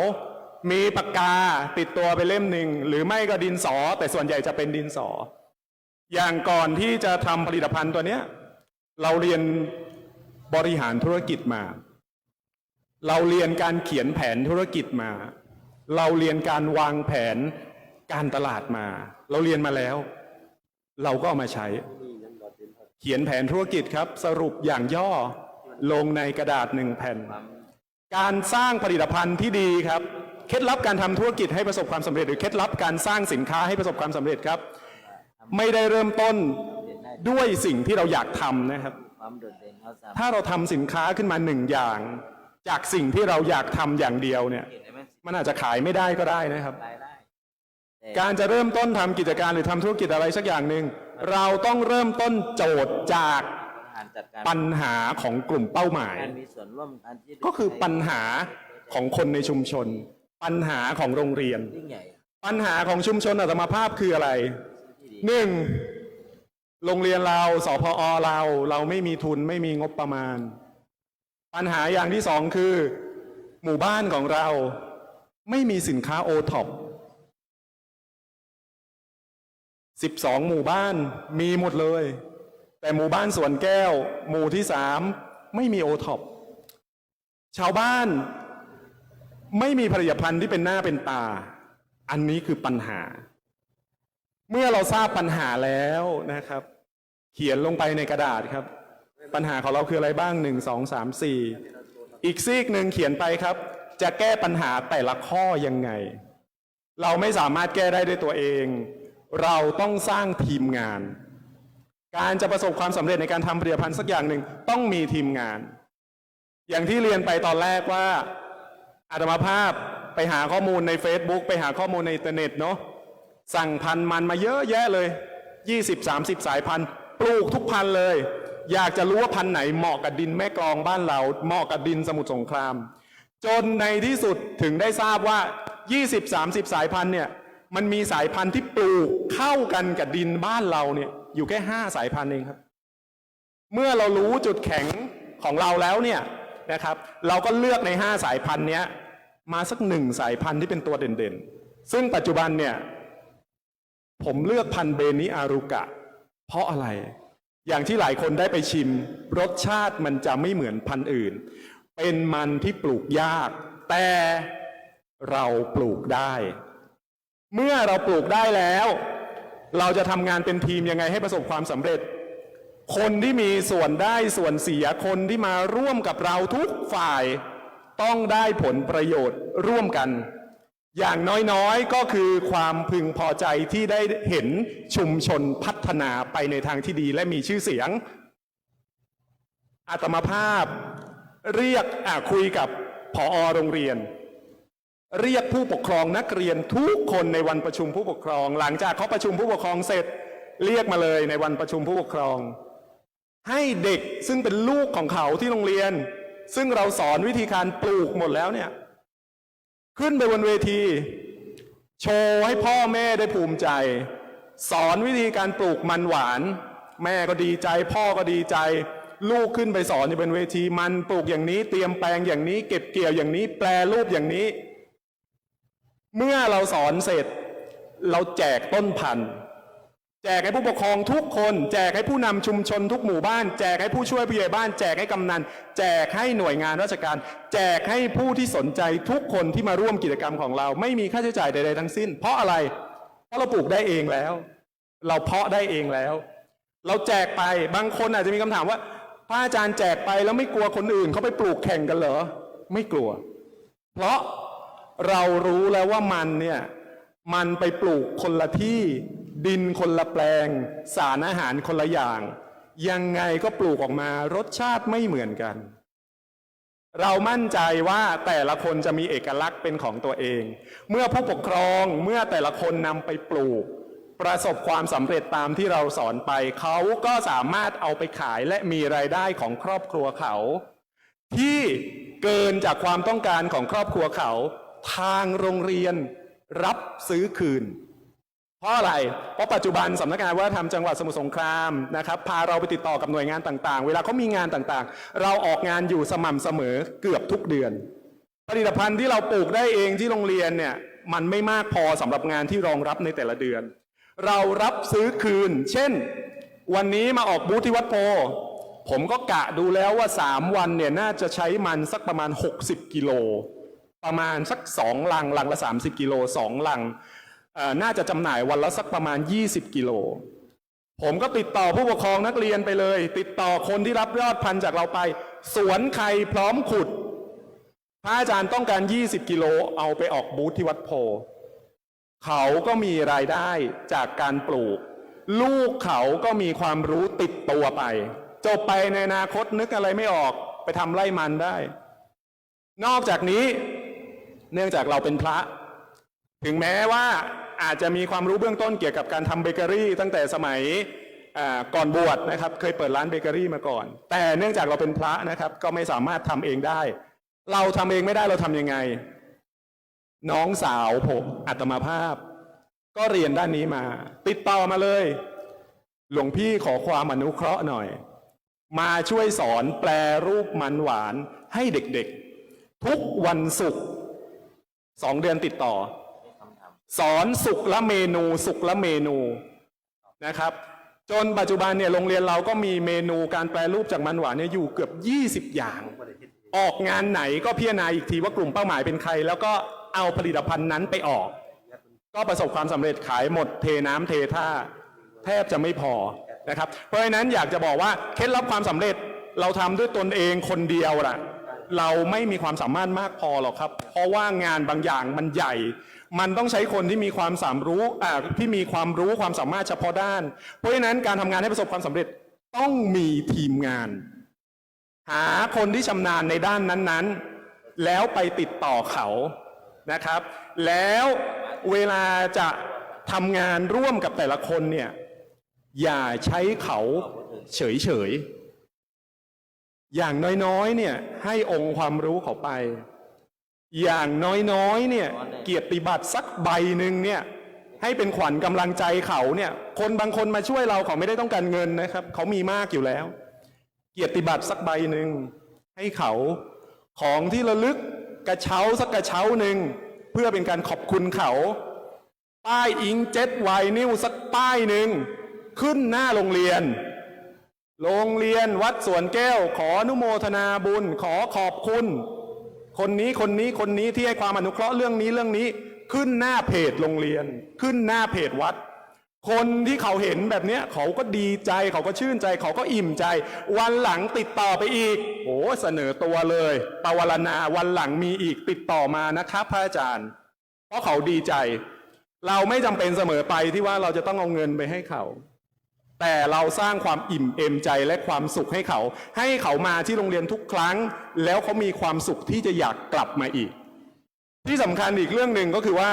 มีปากกาติดตัวไปเล่มหนึ่งหรือไม่ก็ดินสอแต่ส่วนใหญ่จะเป็นดินสออย่างก่อนที่จะทำผลิตภัณฑ์ตัวเนี้ยเราเรียนบริหารธุรกิจมาเราเรียนการเขียนแผนธุรกิจมาเราเรียนการวางแผนการตลาดมาเราเรียนมาแล้วเราก็เอามาใช้เขียนแผนธุรกิจครับสรุปอย่างย่อลงในกระดาษ1 แผ่นการสร้างผลิตภัณฑ์ที่ดีครับเคล็ดลับการทำธุรกิจให้ประสบความสำเร็จหรือเคล็ดลับการสร้างสินค้าให้ประสบความสำเร็จครับไม่ได้เริ่มต้นด้วยสิ่งที่เราอยากทำนะครับถ้าเราทำสินค้าขึ้นมา1 อย่างจากสิ่งที่เราอยากทำอย่างเดียวเนี่ยมันอาจจะขายไม่ได้ก็ได้นะครับการจะเริ่มต้นทำกิจการหรือทำธุรกิจอะไรสักอย่างหนึ่งเราต้องเริ่มต้นโจทย์จากปัญหาของกลุ่มเป้าหมายก็คือปัญหาของคนในชุมชนปัญหาของโรงเรียนปัญหาของชุมชนอาตมาภาพคืออะไร1โรงเรียนเราสพอเราไม่มีทุนไม่มีงบประมาณปัญหาอย่างที่2คือหมู่บ้านของเราไม่มีสินค้าโอท็อป12 หมู่บ้านมีหมดเลยแต่หมู่บ้านสวนแก้วหมู่ที่3ไม่มีโอท็อปชาวบ้านไม่มีผลิตภัณฑ์ที่เป็นหน้าเป็นตาอันนี้คือปัญหาเมื่อเราทราบปัญหาแล้วนะครับเขียนลงไปในกระดาษครับปัญหาของเราคืออะไรบ้าง1 2 3 4อีกซีกหนึ่งเขียนไปครับจะแก้ปัญหาแต่ละข้อยังไงเราไม่สามารถแก้ได้ด้วยตัวเองเราต้องสร้างทีมงานการจะประสบความสำเร็จในการทำผลิตภัณฑ์สักอย่างหนึ่งต้องมีทีมงานอย่างที่เรียนไปตอนแรกว่าอาตมาภาพไปหาข้อมูลใน Facebook ไปหาข้อมูลในอินเทอร์เน็ตเนาะสั่งพันธุ์มันมาเยอะแยะเลย20-30 สายพันธุ์ปลูกทุกพันธุ์เลยอยากจะรู้ว่าพันธุ์ไหนเหมาะกับดินแม่กลองบ้านเราเหมาะกับดินสมุทรสงครามจนในที่สุดถึงได้ทราบว่า20-30 สายพันธุ์เนี่ยมันมีสายพันธุ์ที่ปลูกเข้ากันกับดินบ้านเราเนี่ยอยู่แค่5 สายพันธุ์เองครับเมื่อเรารู้จุดแข็งของเราแล้วเนี่ยนะครับเราก็เลือกใน5 สายพันธุ์เนี้ยมาสัก1 สายพันธุ์ที่เป็นตัวเด่นๆซึ่งปัจจุบันเนี่ยผมเลือกพันธุ์เบนิอารุกะเพราะอะไร อย่างที่หลายคนได้ไปชิมรสชาติมันจะไม่เหมือนพันธุ์อื่น เป็นมันที่ปลูกยาก แต่เราปลูกได้ เมื่อเราปลูกได้แล้ว เราจะทำงานเป็นทีมยังไงให้ประสบความสำเร็จ คนที่มีส่วนได้ส่วนเสียคนที่มาร่วมกับเราทุกฝ่ายต้องได้ผลประโยชน์ร่วมกัน อย่างน้อยๆก็คือความพึงพอใจที่ได้เห็นชุมชนพัฒนาไปในทางที่ดีและมีชื่อเสียงอาตมาภาพเรียกคุยกับผอ.โรงเรียน เรียกผู้ปกครองนักเรียนทุกคนในวันประชุมผู้ปกครองหลังจากเขาประชุมผู้ปกครองเสร็จเรียกมาเลยในวันประชุมผู้ปกครองให้เด็กซึ่งเป็นลูกของเขาที่โรงเรียนซึ่งเราสอนวิธีการปลูกหมดแล้วเนี่ยขึ้นไปบนเวทีโชว์ให้พ่อแม่ได้ภูมิใจสอนวิธีการปลูกมันหวานแม่ก็ดีใจพ่อก็ดีใจลูกขึ้นไปสอนอยู่บนเวทีมันปลูกอย่างนี้เตรียมแปลงอย่างนี้เก็บเกี่ยวอย่างนี้แปรรูปอย่างนี้เมื่อเราสอนเสร็จเราแจกต้นพันธุ์แจกให้ผู้ปกครองทุกคนแจกให้ผู้นำชุมชนทุกหมู่บ้านแจกให้ผู้ช่วยผู้ใหญ่บ้านแจกให้กำนันแจกให้หน่วยงานราชการแจกให้ผู้ที่สนใจทุกคนที่มาร่วมกิจกรรมของเราไม่มีค่าใช้จ่ายใดๆทั้งสิ้นเพราะอะไรเพราะเราปลูกได้เองแล้วเราเพาะได้เองแล้วเราแจกไปบางคนอาจจะมีคำถามว่าพระอาจารย์แจกไปแล้วไม่กลัวคนอื่นเขาไปปลูกแข่งกันเหรอไม่กลัวเพราะเรารู้แล้วว่ามันไปปลูกคนละที่ดินคนละแปลงสารอาหารคนละอย่างยังไงก็ปลูกออกมารสชาติไม่เหมือนกันเรามั่นใจว่าแต่ละคนจะมีเอกลักษณ์เป็นของตัวเองเมื่อผู้ปกครองเมื่อแต่ละคนนำไปปลูกประสบความสำเร็จตามที่เราสอนไปเขาก็สามารถเอาไปขายและมีรายได้ของครอบครัวเขาที่เกินจากความต้องการของครอบครัวเขาทางโรงเรียนรับซื้อคืนเพราะอะไรเพราะปัจจุบันสำนักงานวัฒนธรรมจังหวัดสมุทรสงครามนะครับพาเราไปติดต่อกับหน่วยงานต่างๆเวลาเขามีงานต่างๆเราออกงานอยู่สม่ำเสมอเกือบทุกเดือนผลิตภัณฑ์ที่เราปลูกได้เองที่โรงเรียนเนี่ยมันไม่มากพอสำหรับงานที่รองรับในแต่ละเดือนเรารับซื้อคืนเช่นวันนี้มาออกบูธที่วัดโพผมก็กะดูแล้วว่า3วันเนี่ยน่าจะใช้มันสักประมาณ60กิโลประมาณสัก2ลังละ30กิโล2ลังน่าจะจำหน่ายวันละสักประมาณ20กิโลผมก็ติดต่อผู้ปกครองนักเรียนไปเลยติดต่อคนที่รับยอดพันธุ์จากเราไปสวนใครพร้อมขุดพระอาจารย์ต้องการ20กิโลเอาไปออกบูธที่วัดโพเขาก็มีรายได้จากการปลูกลูกเขาก็มีความรู้ติดตัวไปจบไปในอนาคตนึกอะไรไม่ออกไปทำไร่มันได้นอกจากนี้เนื่องจากเราเป็นพระถึงแม้ว่าอาจจะมีความรู้เบื้องต้นเกี่ยวกับการทำเบเกอรี่ตั้งแต่สมัยก่อนบวชนะครับเคยเปิดร้านเบเกอรี่มาก่อนแต่เนื่องจากเราเป็นพระนะครับก็ไม่สามารถทำเองได้เราทำเองไม่ได้เราทำยังไงน้องสาวผมอาตมาภาพก็เรียนด้านนี้มาติดต่อมาเลยหลวงพี่ขอความอนุเคราะห์หน่อยมาช่วยสอนแปรรูปมันหวานให้เด็กๆทุกวันศุกร์2 เดือนติดต่อสอนศุกร์ละเมนูนะครับจนปัจจุบันเนี่ยโรงเรียนเราก็มีเมนูการแปรรูปจากมันหวานเนี่ยอยู่เกือบ20อย่างออกงานไหนก็พิจารณาอีกทีว่ากลุ่มเป้าหมายเป็นใครแล้วก็เอาผลิตภัณฑ์นั้นไปออกก็ประสบความสำเร็จขายหมดเทน้ำเทท่าแทบจะไม่พอนะครับเพราะฉะนั้นอยากจะบอกว่าเคล็ดลับความสำเร็จเราทำด้วยตนเองคนเดียวล่ะเราไม่มีความสามารถมากพอหรอกครับเพราะว่างานบางอย่างมันใหญ่มันต้องใช้คนที่มีความที่มีความรู้ความสามารถเฉพาะด้านเพราะฉะนั้นการทำงานให้ประสบความสำเร็จต้องมีทีมงานหาคนที่ชำนาญในด้านนั้นๆแล้วไปติดต่อเขานะครับแล้วเวลาจะทำงานร่วมกับแต่ละคนเนี่ยอย่าใช้เขาเฉยๆอย่างน้อยๆเนี่ยให้องค์ความรู้เขาไปอย่างน้อยๆเนี่ยเกียรติบัตรสักใบหนึ่งเนี่ยให้เป็นขวัญกำลังใจเขาเนี่ยคนบางคนมาช่วยเราเขาไม่ได้ต้องการเงินนะครับเขามีมากอยู่แล้วเกียรติบัตรสักใบหนึ่งให้เขาของที่ระลึกกระเช้าสักกระเช้าหนึ่งเพื่อเป็นการขอบคุณเขาป้ายอิงเจ็ตไวนิวสักป้ายหนึ่งขึ้นหน้าโรงเรียน โรงเรียนวัดสวนแก้วขออนุโมทนาบุญขอขอบคุณคนนี้คนนี้คนนี้ที่ให้ความอนุเคราะห์เรื่องนี้ขึ้นหน้าเพจโรงเรียนขึ้นหน้าเพจวัดคนที่เขาเห็นแบบเนี้ยเขาก็ดีใจเขาก็ชื่นใจเขาก็อิ่มใจวันหลังติดต่อไปอีกโอ้เสนอตัวเลยปวารณาวันหลังมีอีกติดต่อมานะครับพระอาจารย์เพราะเขาดีใจเราไม่จำเป็นเสมอไปที่ว่าเราจะต้องเอาเงินไปให้เขาแต่เราสร้างความอิ่มเอมใจและความสุขให้เขามาที่โรงเรียนทุกครั้งแล้วเขามีความสุขที่จะอยากกลับมาอีกที่สำคัญอีกเรื่องหนึ่งก็คือว่า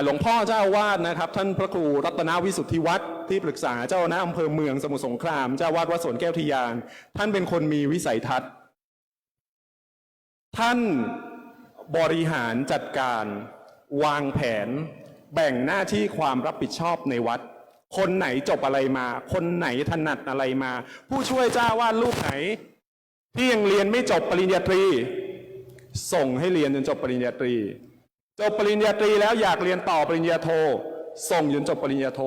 หลวงพ่อเจ้าอาวาสนะครับท่านพระครูรัตนวิสุทธิวัฒน์ที่ปรึกษาเจ้าคณะอำเภอเมืองสมุทรสงครามเจ้าอาวาสวัดสวนแก้วทิยานท่านเป็นคนมีวิสัยทัศน์ท่านบริหารจัดการวางแผนแบ่งหน้าที่ความรับผิดชอบในวัดคนไหนจบอะไรมาคนไหนถนัดอะไรมาผู้ช่วยเจ้าอาวาสรูปไหนที่ยังเรียนไม่จบปริญญาตรีส่งให้เรียนจนจบปริญญาตรีจบปริญญาตรีแล้วอยากเรียนต่อปริญญาโทส่งจนจบปริญญาโท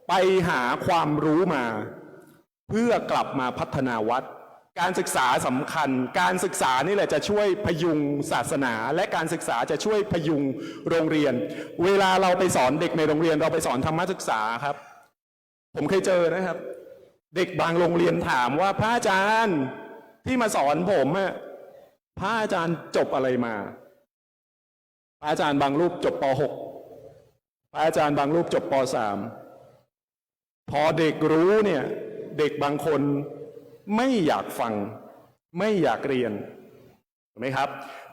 ไปหาความรู้มาเพื่อกลับมาพัฒนาวัดการศึกษาสำคัญการศึกษานี่แหละจะช่วยพยุงศาสนาและการศึกษาจะช่วยพยุงโรงเรียนเวลาเราไปสอนเด็กในโรงเรียนเราไปสอนธรรมศึกษาครับผมเคยเจอนะครับเด็กบางโรงเรียนถามว่าพระอาจารย์ที่มาสอนผมพระอาจารย์จบอะไรมาพระอาจารย์บางรูปจบป .6 พระอาจารย์บางรูปจบป .3 พอเด็กรู้เนี่ยเด็กบางคนไม่อยากฟังไม่อยากเรียนถูกไหมครับ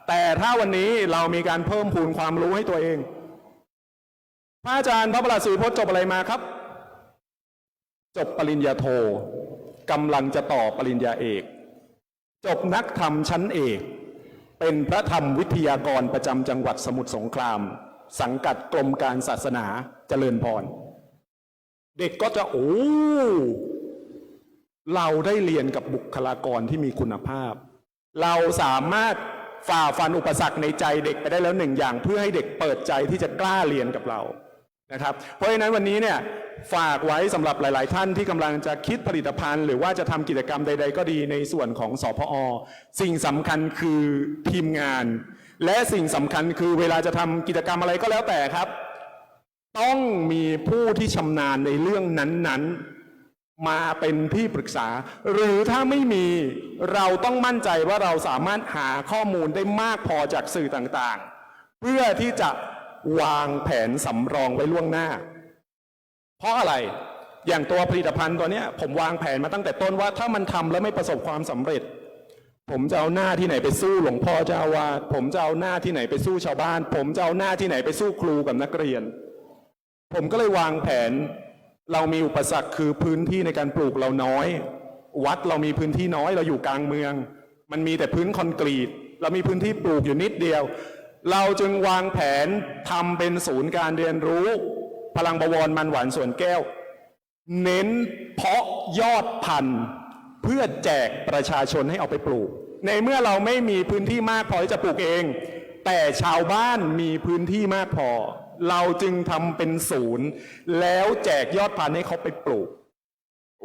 แต่ถ้าวันนี้เรามีการเพิ่มพูนความรู้ให้ตัวเองพระอาจารย์พระประหลัดสุริพจน์จบอะไรมาครับจบปริญญาโทกำลังจะต่อปริญญาเอกจบนักธรรมชั้นเอกเป็นพระธรรมวิทยากรประจำจังหวัดสมุทรสงครามสังกัดกรมการศาสนาเจริญพรเด็กก็จะโอ้เราได้เรียนกับบุคลากรที่มีคุณภาพเราสามารถฝ่าฟันอุปสรรคในใจเด็กไปได้แล้วหนึ่งอย่างเพื่อให้เด็กเปิดใจที่จะกล้าเรียนกับเรานะครับเพราะฉะนั้นวันนี้เนี่ยฝากไว้สำหรับหลายๆท่านที่กำลังจะคิดผลิตภัณฑ์หรือว่าจะทำกิจกรรมใดๆก็ดีในส่วนของสพอสิ่งสำคัญคือทีมงานและสิ่งสำคัญคือเวลาจะทำกิจกรรมอะไรก็แล้วแต่ครับต้องมีผู้ที่ชำนาญในเรื่องนั้นๆมาเป็นที่ปรึกษาหรือถ้าไม่มีเราต้องมั่นใจว่าเราสามารถหาข้อมูลได้มากพอจากสื่อต่างๆเพื่อที่จะวางแผนสำรองไว้ล่วงหน้าเพราะอะไรอย่างตัวผลิตภัณฑ์ตัวนี้ผมวางแผนมาตั้งแต่ต้นว่าถ้ามันทำแล้วไม่ประสบความสำเร็จผมจะเอาหน้าที่ไหนไปสู้หลวงพ่อเจ้าอาวาสผมจะเอาหน้าที่ไหนไปสู้ชาวบ้านผมจะเอาหน้าที่ไหนไปสู้ครูกับนักเรียนผมก็เลยวางแผนเรามีอุปสรรคคือพื้นที่ในการปลูกเราน้อยวัดเรามีพื้นที่น้อยเราอยู่กลางเมืองมันมีแต่พื้นคอนกรีตเรามีพื้นที่ปลูกอยู่นิดเดียวเราจึงวางแผนทำเป็นศูนย์การเรียนรู้พลังบวรมันหวานสวนแก้วเน้นเพาะยอดพันธุ์เพื่อแจกประชาชนให้เอาไปปลูกในเมื่อเราไม่มีพื้นที่มากพอที่จะปลูกเองแต่ชาวบ้านมีพื้นที่มากพอเราจึงทำเป็นศูนย์แล้วแจกยอดพันธุ์ให้เขาไปปลูก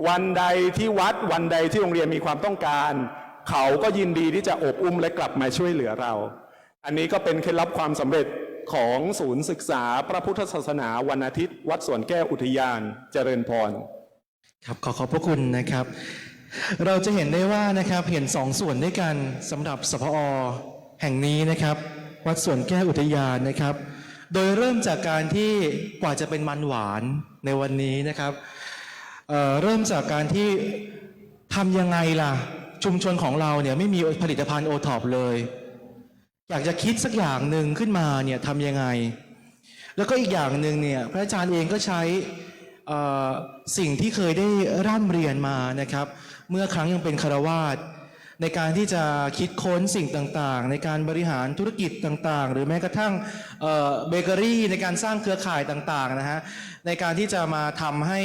วันใดที่วัดวันใดที่โรงเรียนมีความต้องการเขาก็ยินดีที่จะอบอุ้มและกลับมาช่วยเหลือเราอันนี้ก็เป็นเคล็ดลับความสำเร็จของศูนย์ศึกษาพระพุทธศาสนาวันอาทิตย์วัดสวนแก้วอุทยานเจริญพรครับขอบพระคุณนะครับเราจะเห็นได้ว่านะครับเห็นสองส่วนด้วยกันสำหรับสพอแห่งนี้นะครับวัดสวนแก้วอุทยานนะครับโดยเริ่มจากการที่กว่าจะเป็นมันหวานในวันนี้นะครับเริ่มจากการที่ทำยังไงล่ะชุมชนของเราเนี่ยไม่มีผลิตภัณฑ์โอท็อปเลยอยากจะคิดสักอย่างหนึ่งขึ้นมาเนี่ยทำยังไงแล้วก็อีกอย่างหนึ่งเนี่ยพระอาจารย์เองก็ใช้สิ่งที่เคยได้ร่ำเรียนมานะครับเมื่อครั้งยังเป็นฆราวาสในการที่จะคิดค้นสิ่งต่างๆในการบริหารธุรกิจต่างๆหรือแม้กระทั่งเบเกอรี่ในการสร้างเครือข่ายต่างๆนะฮะในการที่จะมาทำให้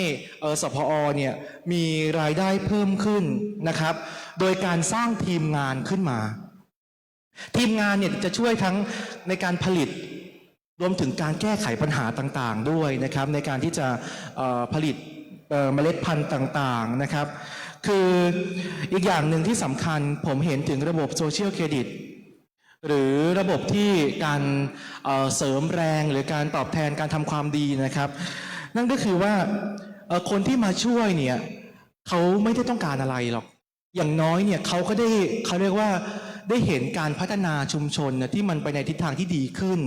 สพอเนี่ยมีรายได้เพิ่มขึ้นนะครับโดยการสร้างทีมงานขึ้นมาทีมงานเนี่ยจะช่วยทั้งในการผลิตรวมถึงการแก้ไขปัญหาต่างๆด้วยนะครับในการที่จะผลิต เมล็ดพันธุ์ต่างๆนะครับคืออีกอย่างหนึ่งที่สำคัญผมเห็นถึงระบบโซเชียลเครดิตหรือระบบที่การเสริมแรงหรือการตอบแทนการทำความดีนะครับนั่นก็คือว่าคนที่มาช่วยเนี่ยเขาไม่ได้ต้องการอะไรหรอกอย่างน้อยเนี่ยเขาก็ได้เขาเรียกว่าได้เห็นการพัฒนาชุมชนนะที่มันไปในทิศทางที่ดีขึ้น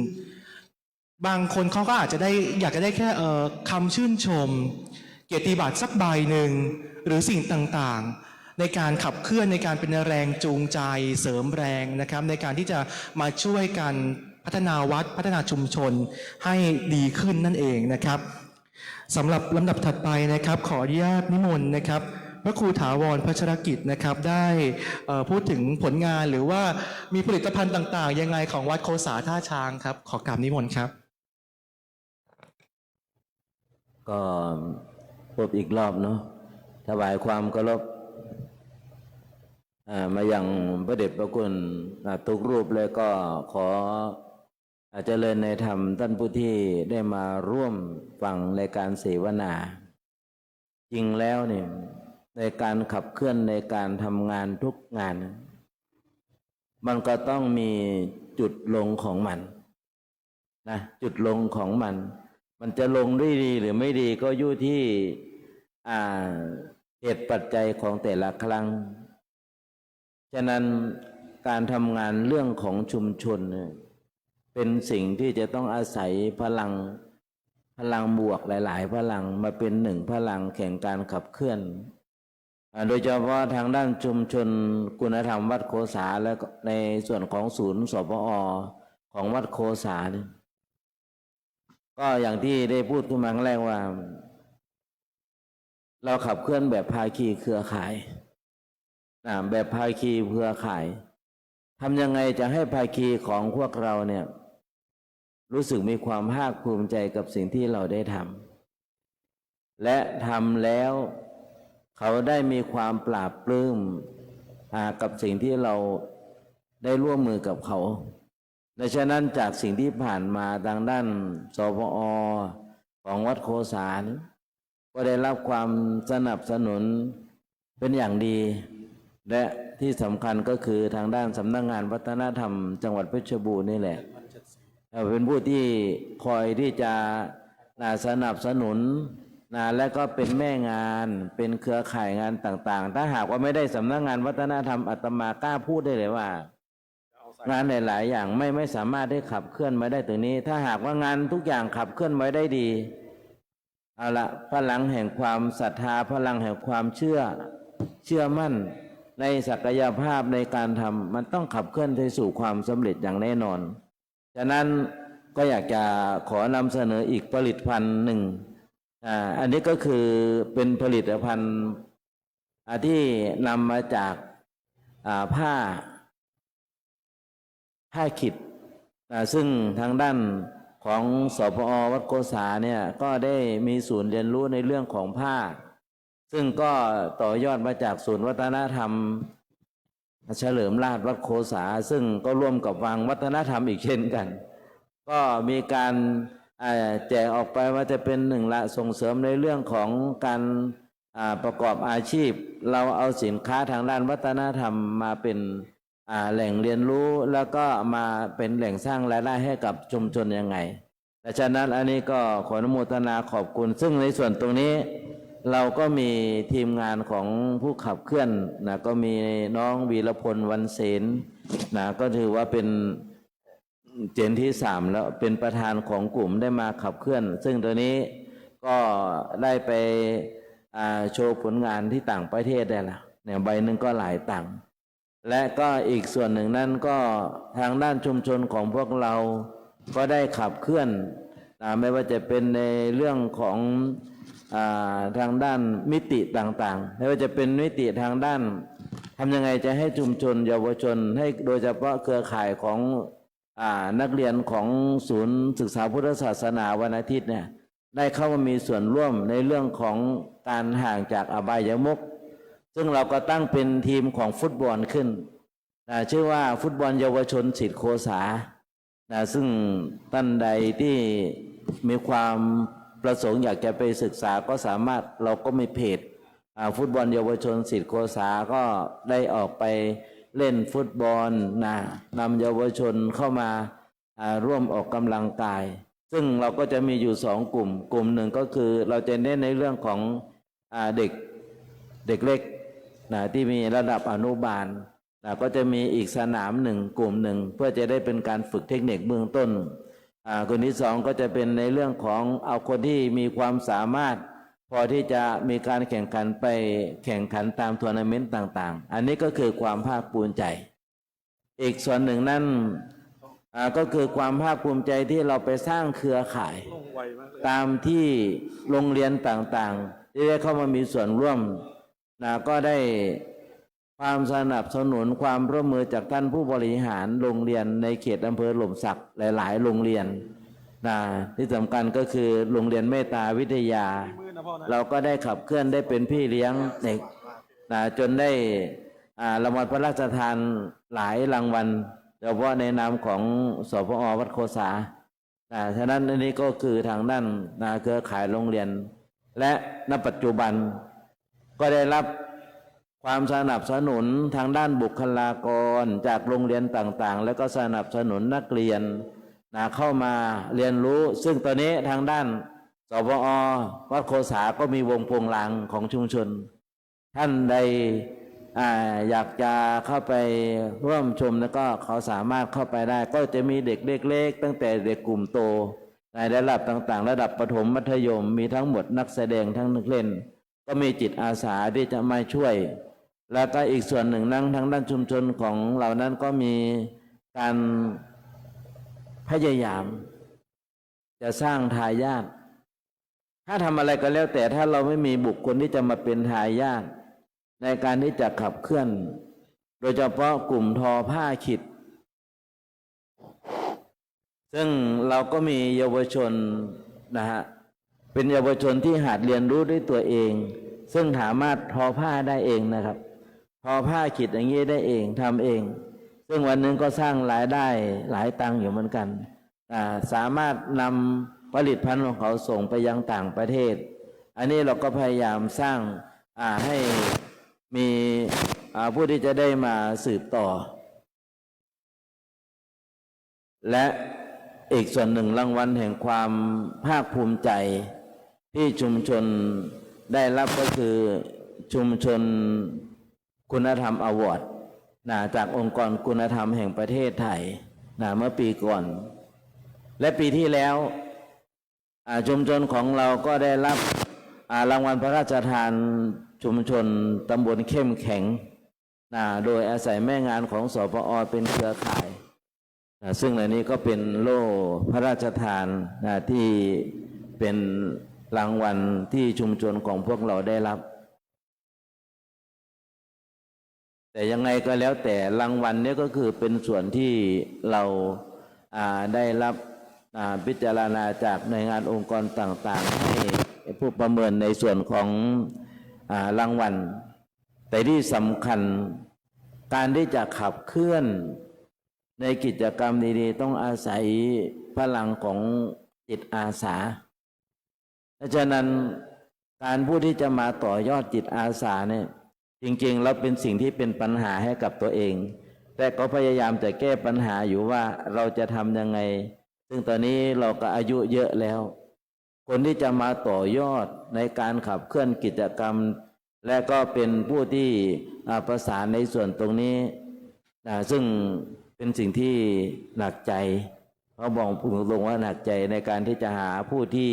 บางคนเขาก็อาจจะได้อยากจะได้แค่คำชื่นชมเกียรติบัตรสักใบหนึ่งหรือสิ่งต่างๆในการขับเคลื่อนในการเป็นแรงจูงใจเสริมแรงนะครับในการที่จะมาช่วยกันพัฒนาวัดพัฒนาชุมชนให้ดีขึ้นนั่นเองนะครับสำหรับลำดับถัดไปนะครับขออนุญาตนิมนต์นะครับพระครูถาวรพัชรกิจนะครับได้พูดถึงผลงานหรือว่ามีผลิตภัณฑ์ต่างๆยังไงของวัดโคสาท่าช้างครับขอกราบนิมนต์ครับ ก็พบอีกรอบเนาะถวายความเคารพมาอย่างพระเดชพระคุณทุกรูปเลยก็ขอเจริญในธรรมท่านผู้ที่ได้มาร่วมฟังในการเสวนาจริงแล้วเนี่ยในการขับเคลื่อนในการทำงานทุกงานมันก็ต้องมีจุดลงของมันนะจุดลงของมันจะลงได้ดีหรือไม่ดีก็อยู่ที่เหตุปัจจัยของแต่ละครั้งฉะนั้นการทำงานเรื่องของชุมชนเป็นสิ่งที่จะต้องอาศัยพลังบวกหลายๆพลังมาเป็นหนึ่งพลังแข่งการขับเคลื่อนโดยเฉพาะทางด้านชุมชนคุณธรรมวัดโคสาและในส่วนของศูนย์สปอ.ของวัดโคสาก็อย่างที่ได้พูดขึ้นมาครั้งแรกว่าเราขับเคลื่อนแบบภาคีเครือข่ายแบบภาคีเครือข่ายทำยังไงจะให้ภาคีของพวกเราเนี่ยรู้สึกมีความภาคภูมิใจกับสิ่งที่เราได้ทำและทำแล้วเขาได้มีความปราบปลื้มกับสิ่งที่เราได้ร่วมมือกับเขาดังนั้นจากสิ่งที่ผ่านมาทางด้านสปอ.ของวัดโคสาก็ได้รับความสนับสนุนเป็นอย่างดีและที่สำคัญก็คือทางด้านสำนักงานวัฒนธรรมจังหวัดเพชรบูรณ์นี่แหละเป็นผู้ที่คอยที่จะสนับสนุนและก็เป็นแม่งานเป็นเครือข่ายงานต่างๆถ้าหากว่าไม่ได้สำนักงานวัฒนธรรมอาตมากล้าพูดได้เลยว่างานหลายๆอย่างไม่สามารถได้ขับเคลื่อนมาได้ตรงนี้ถ้าหากว่างานทุกอย่างขับเคลื่อนไว้ได้ดีเอาละพลังแห่งความศรัทธาพลังแห่งความเชื่อมั่นในศักยภาพในการทำมันต้องขับเคลื่อนไปสู่ความสำเร็จอย่างแน่นอนฉะนั้นก็อยากจะขอนำเสนออีกผลิตภัณฑ์หนึ่งอันนี้ก็คือเป็นผลิตภัณฑ์ที่นำมาจากผ้าขิดซึ่งทางด้านของสปอ.วัดโกษาเนี่ยก็ได้มีศูนย์เรียนรู้ในเรื่องของผ้าซึ่งก็ต่อยอดมาจากศูนย์วัฒนธรรมเฉลิมราชวัดโคสาซึ่งก็ร่วมกับวังวัฒนธรรมอีกเช่นกันก็มีการแจกออกไปว่าจะเป็นหนึ่งละส่งเสริมในเรื่องของการประกอบอาชีพเราเอาสินค้าทางด้านวัฒนธรรมมาเป็นแหล่งเรียนรู้แล้วก็มาเป็นแหล่งสร้างรายได้ให้กับชุมชนยังไงแต่ฉะนั้นอันนี้ก็ขออนุโมทนาขอบคุณซึ่งในส่วนตรงนี้เราก็มีทีมงานของผู้ขับเคลื่อนก็มีน้องวีรพลวันเสนก็ถือว่าเป็นเจนที่3แล้วเป็นประธานของกลุ่มได้มาขับเคลื่อนซึ่งตัวนี้ก็ได้ไปโชว์ผลงานที่ต่างประเทศได้ละเนี่ยใบหนึ่งก็หลายตังค์และก็อีกส่วนหนึ่งนั้นก็ทางด้านชุมชนของพวกเราก็ได้ขับเคลื่อนไม่ว่าจะเป็นในเรื่องของทางด้านมิติต่างๆไม่ว่าจะเป็นมิติทางด้านทำยังไงจะให้ชุมชนเยาวชนให้โดยเฉพาะเครือข่ายของนักเรียนของศูนย์ศึกษาพุทธศาสนาวันอาทิตย์เนี่ยได้เข้ามามีส่วนร่วมในเรื่องของการห่างจากอบายมุขซึ่งเราก็ตั้งเป็นทีมของฟุตบอลขึ้นชื่อว่าฟุตบอลเยาวชนศิษย์โคสาซึ่งท่านใดที่มีความป ประสงค์อยากจะไปศึกษาก็สามารถเราก็มีเพจฟุตบอลเยาวชนศิษย์โคสาก็ได้ออกไปเล่นฟุตบอลนำเยาวชนเข้ามาร่วมออกกำลังกาย ซึ่งเราก็จะมีอยู่2 กลุ่มหนึ่งก็คือเราจะเน้นในเรื่องของเด็กเล็กที่มีระดับอนุบาลก็จะมีอีกสนามหนึ่งกลุ่มหนึ่งเพื่อจะได้เป็นการฝึกเทคนิคเบื้องต้นกลุ่มที่2ก็จะเป็นในเรื่องของเอาคนที่มีความสามารถพอที่จะมีการแข่งขันไปแข่งขันตามทัวร์นาเมนต์ต่างๆอันนี้ก็คือความภาคภูมิใจอีกส่วนหนึ่งนั่นก็คือความภาคภูมิใจที่เราไปสร้างเครือข่ายตามที่โรงเรียนต่างๆที่ได้เข้ามามีส่วนร่วมก็ได้ความสนับสนุนความร่วมมือจากท่านผู้บริหารโรงเรียนในเขตอำเภอหล่มสักหลายๆโรงเรียนที่สำคัญก็คือโรงเรียนเมตตาวิทยาเราก็ได้ขับเคลื่อนได้เป็นพี่เลี้ยงเด็กจนได้รางวัลพระราชทานหลายรางวัลโดยเฉพาะในนามของสพอวัดโคสาฉะนั้นอันนี้ก็คือทางด้านเครือข่ายโรงเรียนและณปัจจุบันก็ได้รับความสนับสนุนทางด้านบุคลากรจากโรงเรียนต่างๆแล้วก็สนับสนุนนักเรียนเข้ามาเรียนรู้ซึ่งตอนนี้ทางด้านสพอวัดโคสาก็มีวงโปงลางของชุมชนท่านใดอยากจะเข้าไปร่วมชมแล้วก็เขาสามารถเข้าไปได้ก็จะมีเด็กเล็กๆตั้งแต่เด็กกลุ่มโตในระดับต่างๆระดับประถมมัธยมมีทั้งหมดนักแสดงทั้งนักเล่นก็มีจิตอาสาที่จะมาช่วยแล้วก็อีกส่วนหนึ่งนั่งทางด้านชุมชนของเรานั้นก็มีการพยายามจะสร้างทายาทถ้าทำอะไรก็แล้วแต่ถ้าเราไม่มีบุคคลที่จะมาเป็นทายาทในการที่จะขับเคลื่อนโดยเฉพาะกลุ่มทอผ้าขิดซึ่งเราก็มีเยาวชนเป็นเยาวชนที่หัดเรียนรู้ด้วยตัวเองซึ่งสามารถทอผ้าได้เองนะครับทอผ้าขิดอย่างนี้ได้เองทำเองซึ่งวันหนึ่งก็สร้างรายได้หลายตังค์อยู่เหมือนกันสามารถนำผลิตภัณฑ์ของเขาส่งไปยังต่างประเทศอันนี้เราก็พยายามสร้างให้มีผู้ที่จะได้มาสืบต่อและอีกส่วนหนึ่งรางวัลแห่งความภาคภูมิใจที่ชุมชนได้รับก็คือชุมชนคุณธรรมอวอร์ดจากองค์กรคุณธรรมแห่งประเทศไทยเมื่อปีก่อนและปีที่แล้วชุมชนของเราก็ได้รับรางวัลพระราชทานชุมชนตำบลเข้มแข็งโดยอาศัยแม่งานของสปอเป็นเครือข่ายซึ่งในนี้ก็เป็นโล่พระราชทานที่เป็นรางวัลที่ชุมชนของพวกเราได้รับแต่ยังไงก็แล้วแต่รางวัลนี้ก็คือเป็นส่วนที่เราได้รับพิจารณาจากหน่วยงานองค์กรต่างๆให้ผู้ประเมินในส่วนของรางวัลแต่ที่สำคัญการที่จะขับเคลื่อนในกิจกรรมดีๆต้องอาศัยพลังของจิตอาสาเพราะฉะนั้นการผู้ที่จะมาต่อยอดจิตอาสาเนี่ยจริงๆแล้วเป็นสิ่งที่เป็นปัญหาให้กับตัวเองแต่ก็พยายามจะแก้ปัญหาอยู่ว่าเราจะทำยังไงซึ่งตอนนี้เราก็อายุเยอะแล้วคนที่จะมาต่อยอดในการขับเคลื่อนกิจกรรมและก็เป็นผู้ที่ประสานในส่วนตรงนี้ซึ่งเป็นสิ่งที่หนักใจเขาบอกพูดตรงว่าหนักใจในการที่จะหาผู้ที่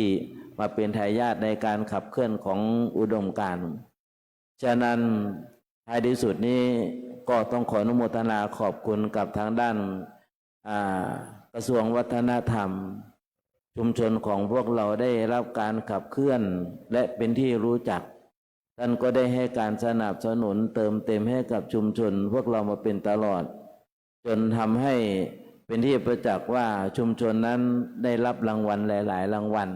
มาเป็นทายาทในการขับเคลื่อนของอุดมการณ์ฉะนั้นท้ายที่สุดนี้ก็ต้องขออนุโมทนาขอบคุณกับทางด้านกระทรวงวัฒนธรรมชุมชนของพวกเราได้รับการขับเคลื่อนและเป็นที่รู้จักท่านก็ได้ให้การสนับสนุนเติมเต็มให้กับชุมชนพวกเรามาเป็นตลอดจนทำให้เป็นที่ประจักษ์ว่าชุมชนนั้นได้รับรางวัลหลายๆรางวัล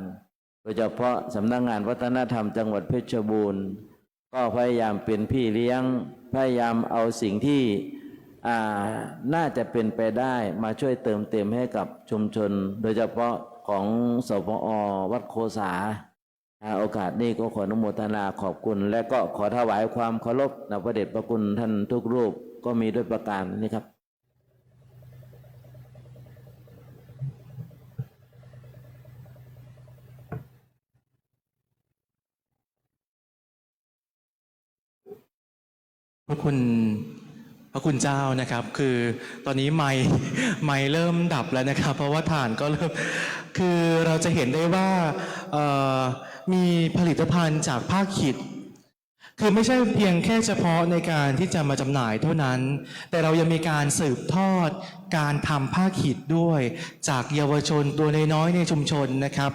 โดยเฉพาะสำนักงานวัฒนธรรมจังหวัดเพชรบูรณ์ก็พยายามเป็นพี่เลี้ยงพยายามเอาสิ่งที่น่าจะเป็นไปได้มาช่วยเติมเต็มให้กับชุมชนโดยเฉพาะของสปอวัดโคสา โอกาสนี้ก็ขออนุโมทนาขอบคุณ และก็ขอถวายความเคารพในพระเดชพระคุณท่านทุกรูปก็มีด้วยประการนี้ครับ พระคุณเจ้านะครับคือตอนนี้ไมค์เริ่มดับแล้วนะครับเพราะว่าถ่านก็เริ่มคือเราจะเห็นได้ว่ามีผลิตภัณฑ์จากภาคขิดคือไม่ใช่เพียงแค่เฉพาะในการที่จะมาจำหน่ายเท่านั้น แต่เรายังมีการสืบทอดการทำผ้าขิดด้วยจากเยาวชนตัวน้อยๆในชุมชนนะครับ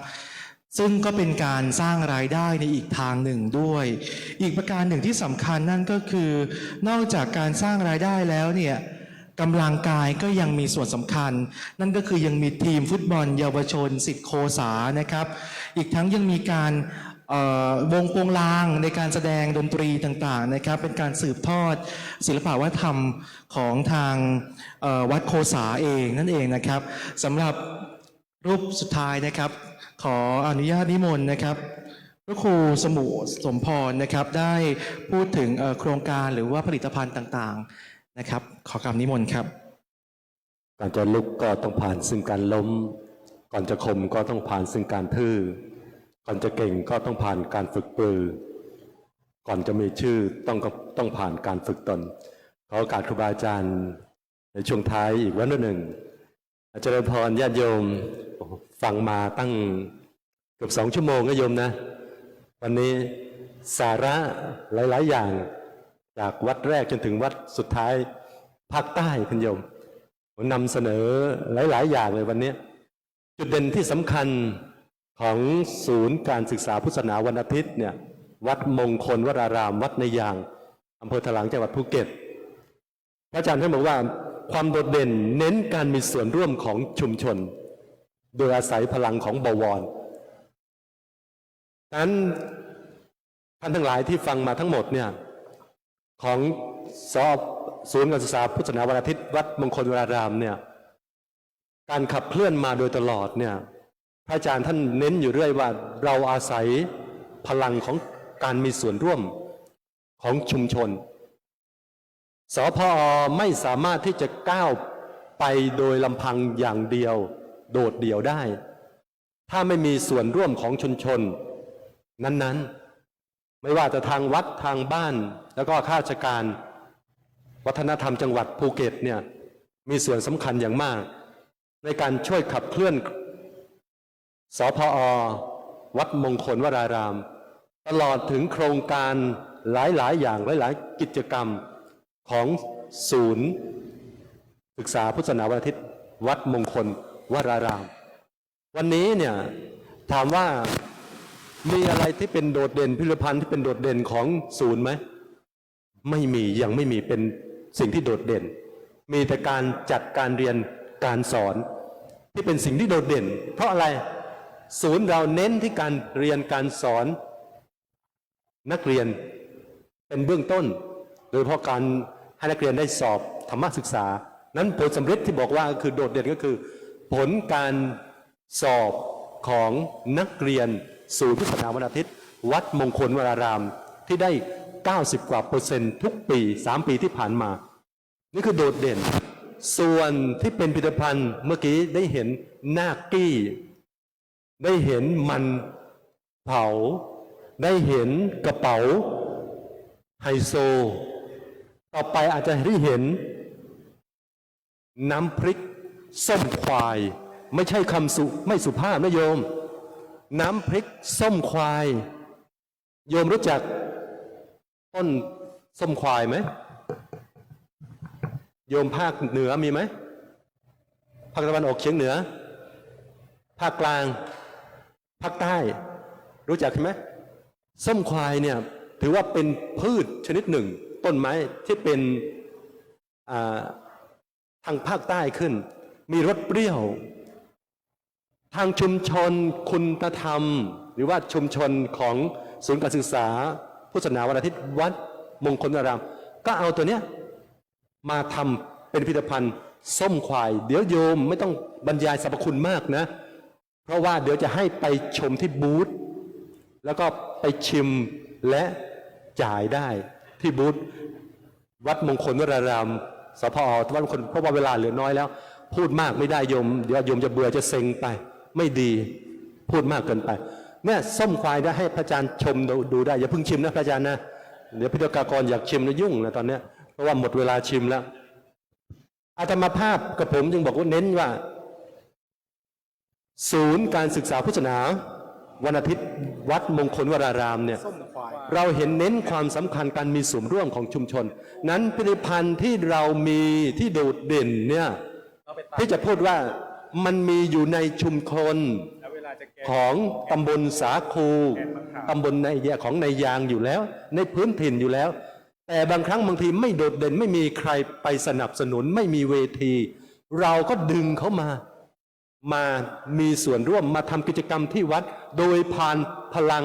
ซึ่งก็เป็นการสร้างรายได้ในอีกทางหนึ่งด้วย อีกประการหนึ่งที่สำคัญนั่นก็คือนอกจากการสร้างรายได้แล้วเนี่ยกำลังกายก็ยังมีส่วนสำคัญ นั่นก็คือยังมีทีมฟุตบอลเยาวชนศิษย์โคสานะครับ อีกทั้งยังมีการวงโปงลางในการแสดงดนตรีต่างๆนะครับเป็นการสืบทอดศิลปวัฒนธรรมของทางวัดโคสาเองนั่นเองนะครับสำหรับรูปสุดท้ายนะครับขออนุญาตนิมนต์นะครับพระครูสมุสมพรนะครับได้พูดถึงโครงการหรือว่าผลิตภัณฑ์ต่างๆนะครับขอกราบนิมนต์ครับ การจะลุกก็ต้องผ่านซึ่งการล้ม ก่อนจะข่มก็ต้องผ่านซึ่งการทื่อก่อนจะเก่งก็ต้องผ่านการฝึกปรือก่อนจะมีชื่อต้องผ่านการฝึกตนขอโอกาสครูบาอาจารย์ในช่วงท้ายอีกวันหนึ่งอาจารย์พรญาติโยมฟังมาตั้งเกือบ2 ชั่วโมงนะโยมนะวันนี้สาระหลายๆอย่างจากวัดแรกจนถึงวัดสุดท้ายภาคใต้คุณโยมผมนำเสนอหลายๆอย่างเลยวันนี้จุดเด่นที่สำคัญของศูนย์การศึกษาพุทธศาสนาวันอาทิตย์เนี่ยวัดมงคลวรารามวัดในยางอำเภอถลางจังหวัดภูเก็ตพระอาจารย์ท่านบอกว่าความโดดเด่นเน้นการมีส่วนร่วมของชุมชนโดยอาศัยพลังของบวรดังนั้นท่านทั้งหลายที่ฟังมาทั้งหมดเนี่ยของศูนย์การศึกษาพุทธศาสนาวันอาทิตย์วัดมงคลวรารามเนี่ยการขับเคลื่อนมาโดยตลอดเนี่ยพระอาจารย์ท่านเน้นอยู่เรื่อยว่าเราอาศัยพลังของการมีส่วนร่วมของชุมชนสพอไม่สามารถที่จะก้าวไปโดยลำพังอย่างเดียวโดดเดี่ยวได้ถ้าไม่มีส่วนร่วมของชุมชนนั้นๆไม่ว่าจะทางวัดทางบ้านแล้วก็ข้าราชการวัฒนธรรมจังหวัดภูเก็ตเนี่ยมีส่วนสำคัญอย่างมากในการช่วยขับเคลื่อนสพอวัดมงคลวรารามตลอดถึงโครงการหลายๆอย่างหลายๆกิจกรรมของศูนย์ศึกษาพุทธศาสนาวันอาทิตย์วัดมงคลวรารามวันนี้เนี่ยถามว่ามีอะไรที่เป็นโดดเด่นผลิตภัณฑ์ที่เป็นโดดเด่นของศูนย์ไหมไม่มียังไม่มีเป็นสิ่งที่โดดเด่นมีแต่การจัดการเรียนการสอนที่เป็นสิ่งที่โดดเด่นเพราะอะไรศูนย์เราเน้นที่การเรียนการสอนนักเรียนเป็นเบื้องต้นโดยเฉพาะการให้นักเรียนได้สอบธรรมศึกษานั้นผลสำเร็จที่บอกว่าคือโดดเด่นก็คือผลการสอบของนักเรียนศูนย์พุทธศาสนาวันอาทิตย์วัดมงคลวรารามที่ได้90 กว่า%ทุกปี3 ปีที่ผ่านมานี่คือโดดเด่นส่วนที่เป็นผลิตภัณฑ์เมื่อกี้ได้เห็นนาคกี้ได้เห็นมันเผาได้เห็นกระเป๋าไฮโซต่อไปอาจจะได้เห็นน้ำพริกส้มควายไม่ใช่คำไม่สุภาพนะโยมน้ำพริกส้มควายโยมรู้จักต้นส้มควายไหมโยมภาคเหนือมีไหมภาคตะวันออกเฉียงเหนือภาคกลางภาคใต้รู้จักไหมส้มควายเนี่ยถือว่าเป็นพืชชนิดหนึ่งต้นไม้ที่เป็นทางภาคใต้ขึ้นมีรสเปรี้ยวทางชุมชนคุณธรรมหรือว่าชุมชนของศูนย์การศึกษาพุทธศาสนาวันอาทิตย์วัดมงคลวรารามก็เอาตัวเนี้ยมาทำเป็นผลิตภัณฑ์ส้มควายเดี๋ยวโยมไม่ต้องบรรยายสรรพคุณมากนะเพราะว่าเดี๋ยวจะให้ไปชมที่บูธ แล้วก็ไปชิมและจ่ายได้ที่บูธวัดมงคลวรารามสพอวัดมงคลเพราะว่าเวลาเหลือน้อยแล้ว พูดมากไม่ได้โยมเดี๋ยวโยมจะเบื่อจะเซ็งไปไม่ดีพูดมากเกินไปเนี่ยส้มควายได้ให้พระอาจารย์ชมดูได้อย่าเพิ่งชิมนะพระอาจารย์นะเดี๋ยวพิธีกรอยากชิมนะยุ่งนะตอนเนี้ยเพราะว่าหมดเวลาชิมแล้วอาตมาภาพกับผมจึงบอกว่าเน้นว่า ศูนย์การศึกษาพุทธศาสนาวันอาทิตย์วัดมงคลวรารามเนี่ยเราเห็นเน้นความสำคัญการมีส่วนร่วมของชุมชนนั้นผลิตภัณฑ์ที่เรามีที่โดดเด่นเนี่ยที่จะพูดว่ามันมีอยู่ในชุมชนของตำบลสาคูตำบลในของในยางอยู่แล้วในพื้นถิ่นอยู่แล้วแต่บางครั้งบางทีไม่โดดเด่นไม่มีใครไปสนับสนุนไม่มีเวที เราก็ดึงเขามามีส่วนร่วมมาทำกิจกรรมที่วัดโดยผ่านพลัง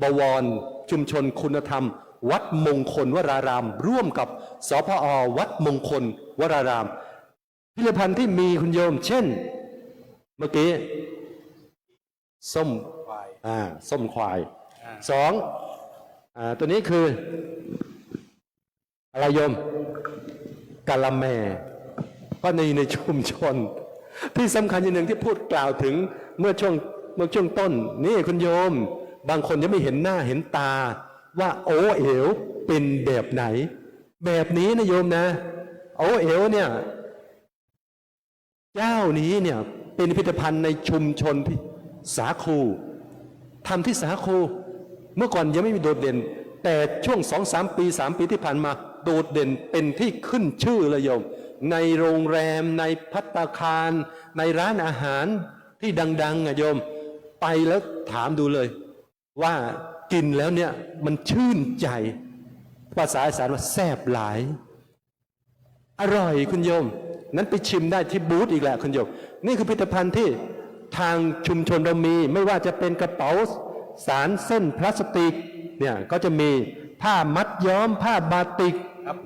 บวรชุมชนคุณธรรม วัดมงคลวรารามร่วมกับสพอวัดมงคลวรารามผลิตภัณฑ์ที่มีคุณโยมเช่นเมื่อกี้ส้มส้มควายสองตัวนี้คืออะไรโยมกะละแมก็ในชุมชนที่สำคัญอย่างหนึ่งที่พูดกล่าวถึงเมื่อช่วงต้นนี่คุณโยมบางคนยังไม่เห็นหน้าเห็นตาว่าโอเอ๋วเป็นแบบไหนแบบนี้นะโยมนะโอเอ๋วเนี่ยเจ้านี้เนี่ยเป็นผลิตภัณฑ์ในชุมชนสาคูทำที่สาคูเมื่อก่อนยังไม่มีโดดเด่นแต่ช่วง 2-3 ปี 3 ปีที่ผ่านมาโดดเด่นเป็นที่ขึ้นชื่อเลยโยมในโรงแรมในภัตตาคารในร้านอาหารที่ดังๆโยมไปแล้วถามดูเลยว่ากินแล้วเนี่ยมันชื่นใจภาษาอีสานว่าแซ่บหลายอร่อยคุณโยมนั้นไปชิมได้ที่บูธอีกแหละคุณโยมนี่คือผลิตภัณฑ์ที่ทางชุมชนเรามีไม่ว่าจะเป็นกระเป๋าสารเส้นพลาสติกเนี่ยก็จะมีผ้ามัดย้อมผ้าบาติก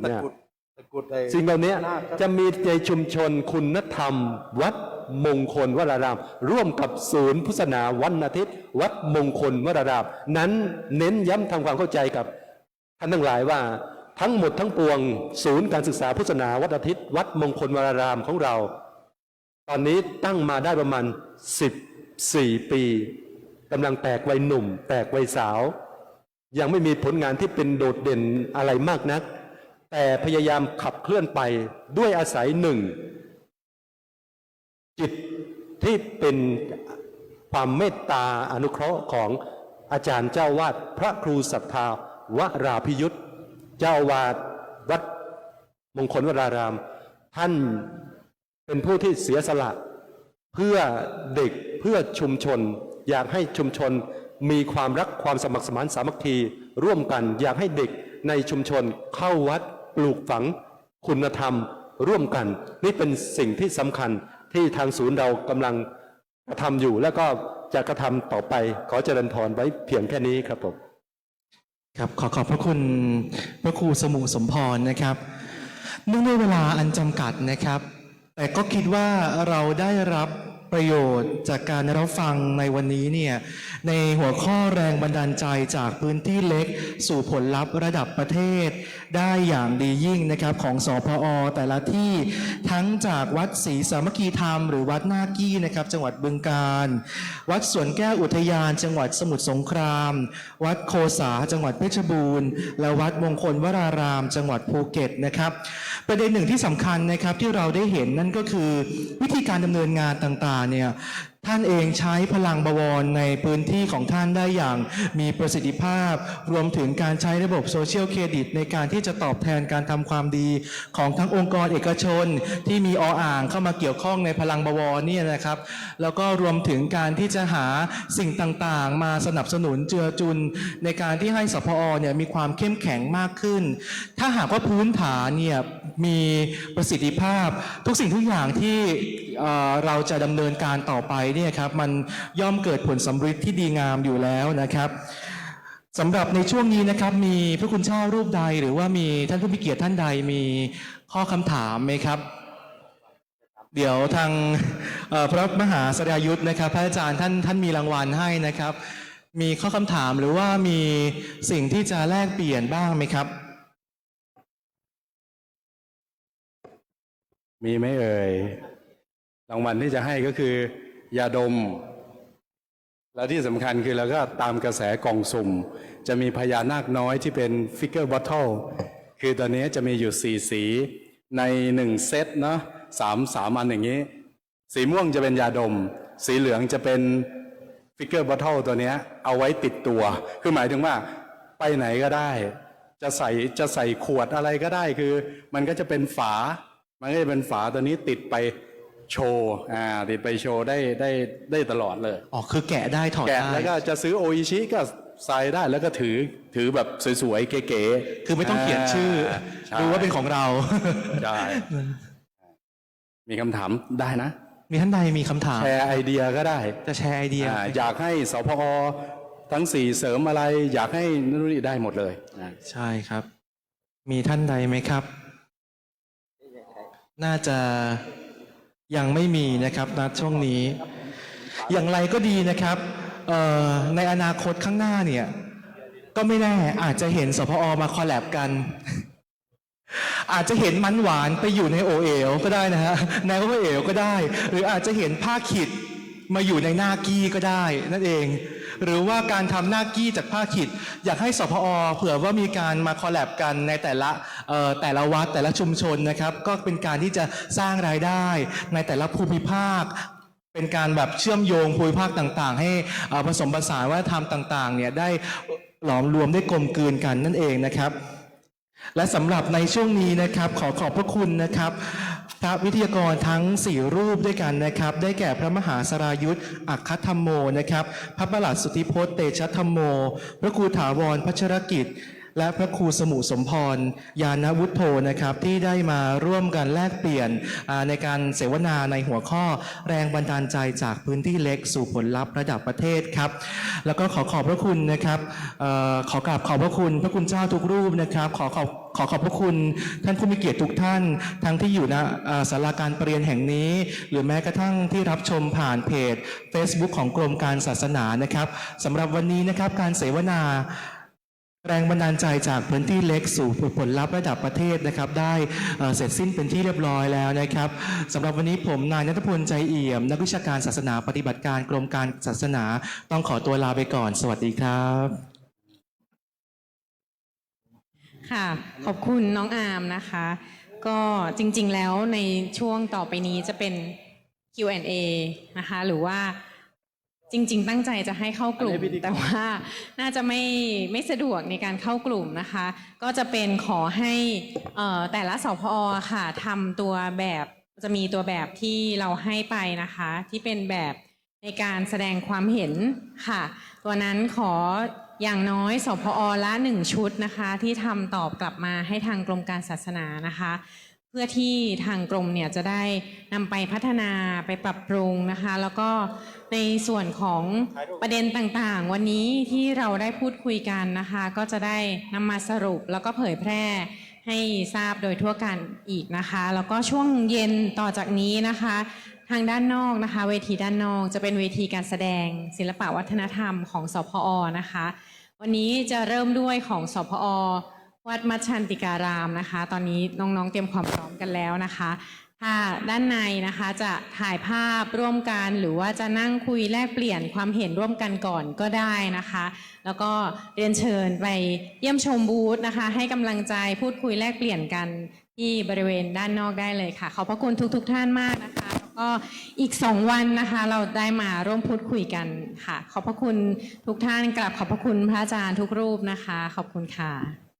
เนี่ยสิ่งเหล่านี้จะมีในชุมชนคุณธรรมวัดมงคลวรารามร่วมกับศูนย์พุทธศาสนาวันอาทิตย์วัดมงคลวรารามนั้นเน้นย้ำทำความเข้าใจกับท่านทั้งหลายว่าทั้งหมดทั้งปวงศูนย์การศึกษาพุทธศาสนาวัดอาทิตย์วัดมงคลวรารามของเราตอนนี้ตั้งมาได้ประมาณ14 ปีกำลังแตกวัยหนุ่มแตกวัยสาวยังไม่มีผลงานที่เป็นโดดเด่นอะไรมากนักแต่พยายามขับเคลื่อนไปด้วยอาศัยหนึ่งจิตที่เป็นความเมตตาอนุเคราะห์ของอาจารย์เจ้าวาดพระครูศรัทธาวราพิยุทธเจ้าวาดวัดมงคลวรารามท่านเป็นผู้ที่เสียสละเพื่อเด็กเพื่อชุมชนอยากให้ชุมชนมีความรักความสมัครสมานสามัคคีร่วมกันอยากให้เด็กในชุมชนเข้าวัดปลูกฝังคุณธรรมร่วมกันนี่เป็นสิ่งที่สำคัญที่ทางศูนย์เรากำลังกระทำอยู่แล้วก็จะกระทำต่อไปขอเจริญพรไว้เพียงแค่นี้ครับผมครับขอบพระคุณพระครูสมุสมพรนะครับเนื่องด้วยเวลาอันจำกัดนะครับแต่ก็คิดว่าเราได้รับประโยชน์จากการรับฟังในวันนี้เนี่ยในหัวข้อแรงบันดาลใจจากพื้นที่เล็กสู่ผลลัพธ์ระดับประเทศได้อย่างดียิ่งนะครับของสพอแต่ละที่ทั้งจากวัดศรีสามัคคีธรรมหรือวัดนากี้นะครับจังหวัดบึงกาฬวัดสวนแก้วอุทยานจังหวัดสมุทรสงครามวัดโคสาจังหวัดเพชรบูรณ์และวัดมงคลวรารามจังหวัดภูเก็ตนะครับประเด็นหนึ่งที่สำคัญนะครับที่เราได้เห็นนั่นก็คือวิธีการดำเนินงานต่างๆเนี่ยท่านเองใช้พลังบวรในพื้นที่ของท่านได้อย่างมีประสิทธิภาพรวมถึงการใช้ระบบโซเชียลเครดิตในการที่จะตอบแทนการทำความดีของทั้งองค์กรเอกชนที่มีอ่างเข้ามาเกี่ยวข้องในพลังบวรเนี่ยนะครับแล้วก็รวมถึงการที่จะหาสิ่งต่างๆมาสนับสนุนเจือจุนในการที่ให้สพอเนี่ยมีความเข้มแข็งมากขึ้นถ้าหากว่าพื้นฐานเนี่ยมีประสิทธิภาพทุกสิ่งทุกอย่างที่เราจะดำเนินการต่อไปเนี่ยครับมันย่อมเกิดผลสำเร็จที่ดีงามอยู่แล้วนะครับสำหรับในช่วงนี้นะครับมีพระคุณเจ้ารูปใดหรือว่ามีท่านผู้มีเกียรติท่านใดมีข้อคำถามไหมครับเดี๋ยวทางพระมหาสรายุทธนะครับพระอาจารย์ท่านมีรางวัลให้นะครับ มีข้อคำถามหรือว่ามีสิ่งที่จะแลกเปลี่ยนบ้างไหมครับ มีไหมเอ่ยรางวัลที่จะให้ก็คือยาดม แล้วที่สำคัญคือเราก็ตามกระแสกล่องสุ่ม จะมีพญานาคน้อยที่เป็นฟิกเกอร์บอทเทิลคือตอนนี้จะมีอยู่4สีใน1เซตเนาะ3อันอย่างนี้ สีม่วงจะเป็นยาดม สีเหลืองจะเป็นฟิกเกอร์บอทเทิลตัวนี้เอาไว้ติดตัว คือหมายถึงว่าไปไหนก็ได้ จะใส่ขวดอะไรก็ได้คือมันก็จะเป็นฝา มันก็จะเป็นฝาตัวนี้ติดไปโชว์ติดไปโชว์ได้ตลอดเลย อ๋อ คือแกะได้ถอด แกะ ได้ แล้วก็จะซื้อโออิชิก็ใส่ได้แล้วก็ถือแบบสวยๆเก๋ๆ คือไม่ต้องเขียนชื่อ ใช่ รู้ว่าเป็นของเรา ใช่มีคำถามได้นะ มีท่านใดมีคำถาม แชร์ไอเดียก็ได้ จะแชร์ไอเดีย อยากให้สพอทั้ง4เสริมอะไร อยากให้นู่นนี่ได้หมดเลยนะ ใช่ครับ มีท่านใดไหมครับ น่าจะยังไม่มีนะครับณช่วงนี้ อย่างไรก็ดีนะครับในอนาคตข้างหน้าเนี่ย ก็ไม่แน่อาจจะเห็นสพอมาคอลแลบกัน อาจจะเห็นมันหวานไปอยู่ในโอเอลก็ได้นะฮะในโอเอลก็ได้ หรืออาจจะเห็นผ้าขิดมาอยู่ในหน้ากี้ก็ได้นั่นเอง หรือว่าการทำหน้ากี้จากผ้าขิด อยากให้สพอเผื่อว่ามีการมาคอลแลบกันในแต่ละวัดแต่ละชุมชนนะครับ ก็เป็นการที่จะสร้างรายได้ในแต่ละภูมิภาค เป็นการแบบเชื่อมโยงภูมิภาคต่างๆ ให้ผสมผสานวัฒนธรรมต่างๆเนี่ยได้หลอมรวมได้กลมกลืนกันนั่นเองนะครับ และสำหรับในช่วงนี้นะครับขอขอบพระคุณนะครับพระวิทยากรทั้ง4รูปด้วยกันนะครับ ได้แก่พระมหาสรายุทธอัคคธรรมโมนะครับพระประหลัดสุทธิพจน์เตชะธรรมโม พระครูถาวรพัชรกิจ และพระครูสมุสมพรยานวุฒโธนะครับที่ได้มาร่วมกันแลกเปลี่ยนในการเสวนาในหัวข้อแรงบันดาลใจจากพื้นที่เล็กสู่ผลลัพธ์ระดับประเทศครับแล้วก็ขอขอบพระคุณนะครับขอกราบขอบพระคุณพระคุณเจ้าทุกรูปนะครับขอขอบพระคุณท่านผู้มีเกียรติทุกท่านทั้งที่อยู่ณศาลาการประเรียนแห่งนี้ หรือแม้กระทั่งที่รับชมผ่านเพจ Facebook ของกรมการศาสนานะครับสำหรับวันนี้นะครับการเสวนาแรงบันดาลใจจากพื้นที่เล็กสู่ผลลัพธ์ระดับประเทศนะครับได้เสร็จสิ้นเป็นที่เรียบร้อยแล้วนะครับสำหรับวันนี้ผมนายณัฐพลใจเอี่ยมนักวิชาการศาสนาปฏิบัติการกรมการศาสนาต้องขอตัวลาไปก่อนสวัสดีครับค่ะขอบคุณน้องอาร์มนะคะ ก็จริงๆแล้วในช่วงต่อไปนี้จะเป็น Q&A นะคะหรือว่าจริงๆตั้งใจจะให้เข้ากลุ่มแต่ว่าน่าจะไม่สะดวกในการเข้ากลุ่มนะคะก็จะเป็นขอให้แต่ละสพอค่ะทำตัวแบบจะมีตัวแบบที่เราให้ไปนะคะที่เป็นแบบในการแสดงความเห็นค่ะตัวนั้นขออย่างน้อยสพอละ1ชุดนะคะที่ทำตอบกลับมาให้ทางกรมการศาสนานะคะเพื่อที่ทางกรมเนี่ยจะได้นำไปพัฒนาไปปรับปรุงนะคะแล้วก็ในส่วนของประเด็นต่างๆวันนี้ที่เราได้พูดคุยกันนะคะก็จะได้นำมาสรุปแล้วก็เผยแพร่ให้ทราบโดยทั่วกันอีกนะคะแล้วก็ช่วงเย็นต่อจากนี้นะคะทางด้านนอกนะคะเวทีด้านนอกจะเป็นเวทีการแสดงศิลปวัฒนธรรมของสพอนะคะวันนี้จะเริ่มด้วยของสพอวัดมัชชันติการามนะคะตอนนี้น้องๆเตรียมความพร้อมกันแล้วนะคะถ้าด้านในนะคะจะถ่ายภาพร่วมกันหรือว่าจะนั่งคุยแลกเปลี่ยนความเห็นร่วมกันก่อนก็ได้นะคะแล้วก็เรียนเชิญไปเยี่ยมชมบูธนะคะให้กำลังใจพูดคุยแลกเปลี่ยนกันที่บริเวณด้านนอกได้เลยค่ะขอบพระคุณทุกท่านมากนะคะแล้วก็อีก2วันนะคะเราได้มาร่วมพูดคุยกันค่ะขอบพระคุณทุกท่านกราบขอบพระคุณพระอาจารย์ทุกรูปนะคะขอบคุณค่ะ